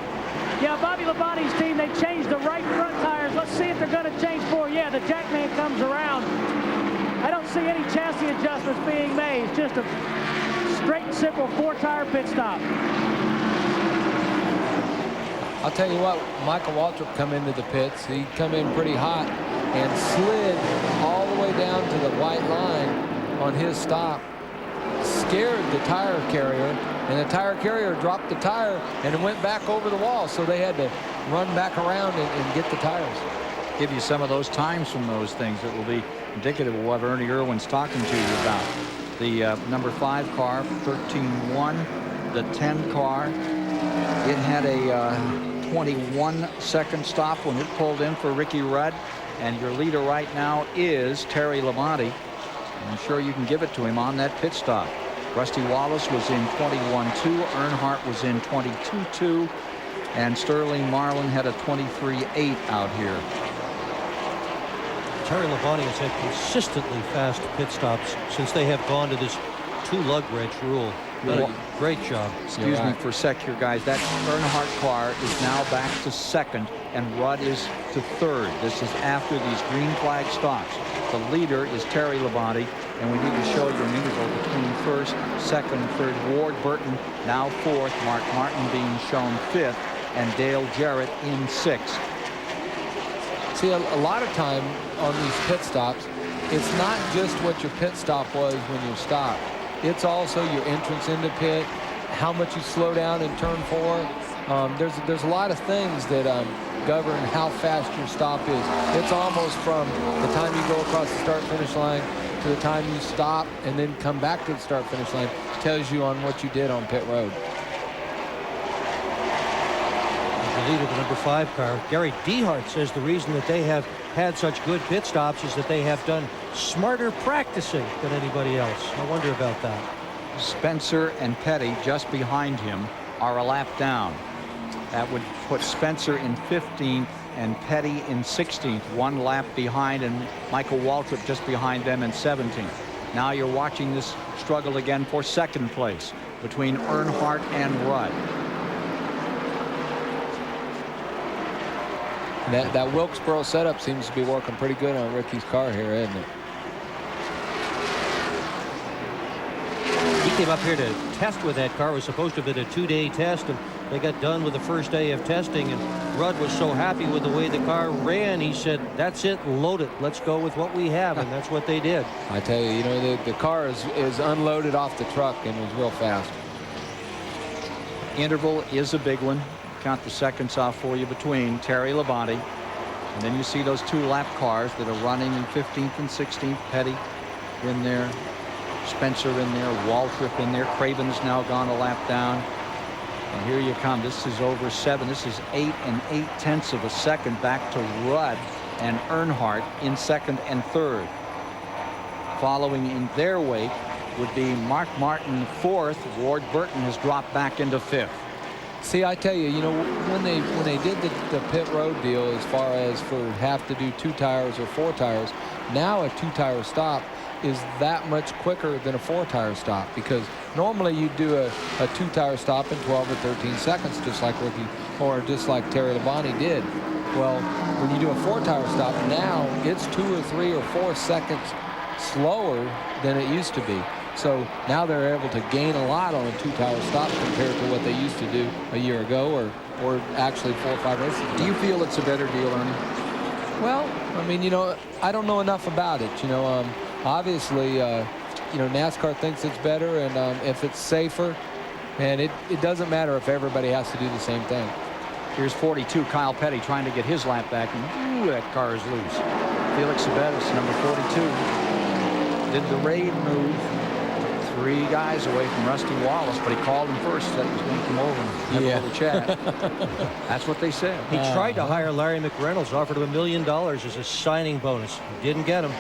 Yeah, Bobby Labonte's team, they changed the right front tires. Let's see if they're going to change 4. Yeah, the Jackman comes around. I don't see any chassis adjustments being made. It's just a straight and simple 4-tire pit stop. I'll tell you what, Michael Waltrip come into the pits. He come in pretty hot and slid all the way down to the white line on his stop. Scared the tire carrier, and the tire carrier dropped the tire and it went back over the wall. So they had to run back around and get the tires. Give you some of those times from those things that will be indicative of what Ernie Irwin's talking to you about. The number 5 car, 13-1. The 10 car, it had a 21-second stop when it pulled in for Ricky Rudd. And your leader right now is Terry Labonte. I'm sure you can give it to him on that pit stop. Rusty Wallace was in 21.2. Earnhardt was in 22.2. And Sterling Marlin had a 23.8 out here. Terry Labonte has had consistently fast pit stops since they have gone to this 2 lug wrench rule. Great job. Excuse me for a sec here, guys. That Earnhardt car is now back to second, and Rudd is to third. This is after these green flag stops. The leader is Terry Labonte, and we need to show you an interval between first, second, and third. Ward Burton now fourth. Mark Martin being shown fifth, and Dale Jarrett in sixth. See, a lot of time on these pit stops, it's not just what your pit stop was when you stopped. It's also your entrance into pit, how much you slow down in turn 4. There's a lot of things that govern how fast your stop is. It's almost from the time you go across the start-finish line to the time you stop and then come back to the start-finish line. Tells you on what you did on pit road. The leader, the number 5 car, Gary Dehart, says the reason that they have had such good pit stops is that they have done smarter practicing than anybody else. I wonder about that. Spencer and Petty just behind him are a lap down. That would put Spencer in 15th and Petty in 16th, 1 lap behind, and Michael Waltrip just behind them in 17th. Now you're watching this struggle again for second place between Earnhardt and Rudd. That Wilkesboro setup seems to be working pretty good on Ricky's car here, isn't it? He came up here to test with that car. It was supposed to have been a 2-day test, and they got done with the first day of testing, and Rudd was so happy with the way the car ran, he said, that's it, load it, let's go with what we have, and that's what they did. I tell you, the car is unloaded off the truck and was real fast. Interval is a big one. Count the seconds off for you between Terry Labonte, and then you see those 2 lap cars that are running in 15th and 16th. Petty in there, Spencer in there, Waltrip in there. Craven's now gone a lap down, and here you come. This is over 7. This is 8 8/10 of a second back to Rudd and Earnhardt in second and third. Following in their wake would be Mark Martin fourth. Ward Burton has dropped back into fifth. See, I tell you, when they did the pit road deal as far as for have to do 2 tires or 4 tires, now a 2-tire stop is that much quicker than a 4-tire stop, because normally you do a 2-tire stop in 12 or 13 seconds, just like Ricky or just like Terry Labonte did. Well, when you do a 4-tire stop, now it's 2 or 3 or 4 seconds slower than it used to be. So now they're able to gain a lot on a 2-tire stop compared to what they used to do a year ago or actually 4 or 5 races ago. Do you feel it's a better deal, Ernie? Well, I mean, I don't know enough about it. Obviously, NASCAR thinks it's better, and if it's safer, and it doesn't matter if everybody has to do the same thing. Here's 42, Kyle Petty, trying to get his lap back, and ooh, that car is loose. Felix Sabetis, number 42, did the raid move. 3 guys away from Rusty Wallace, but he called him first, said he was going to come over and have a little chat. That's what they said. He tried to hire Larry McReynolds, offered him $1 million as a signing bonus. Didn't get him.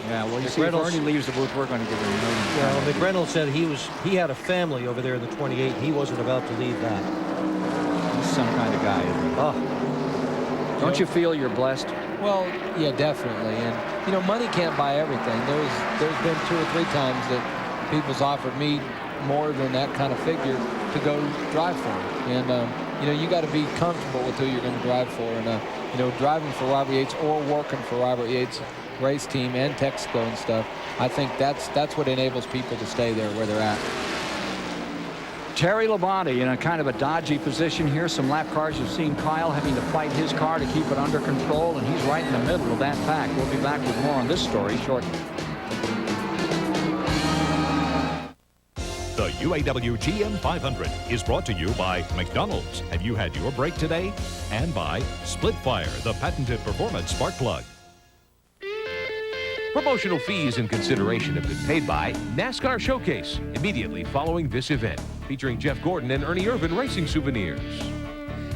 Yeah, well, you see, if Ernie leaves the booth, we're going to give him $1 million. Well, McReynolds said he had a family over there in the 28. He wasn't about to leave that. He's some kind of guy, isn't he? Oh. Don't you feel you're blessed? Well, yeah, definitely. And, money can't buy everything. There's been 2 or 3 times that people's offered me more than that kind of figure to go drive for them. And, you got to be comfortable with who you're going to drive for. And, driving for Robert Yates or working for Robert Yates race team and Texaco and stuff, I think that's what enables people to stay there where they're at. Terry Labonte in a kind of a dodgy position here. Some lap cars, you've seen Kyle having to fight his car to keep it under control, and he's right in the middle of that pack. We'll be back with more on this story shortly. The UAW-GM 500 is brought to you by McDonald's. Have you had your break today? And by Splitfire, the patented performance spark plug. Promotional fees and consideration have been paid by NASCAR Showcase, immediately following this event, featuring Jeff Gordon and Ernie Irvan Racing Souvenirs.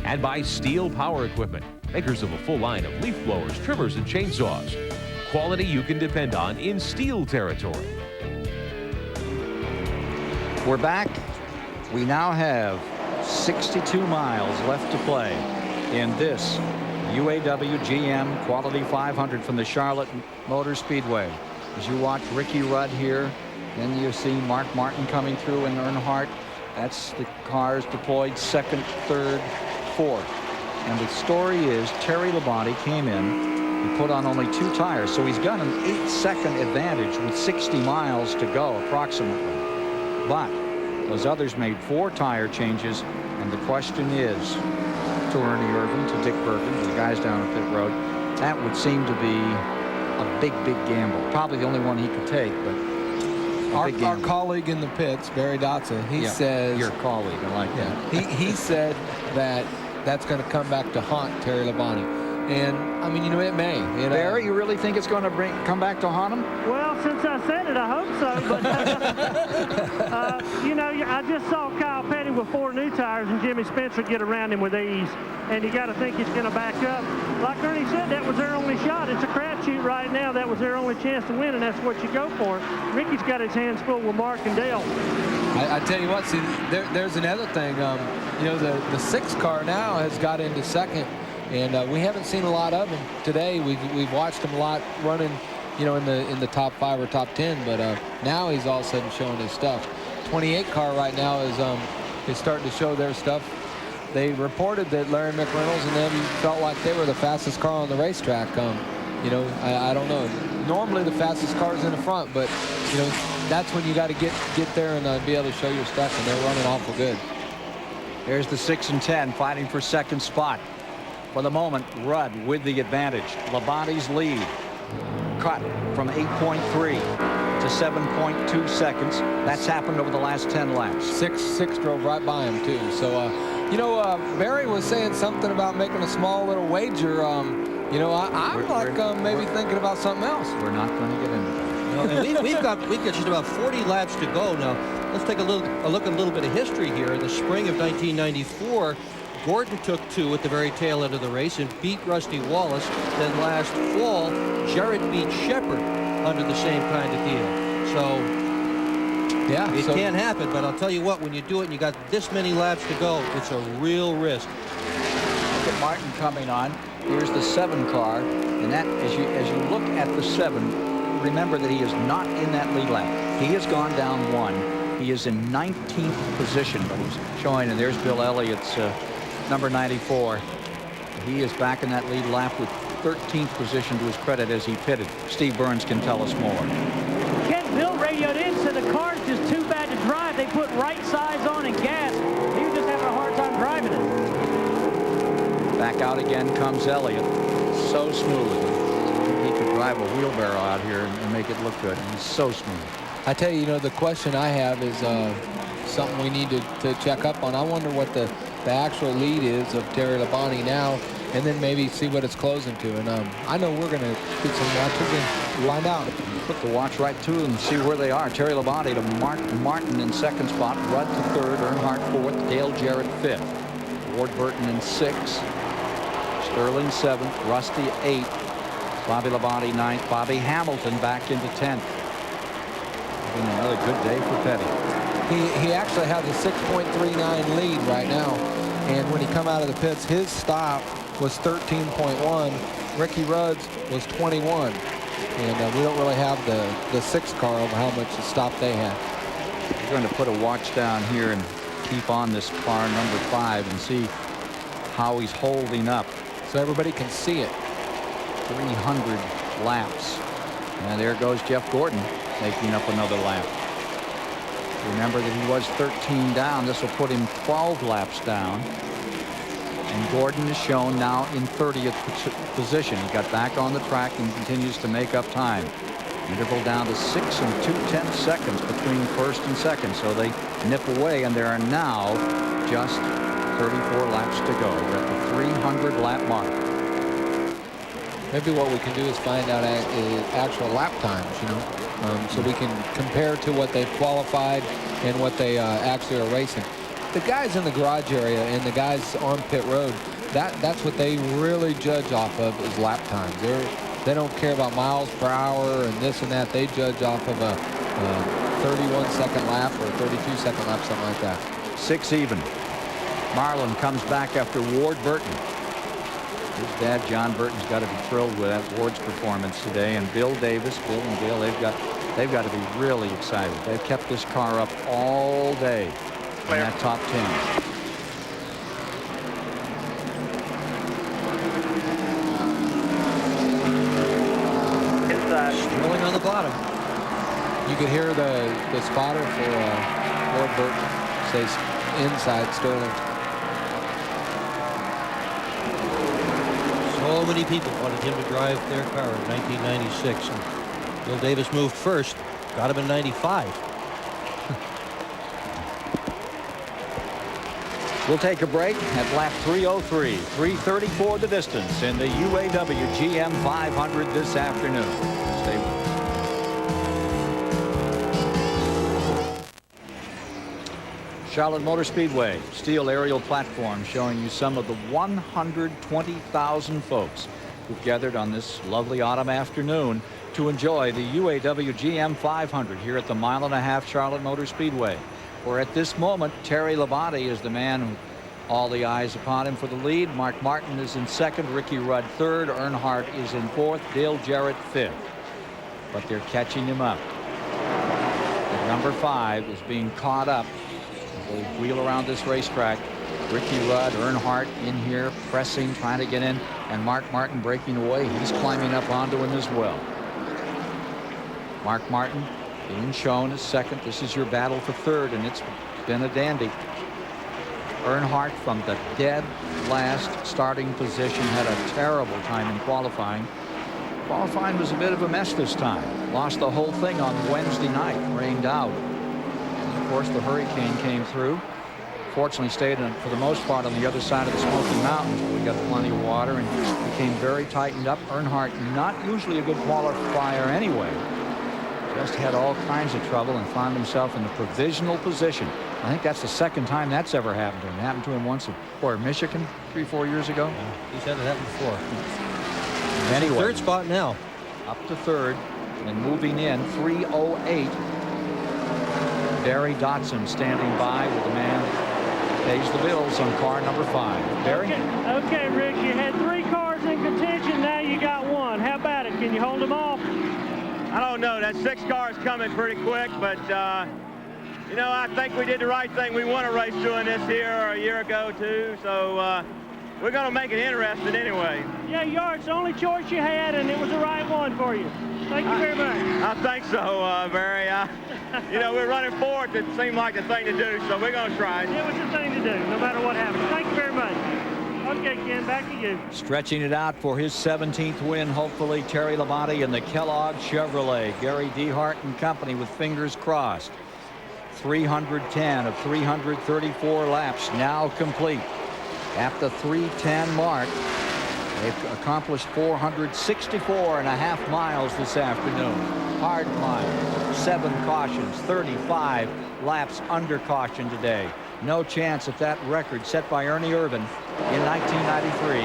And by Steel Power Equipment, makers of a full line of leaf blowers, trimmers, and chainsaws. Quality you can depend on in steel territory. We're back. We now have 62 miles left to play in this UAW-GM Quality 500 from the Charlotte Motor Speedway. As you watch Ricky Rudd here, then you see Mark Martin coming through in Earnhardt. That's the cars deployed second, third, fourth. And the story is Terry Labonte came in and put on only 2 tires. So he's got an 8-second advantage with 60 miles to go approximately. But those others made 4 tire changes. And the question is, to Ernie Irvin, to Dick Bergen, the guys down at pit road, that would seem to be a big gamble. Probably the only one he could take, but our colleague in the pits, Barry Dotson, he says... Your colleague, I like that. He said that that's going to come back to haunt Terry Labonte. And, I mean, you know, it may. Barry, you really think it's going to come back to haunt him? Well, since I said it, I hope so. But, you know, I just saw Kyle Petty with 4 new tires and Jimmy Spencer get around him with ease. And you got to think he's going to back up. Like Ernie said, that was their only shot. It's a crapshoot right now. That was their only chance to win, and that's what you go for. Ricky's got his hands full with Mark and Dale. I tell you what, see, there's another thing. You know, the 6 car now has got into second. And we haven't seen a lot of him today. We've watched him a lot running, you know, in the top 5 or top 10. But now he's all of a sudden showing his stuff. 28 car right now is starting to show their stuff. They reported that Larry McReynolds and them felt like they were the fastest car on the racetrack. You know, I don't know. Normally the fastest car is in the front, but you know that's when you got to get there and be able to show your stuff. And they're running awful good. Here's the 6 and 10 fighting for second spot. For the moment, Rudd with the advantage. Labonte's lead cut from 8.3 to 7.2 seconds. That's happened over the last 10 laps. Six drove right by him, too. So, you know, Barry was saying something about making a small little wager. You know, I'm maybe thinking about something else. We're not going to get into that. No, and we've got just about 40 laps to go. Now, let's take a look at a little bit of history here. In the spring of 1994, Gordon took 2 at the very tail end of the race and beat Rusty Wallace. Then last fall, Jarrett beat Shepard under the same kind of deal. So, yeah, it can happen. But I'll tell you what, when you do it and you got this many laps to go, it's a real risk. Look at Martin coming on. Here's the 7 car, and that as you look at the 7, remember that he is not in that lead lap. He has gone down 1. He is in 19th position, but he's showing, and there's Bill Elliott's number 94. He is back in that lead lap with 13th position to his credit as he pitted. Steve Burns can tell us more. Kent Bill radioed in, said the car's just too bad to drive. They put right sides on and gas. He was just having a hard time driving it. Back out again comes Elliott. So smooth. He could drive a wheelbarrow out here and make it look good. He's so smooth. I tell you, you know, the question I have is something we need to check up on. I wonder what the actual lead is of Terry Labonte now, and then maybe see what it's closing to. And I know we're going to get some watches and find out. Put the watch right to them and see where they are. Terry Labonte to Martin in second spot, Rudd to third, Earnhardt fourth, Dale Jarrett fifth, Ward Burton in sixth, Sterling seventh, Rusty eighth, Bobby Labonte ninth, Bobby Hamilton back into 10th. Been another good day for Petty. He actually has a 6.39 lead right now, and when he come out of the pits, his stop was 13.1. Ricky Rudd's was 21, and we don't really have the 6 car over how much the stop they had. We're going to put a watch down here and keep on this car number 5 and see how he's holding up, so everybody can see it. 300 laps, and there goes Jeff Gordon making up another lap. Remember that he was 13 down. This will put him 12 laps down. And Gordon is shown now in 30th position. He got back on the track and continues to make up time. Interval down to 6 2/10 seconds between first and second. So they nip away, and there are now just 34 laps to go. We're at the 300 lap mark. Maybe what we can do is find out actual lap times, you know, so we can compare to what they've qualified and what they actually are racing. The guys in the garage area and the guys on pit road, that's what they really judge off of is lap times. They don't care about miles per hour and this and that. They judge off of 31-second lap or 32-second lap, something like that. 6 even. Marlin comes back after Ward Burton. His dad, John Burton's got to be thrilled with that Ward's performance today. And Bill Davis, Bill and Dale, they've got to be really excited. They've kept this car up all day in that top 10. Sterling on the bottom. You could hear the spotter for Ward Burton say inside Sterling. So many people wanted him to drive their car in 1996. And Bill Davis moved first, got him in 95. We'll take a break at lap 303. 3:34 the distance in the UAW-GM 500 this afternoon. Stay with us. Charlotte Motor Speedway, steel aerial platform showing you some of the 120,000 folks who've gathered on this lovely autumn afternoon to enjoy the UAW-GM 500 here at the 1.5-mile Charlotte Motor Speedway, where at this moment Terry Labonte is the man who all the eyes upon him for the lead. Mark Martin is in second, Ricky Rudd third, Earnhardt is in fourth, Dale Jarrett fifth. But they're catching him up. And number 5 is being caught up. They wheel around this racetrack. Ricky Rudd, Earnhardt in here pressing, trying to get in, and Mark Martin breaking away. He's climbing up onto him as well. Mark Martin being shown as second. This is your battle for third, and it's been a dandy. Earnhardt from the dead last starting position had a terrible time in qualifying. Qualifying was a bit of a mess this time. Lost the whole thing on Wednesday night, rained out. And of course, the hurricane came through. Fortunately, stayed for the most part on the other side of the Smoky Mountains. We got plenty of water and became very tightened up. Earnhardt, not usually a good qualifier anyway, just had all kinds of trouble and found himself in the provisional position. I think that's the second time that's ever happened to him. It happened to him once at Michigan 3-4 years ago. Yeah, he's had it happen before. Anyway, third spot now. Up to third and moving in 3:08. Barry Dotson standing by with the man who pays the bills on car number 5. Barry? Okay, Rick, you had 3 cars in contention. Now you got 1. How about it? Can you hold them off? I don't know. That 6 cars coming pretty quick, but you know, I think we did the right thing. We won a race doing this here a year ago too, so we're going to make it interesting anyway. Yeah, you are. It's the only choice you had, and it was the right one for you. Thank you very much. I think so, Barry. You know, we're running fourth. It seemed like the thing to do, so we're going to try it. It was the thing to do, no matter what happens. Thank you very much. Okay, Ken, back to you. Stretching it out for his 17th win, hopefully, Terry Labonte in the Kellogg Chevrolet. Gary Dehart and company with fingers crossed. 310 of 334 laps now complete. At the 310 mark, they've accomplished 464.5 miles this afternoon. Hard climb, 7 cautions, 35 laps under caution today. No chance at that record set by Ernie Irvin in 1993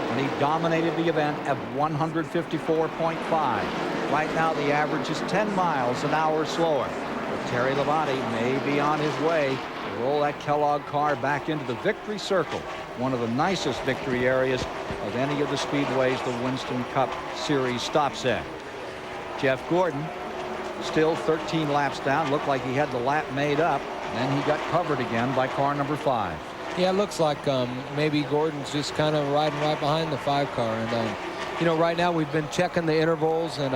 when he dominated the event at 154.5. Right now the average is 10 miles an hour slower. But Terry Labonte may be on his way to roll that Kellogg car back into the victory circle, one of the nicest victory areas of any of the speedways the Winston Cup Series stops at. Jeff Gordon still 13 laps down. Looked like he had the lap made up. And he got covered again by car number 5. Yeah, it looks like maybe Gordon's just kind of riding right behind the 5 car. And, you know, right now we've been checking the intervals, and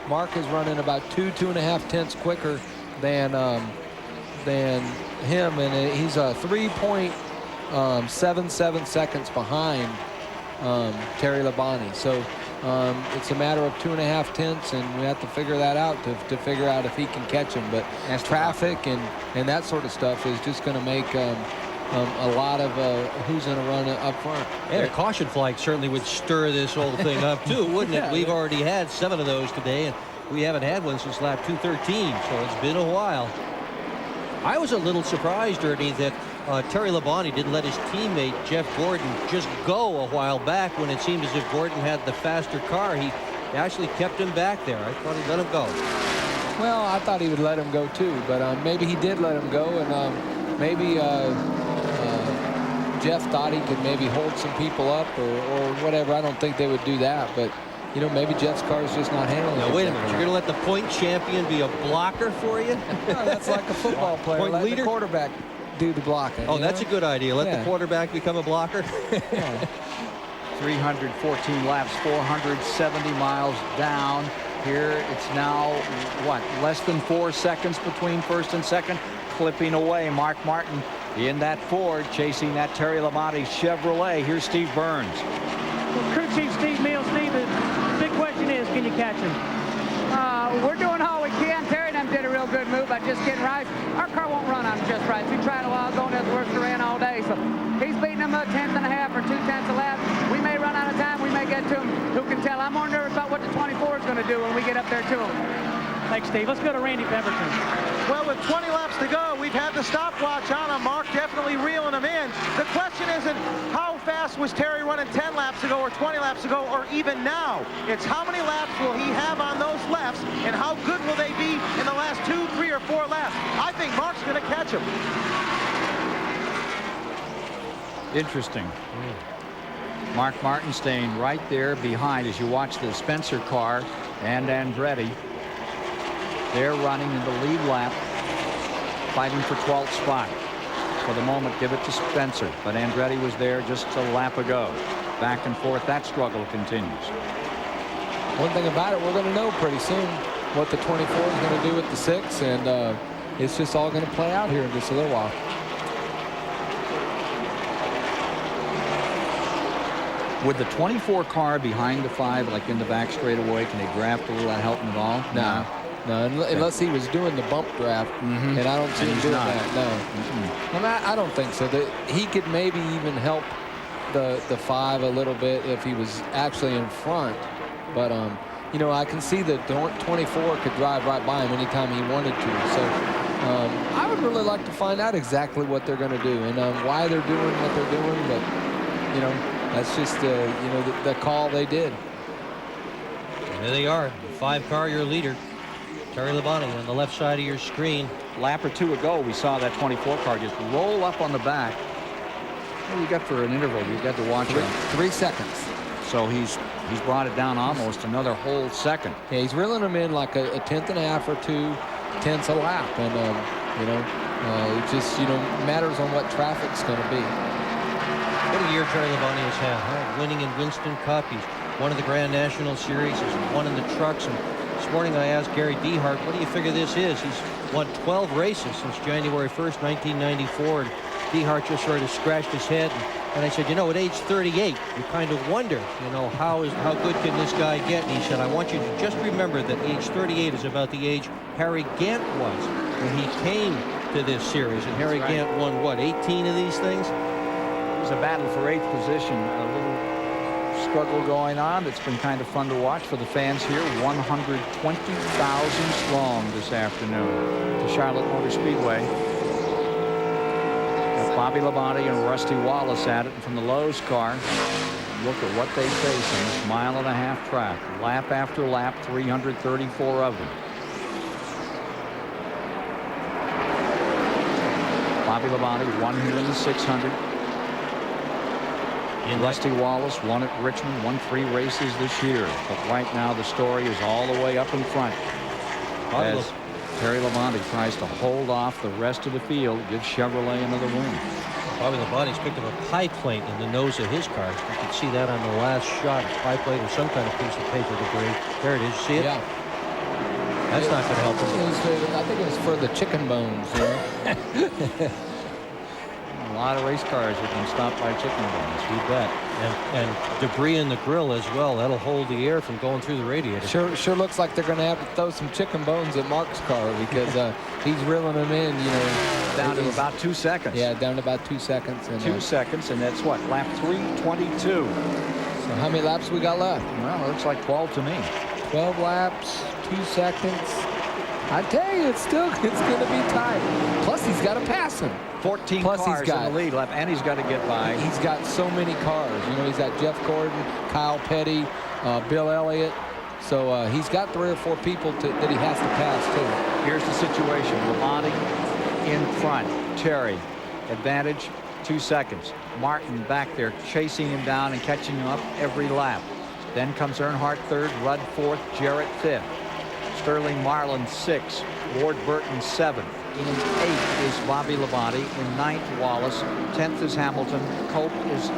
Mark is running about 2.5 tenths quicker than him. And he's 3.77 seconds behind Terry Labonte. So it's a matter of 2.5 tenths, and we have to figure that out to figure out if he can catch him. But traffic and that sort of stuff is just going to make a lot of who's going to run up front. And a caution flag certainly would stir this whole thing up too, wouldn't it? We've already had 7 of those today, and we haven't had one since lap 213, so it's been a while. I was a little surprised, Ernie, that Terry Labonte didn't let his teammate Jeff Gordon just go a while back when it seemed as if Gordon had the faster car. He actually kept him back there. I thought he'd let him go. Well, I thought he would let him go too, but maybe he did let him go, and maybe Jeff thought he could maybe hold some people up or whatever. I don't think they would do that, but you know, maybe Jeff's car is just not handling it. Now, wait a minute. You're going to let the point champion be a blocker for you? No, that's like a football player. Point let leader? the quarterback do the blocking. Oh, that's a good idea. Let the quarterback become a blocker. 314 laps, 470 miles down. Here it's now, what, less than 4 seconds between first and second. Clipping away Mark Martin in that Ford, chasing that Terry Labonte Chevrolet. Here's Steve Burns. Well, crew chief Steve Mills. Steve, the big question is, can you catch him? We're doing all we can. Terry and them did a real good move by just getting right. Our car won't run on just right. We tried a while ago, and that's the worst it ran all day. So he's beating them a 1/10 and a half or 2/10 a lap. We may run out of time. We may get to him. Who can tell? I'm more nervous about what the 24 is going to do when we get up there to him. Thanks, Steve. Let's go to Randy Pemberton. Well, with 20 laps to go, we've had the stopwatch on him. Mark definitely reeling him in. The question isn't how fast was Terry running 10 laps ago or 20 laps ago or even now. It's how many laps will he have on those lefts and how good will they be in the last 2, 3, or 4 laps. I think Mark's going to catch him. Interesting. Mark Martin staying right there behind as you watch the Spencer car and Andretti. They're running in the lead lap, fighting for 12th spot. For the moment, give it to Spencer, but Andretti was there just a lap ago. Back and forth, that struggle continues. One thing about it, we're going to know pretty soon what the 24 is going to do with the 6, and it's just all going to play out here in just a little while. With the 24 car behind the 5, like in the back straightaway, can they draft a little help him at all? No. No, unless he was doing the bump draft, and I don't see him doing that. No, I don't think so. He could maybe even help the 5 a little bit if he was actually in front. But you know, I can see that the 24 could drive right by him anytime he wanted to. So I would really like to find out exactly what they're going to do and why they're doing what they're doing. But you know, that's just you know, the call they did. There they are, 5 car, your leader. Terry Labonte on the left side of your screen. Lap or 2 ago, we saw that 24 car just roll up on the back. What do you got for an interval? You got to watch it. 3 seconds. So he's brought it down almost another whole second. Yeah, he's reeling them in like a 1/10 and a half or 2/10 a lap, and you know, it just matters on what traffic's going to be. What a year Terry Labonte has had, huh? Winning in Winston Cup. He's won in the Grand National Series. He's won in the trucks. And this morning I asked Gary Dehart, what do you figure this is? He's won 12 races since January 1st, 1994. And Dehart just sort of scratched his head. And I said, you know, at age 38, you kind of wonder, you know, how good can this guy get? And he said, I want you to just remember that age 38 is about the age Harry Gant was when he came to this series. And Harry Gant won, what, 18 of these things? It was a battle for 8th position. A little struggle going on. It's been kind of fun to watch for the fans here. 120,000 strong this afternoon to Charlotte Motor Speedway. Got Bobby Labonte and Rusty Wallace at it, and from the Lowe's car, look at what they face on this 1.5-mile track. Lap after lap, 334 of them. Bobby Labonte won here in the 600. Rusty Wallace won at Richmond, won 3 races this year. But right now the story is all the way up in front as Terry Labonte tries to hold off the rest of the field, give Chevrolet another win. Bobby Labonte's picked up a pie plate in the nose of his car. You can see that on the last shot. A pie plate or some kind of piece of paper debris. There it is. See it? Yeah. That's not going to help him. I think it was for the chicken bones. You know? A lot of race cars have been stopped by chicken bones. You bet. And debris in the grill as well. That'll hold the air from going through the radiator. Sure looks like they're going to have to throw some chicken bones at Mark's car because he's reeling them in, you know. Down to about 2 seconds. Yeah, down to about 2 seconds. And, 2 seconds, and that's what, lap 322. So how many laps we got left? Well, it looks like 12 to me. 12 laps, 2 seconds. I tell you, it's going to be tight. Plus, he's got to pass him. 14 Plus cars he's got in the lead lap, and he's got to get by. He's got so many cars. You know, he's got Jeff Gordon, Kyle Petty, Bill Elliott. So he's got 3 or 4 people that he has to pass too. Here's the situation. Labonte in front. Terry, advantage 2 seconds. Martin back there chasing him down and catching him up every lap. Then comes Earnhardt third, Rudd fourth, Jarrett fifth. Sterling Marlin sixth, Ward Burton seventh. In 8th is Bobby Labonte. In 9th, Wallace. 10th is Hamilton. Cope is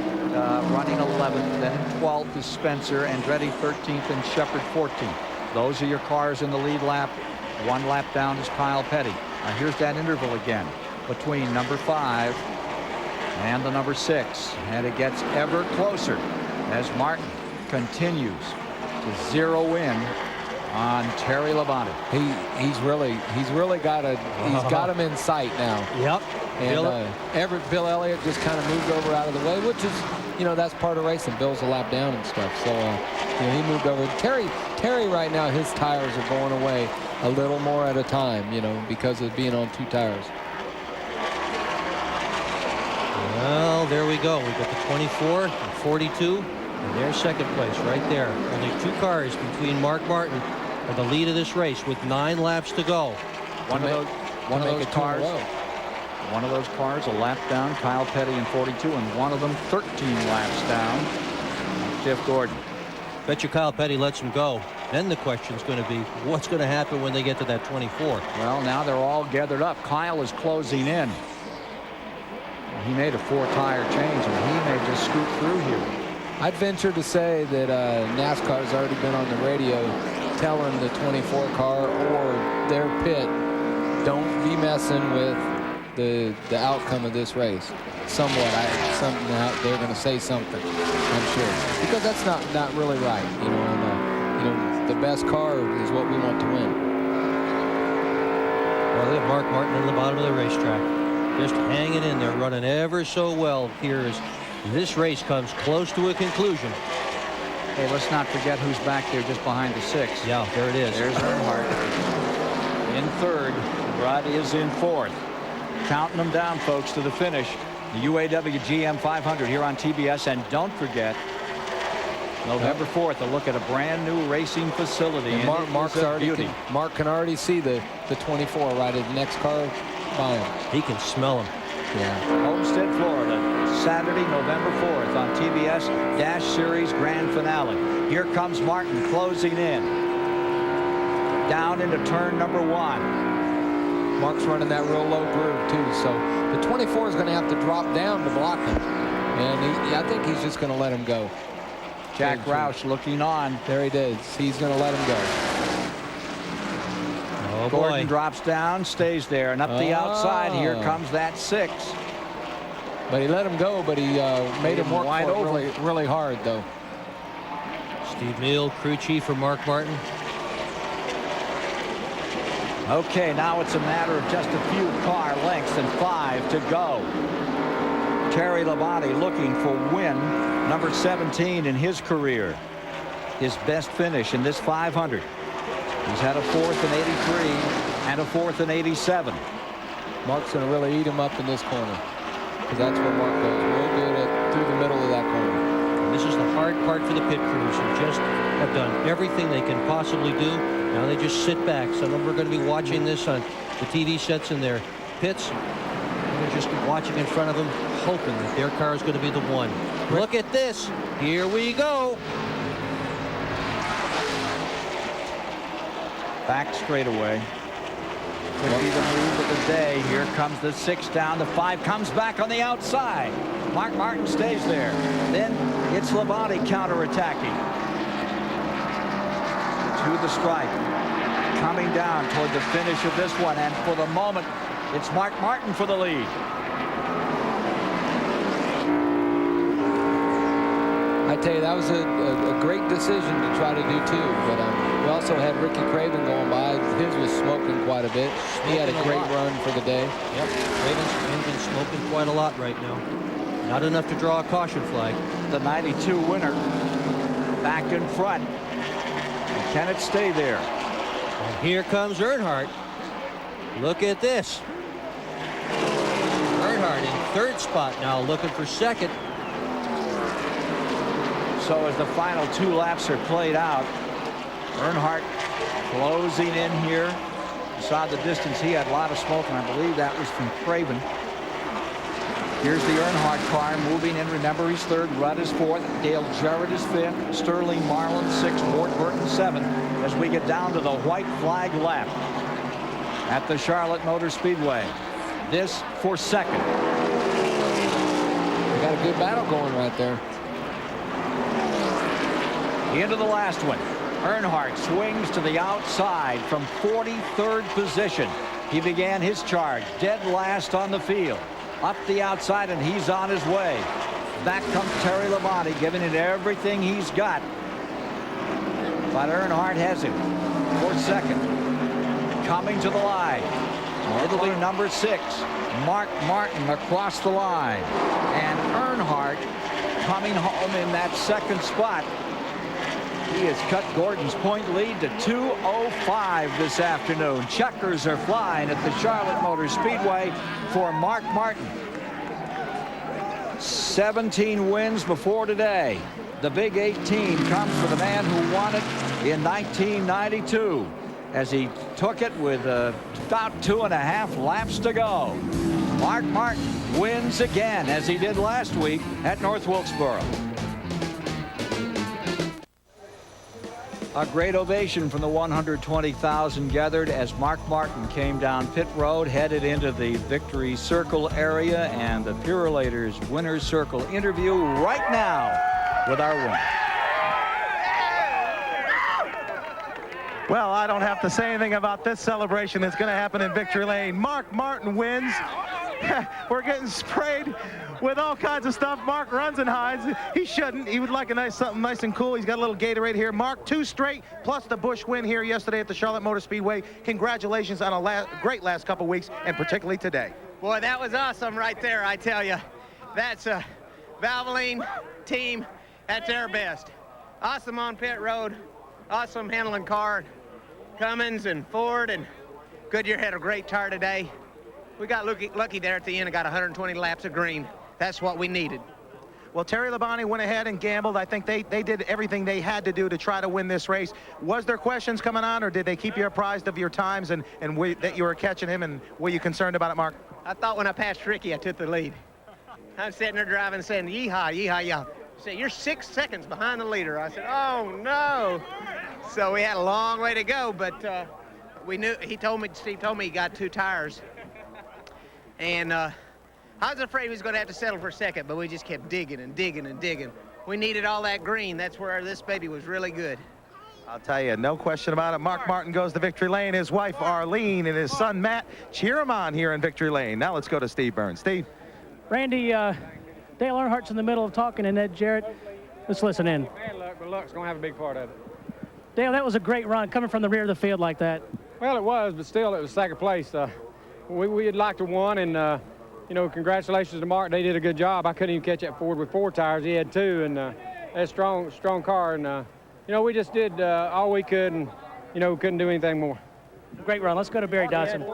running 11th. Then in 12th is Spencer. Andretti 13th and Shepard 14th. Those are your cars in the lead lap. 1 lap down is Kyle Petty. Now here's that interval again between number 5 and the number 6. And it gets ever closer as Martin continues to zero in on Terry Labonte. He's really got him in sight now. Yep. And Bill Elliott just kind of moved over out of the way, which is, that's part of racing. Bill's a lap down and stuff. So he moved over. Terry right now, his tires are going away a little more at a time, because of being on 2 tires. Well, there we go. We've got the 24 and 42. And there's second place right there. Only 2 cars between Mark Martin and the lead of this race with 9 laps to go. One of those cars a lap down, Kyle Petty in 42, and one of them 13 laps down, Jeff Gordon. Bet you Kyle Petty lets him go. Then the question's going to be, what's going to happen when they get to that 24? Well, now they're all gathered up. Kyle is closing in. He made a 4-tire change, and he may just scoot through here. I'd venture to say that NASCAR's already been on the radio telling the 24 car or their pit, don't be messing with the outcome of this race. Somewhat, something out, they're going to say something, I'm sure, because that's not really right. And, the best car is what we want to win. Well, they have Mark Martin in the bottom of the racetrack, just hanging in there, running ever so well here as this race comes close to a conclusion. Hey, let's not forget who's back there just behind the 6. Yeah, there it is. There's Earnhardt in 3rd. Rudd is in 4th. Counting them down, folks, to the finish. The UAW-GM 500 here on TBS. And don't forget, November 4th, a look at a brand new racing facility. And Mark can already see the 24 right at the next car by him. He can smell him. Yeah. Homestead, Florida, Saturday, November 4th on TBS Dash Series Grand Finale. Here comes Martin closing in. Down into turn number 1. Mark's running that real low groove too, so the 24 is going to have to drop down to block him, and I think he's just going to let him go. Jack Roush looking on. There he is. He's going to let him go. Oh, Gordon boy. drops down, stays there, and up the outside here comes that 6. But he let him go, but he made him work wide over. really hard, though. Steve Neal, crew chief for Mark Martin. Okay, now it's a matter of just a few car lengths and 5 to go. Terry Labonte looking for win number 17 in his career. His best finish in this 500. He's had a 4th in 83 and a 4th in 87. Mark's going to really eat him up in this corner, because that's where Mark goes real good through the middle of that corner. And this is the hard part for the pit crews, who just have done everything they can possibly do. Now they just sit back. Some of them are going to be watching this on the TV sets in their pits. They're just watching in front of them, hoping that their car is going to be the one. Look at this. Here we go. Back straightaway. Could be the move of the day. Here comes the 6 down. The 5 comes back on the outside. Mark Martin stays there. Then it's Labonte counterattacking. To the stripe. Coming down toward the finish of this one. And for the moment, it's Mark Martin for the lead. I tell you, that was a great decision to try to do too. But we also had Ricky Craven going by. His was smoking quite a bit. He had a great run for the day. Yep, Craven's been smoking quite a lot right now. Not enough to draw a caution flag. The 92 winner back in front. Can it stay there? And here comes Earnhardt. Look at this. Earnhardt in 3rd spot now, looking for 2nd. So as the final 2 laps are played out, Earnhardt closing in here. You saw the distance. He had a lot of smoke, and I believe that was from Craven. Here's the Earnhardt car moving in. Remember, he's third. Rudd is fourth. Dale Jarrett is fifth. Sterling Marlin sixth. Ward Burton seventh. As we get down to the white flag lap at the Charlotte Motor Speedway. This for second. We got a good battle going right there. Into the last one. Earnhardt swings to the outside from 43rd position. He began his charge dead last on the field. Up the outside, and he's on his way. Back comes Terry Labonte, giving it everything he's got. But Earnhardt has him for second. Coming to the line. It'll be number 6. Mark Martin across the line. And Earnhardt coming home in that second spot. He has cut Gordon's point lead to 2:05 this afternoon. Checkers are flying at the Charlotte Motor Speedway for Mark Martin. 17 wins before today. The Big 18 comes for the man who won it in 1992 as he took it with about 2.5 laps to go. Mark Martin wins again as he did last week at North Wilkesboro. A great ovation from the 120,000 gathered as Mark Martin came down pit road, headed into the victory circle area, and the Purilators winner's circle interview right now with our winner. Well, I don't have to say anything about this celebration that's going to happen in Victory Lane. Mark Martin wins. We're getting sprayed with all kinds of stuff. Mark runs and hides. He shouldn't. He would like something nice and cool. He's got a little Gatorade here. Mark, 2 straight, plus the Busch win here yesterday at the Charlotte Motor Speedway. Congratulations on a great last couple weeks, and particularly today. Boy, that was awesome right there, I tell you. That's a Valvoline team at their best. Awesome on pit road. Awesome handling car. Cummins and Ford and Goodyear had a great tire today. We got lucky there at the end and got 120 laps of green. That's what we needed. Well, Terry Labonte went ahead and gambled. I think they did everything they had to do to try to win this race. Was there questions coming on, or did they keep you apprised of your times and that you were catching him, and were you concerned about it, Mark? I thought when I passed Ricky, I took the lead. I'm sitting there driving saying, yeehaw, yeehaw, yeehaw. He said, you're 6 seconds behind the leader. I said, oh, no. So we had a long way to go, but we knew, Steve told me he got 2 tires. And I was afraid he was going to have to settle for second, but we just kept digging and digging and digging. We needed all that green. That's where this baby was really good. I'll tell you, no question about it. Mark Martin goes to Victory Lane. His wife, Arlene, and his son, Matt, cheer him on here in Victory Lane. Now let's go to Steve Burns. Steve. Randy, Dale Earnhardt's in the middle of talking, and Ned Jarrett. Let's listen in. Bad luck, but luck's going to have a big part of it. Dale, that was a great run coming from the rear of the field like that. Well, it was, but still, it was second place. We'd like to won, and you know, congratulations to Mark. They did a good job. I couldn't even catch that Ford with 4 tires. He had 2, and that's strong car. And you know, we just did all we could, and you know, couldn't do anything more. Great run. Let's go to Barry Dodson.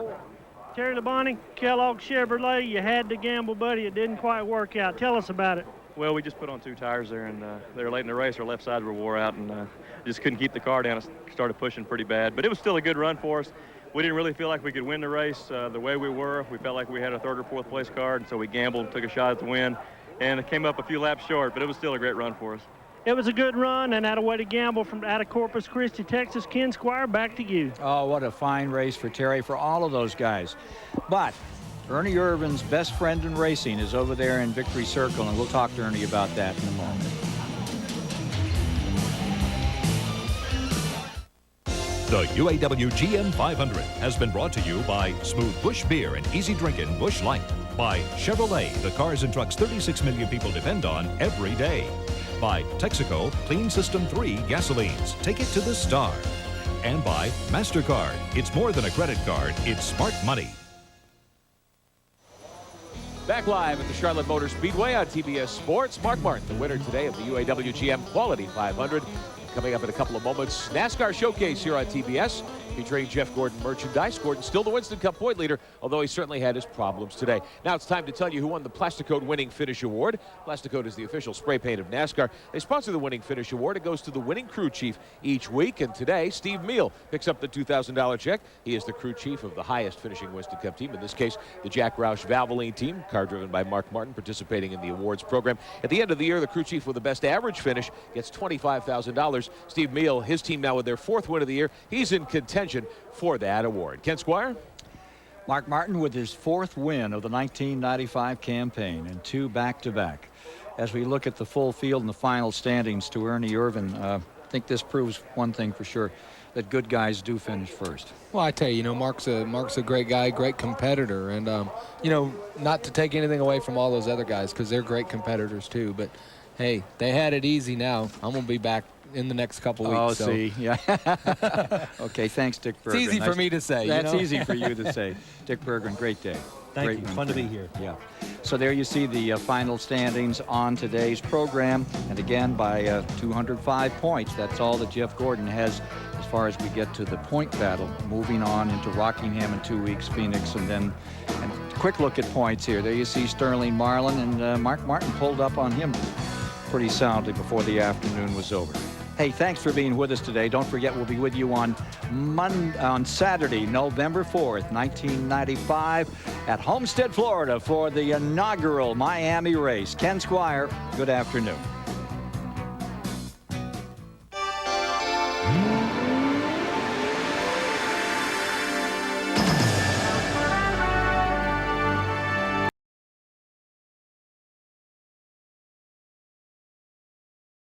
Terry Labonte, Kellogg Chevrolet, you had to gamble, buddy. It didn't quite work out. Tell us about it. Well, we just put on 2 tires there, and they were late in the race. Our left sides were wore out, and just couldn't keep the car down. It started pushing pretty bad, but it was still a good run for us. We didn't really feel like we could win the race the way we were. We felt like we had a 3rd or 4th place car, and so we gambled, took a shot at the win, and it came up a few laps short, but it was still a great run for us. It was a good run, and out of way to gamble from out of Corpus Christi, Texas. Ken Squire, back to you. Oh, what a fine race for Terry, for all of those guys. But Ernie Irvin's best friend in racing is over there in Victory Circle, and we'll talk to Ernie about that in a moment. The UAW-GM 500 has been brought to you by Smooth Busch Beer and Easy Drinkin' Busch Light. By Chevrolet, the cars and trucks 36 million people depend on every day. By Texaco Clean System 3 gasolines. Take it to the star. And by MasterCard. It's more than a credit card. It's smart money. Back live at the Charlotte Motor Speedway on TBS Sports. Mark Martin, the winner today of the UAW-GM Quality 500. Coming up in a couple of moments, NASCAR Showcase here on TBS, featuring Jeff Gordon merchandise. Gordon still the Winston Cup point leader, although he certainly had his problems today. Now it's time to tell you who won the Plasticoat Winning Finish Award. Plasticoat is the official spray paint of NASCAR. They sponsor the Winning Finish Award. It goes to the winning crew chief each week, and today Steve Meal picks up the $2,000 check. He is the crew chief of the highest finishing Winston Cup team, in this case the Jack Roush Valvoline team, car driven by Mark Martin, participating in the awards program. At the end of the year, the crew chief with the best average finish gets $25,000. Steve Meal, his team now with their 4th win of the year. He's in contention for that award. Ken Squire? Mark Martin with his 4th win of the 1995 campaign and 2 back-to-back. As we look at the full field and the final standings to Ernie Irvin, I think this proves one thing for sure, that good guys do finish first. Well, I tell you, Mark's a great guy, great competitor, and not to take anything away from all those other guys because they're great competitors too. But hey, they had it easy now. I'm gonna be back in the next couple weeks. Oh, so. see, yeah. Okay, thanks, Dick Berggren. It's easy for me to say. That's easy for you to say. Dick Berggren, great day. Thank you. Fun to be here. Yeah. So there you see the final standings on today's program. And again, by 205 points, that's all that Jeff Gordon has as far as we get to the point battle. Moving on into Rockingham in 2 weeks, Phoenix, and then a quick look at points here. There you see Sterling Marlin, and Mark Martin pulled up on him pretty soundly before the afternoon was over. Hey, thanks for being with us today. Don't forget, we'll be with you on Saturday, November 4th, 1995 at Homestead, Florida for the inaugural Miami race. Ken Squire, good afternoon.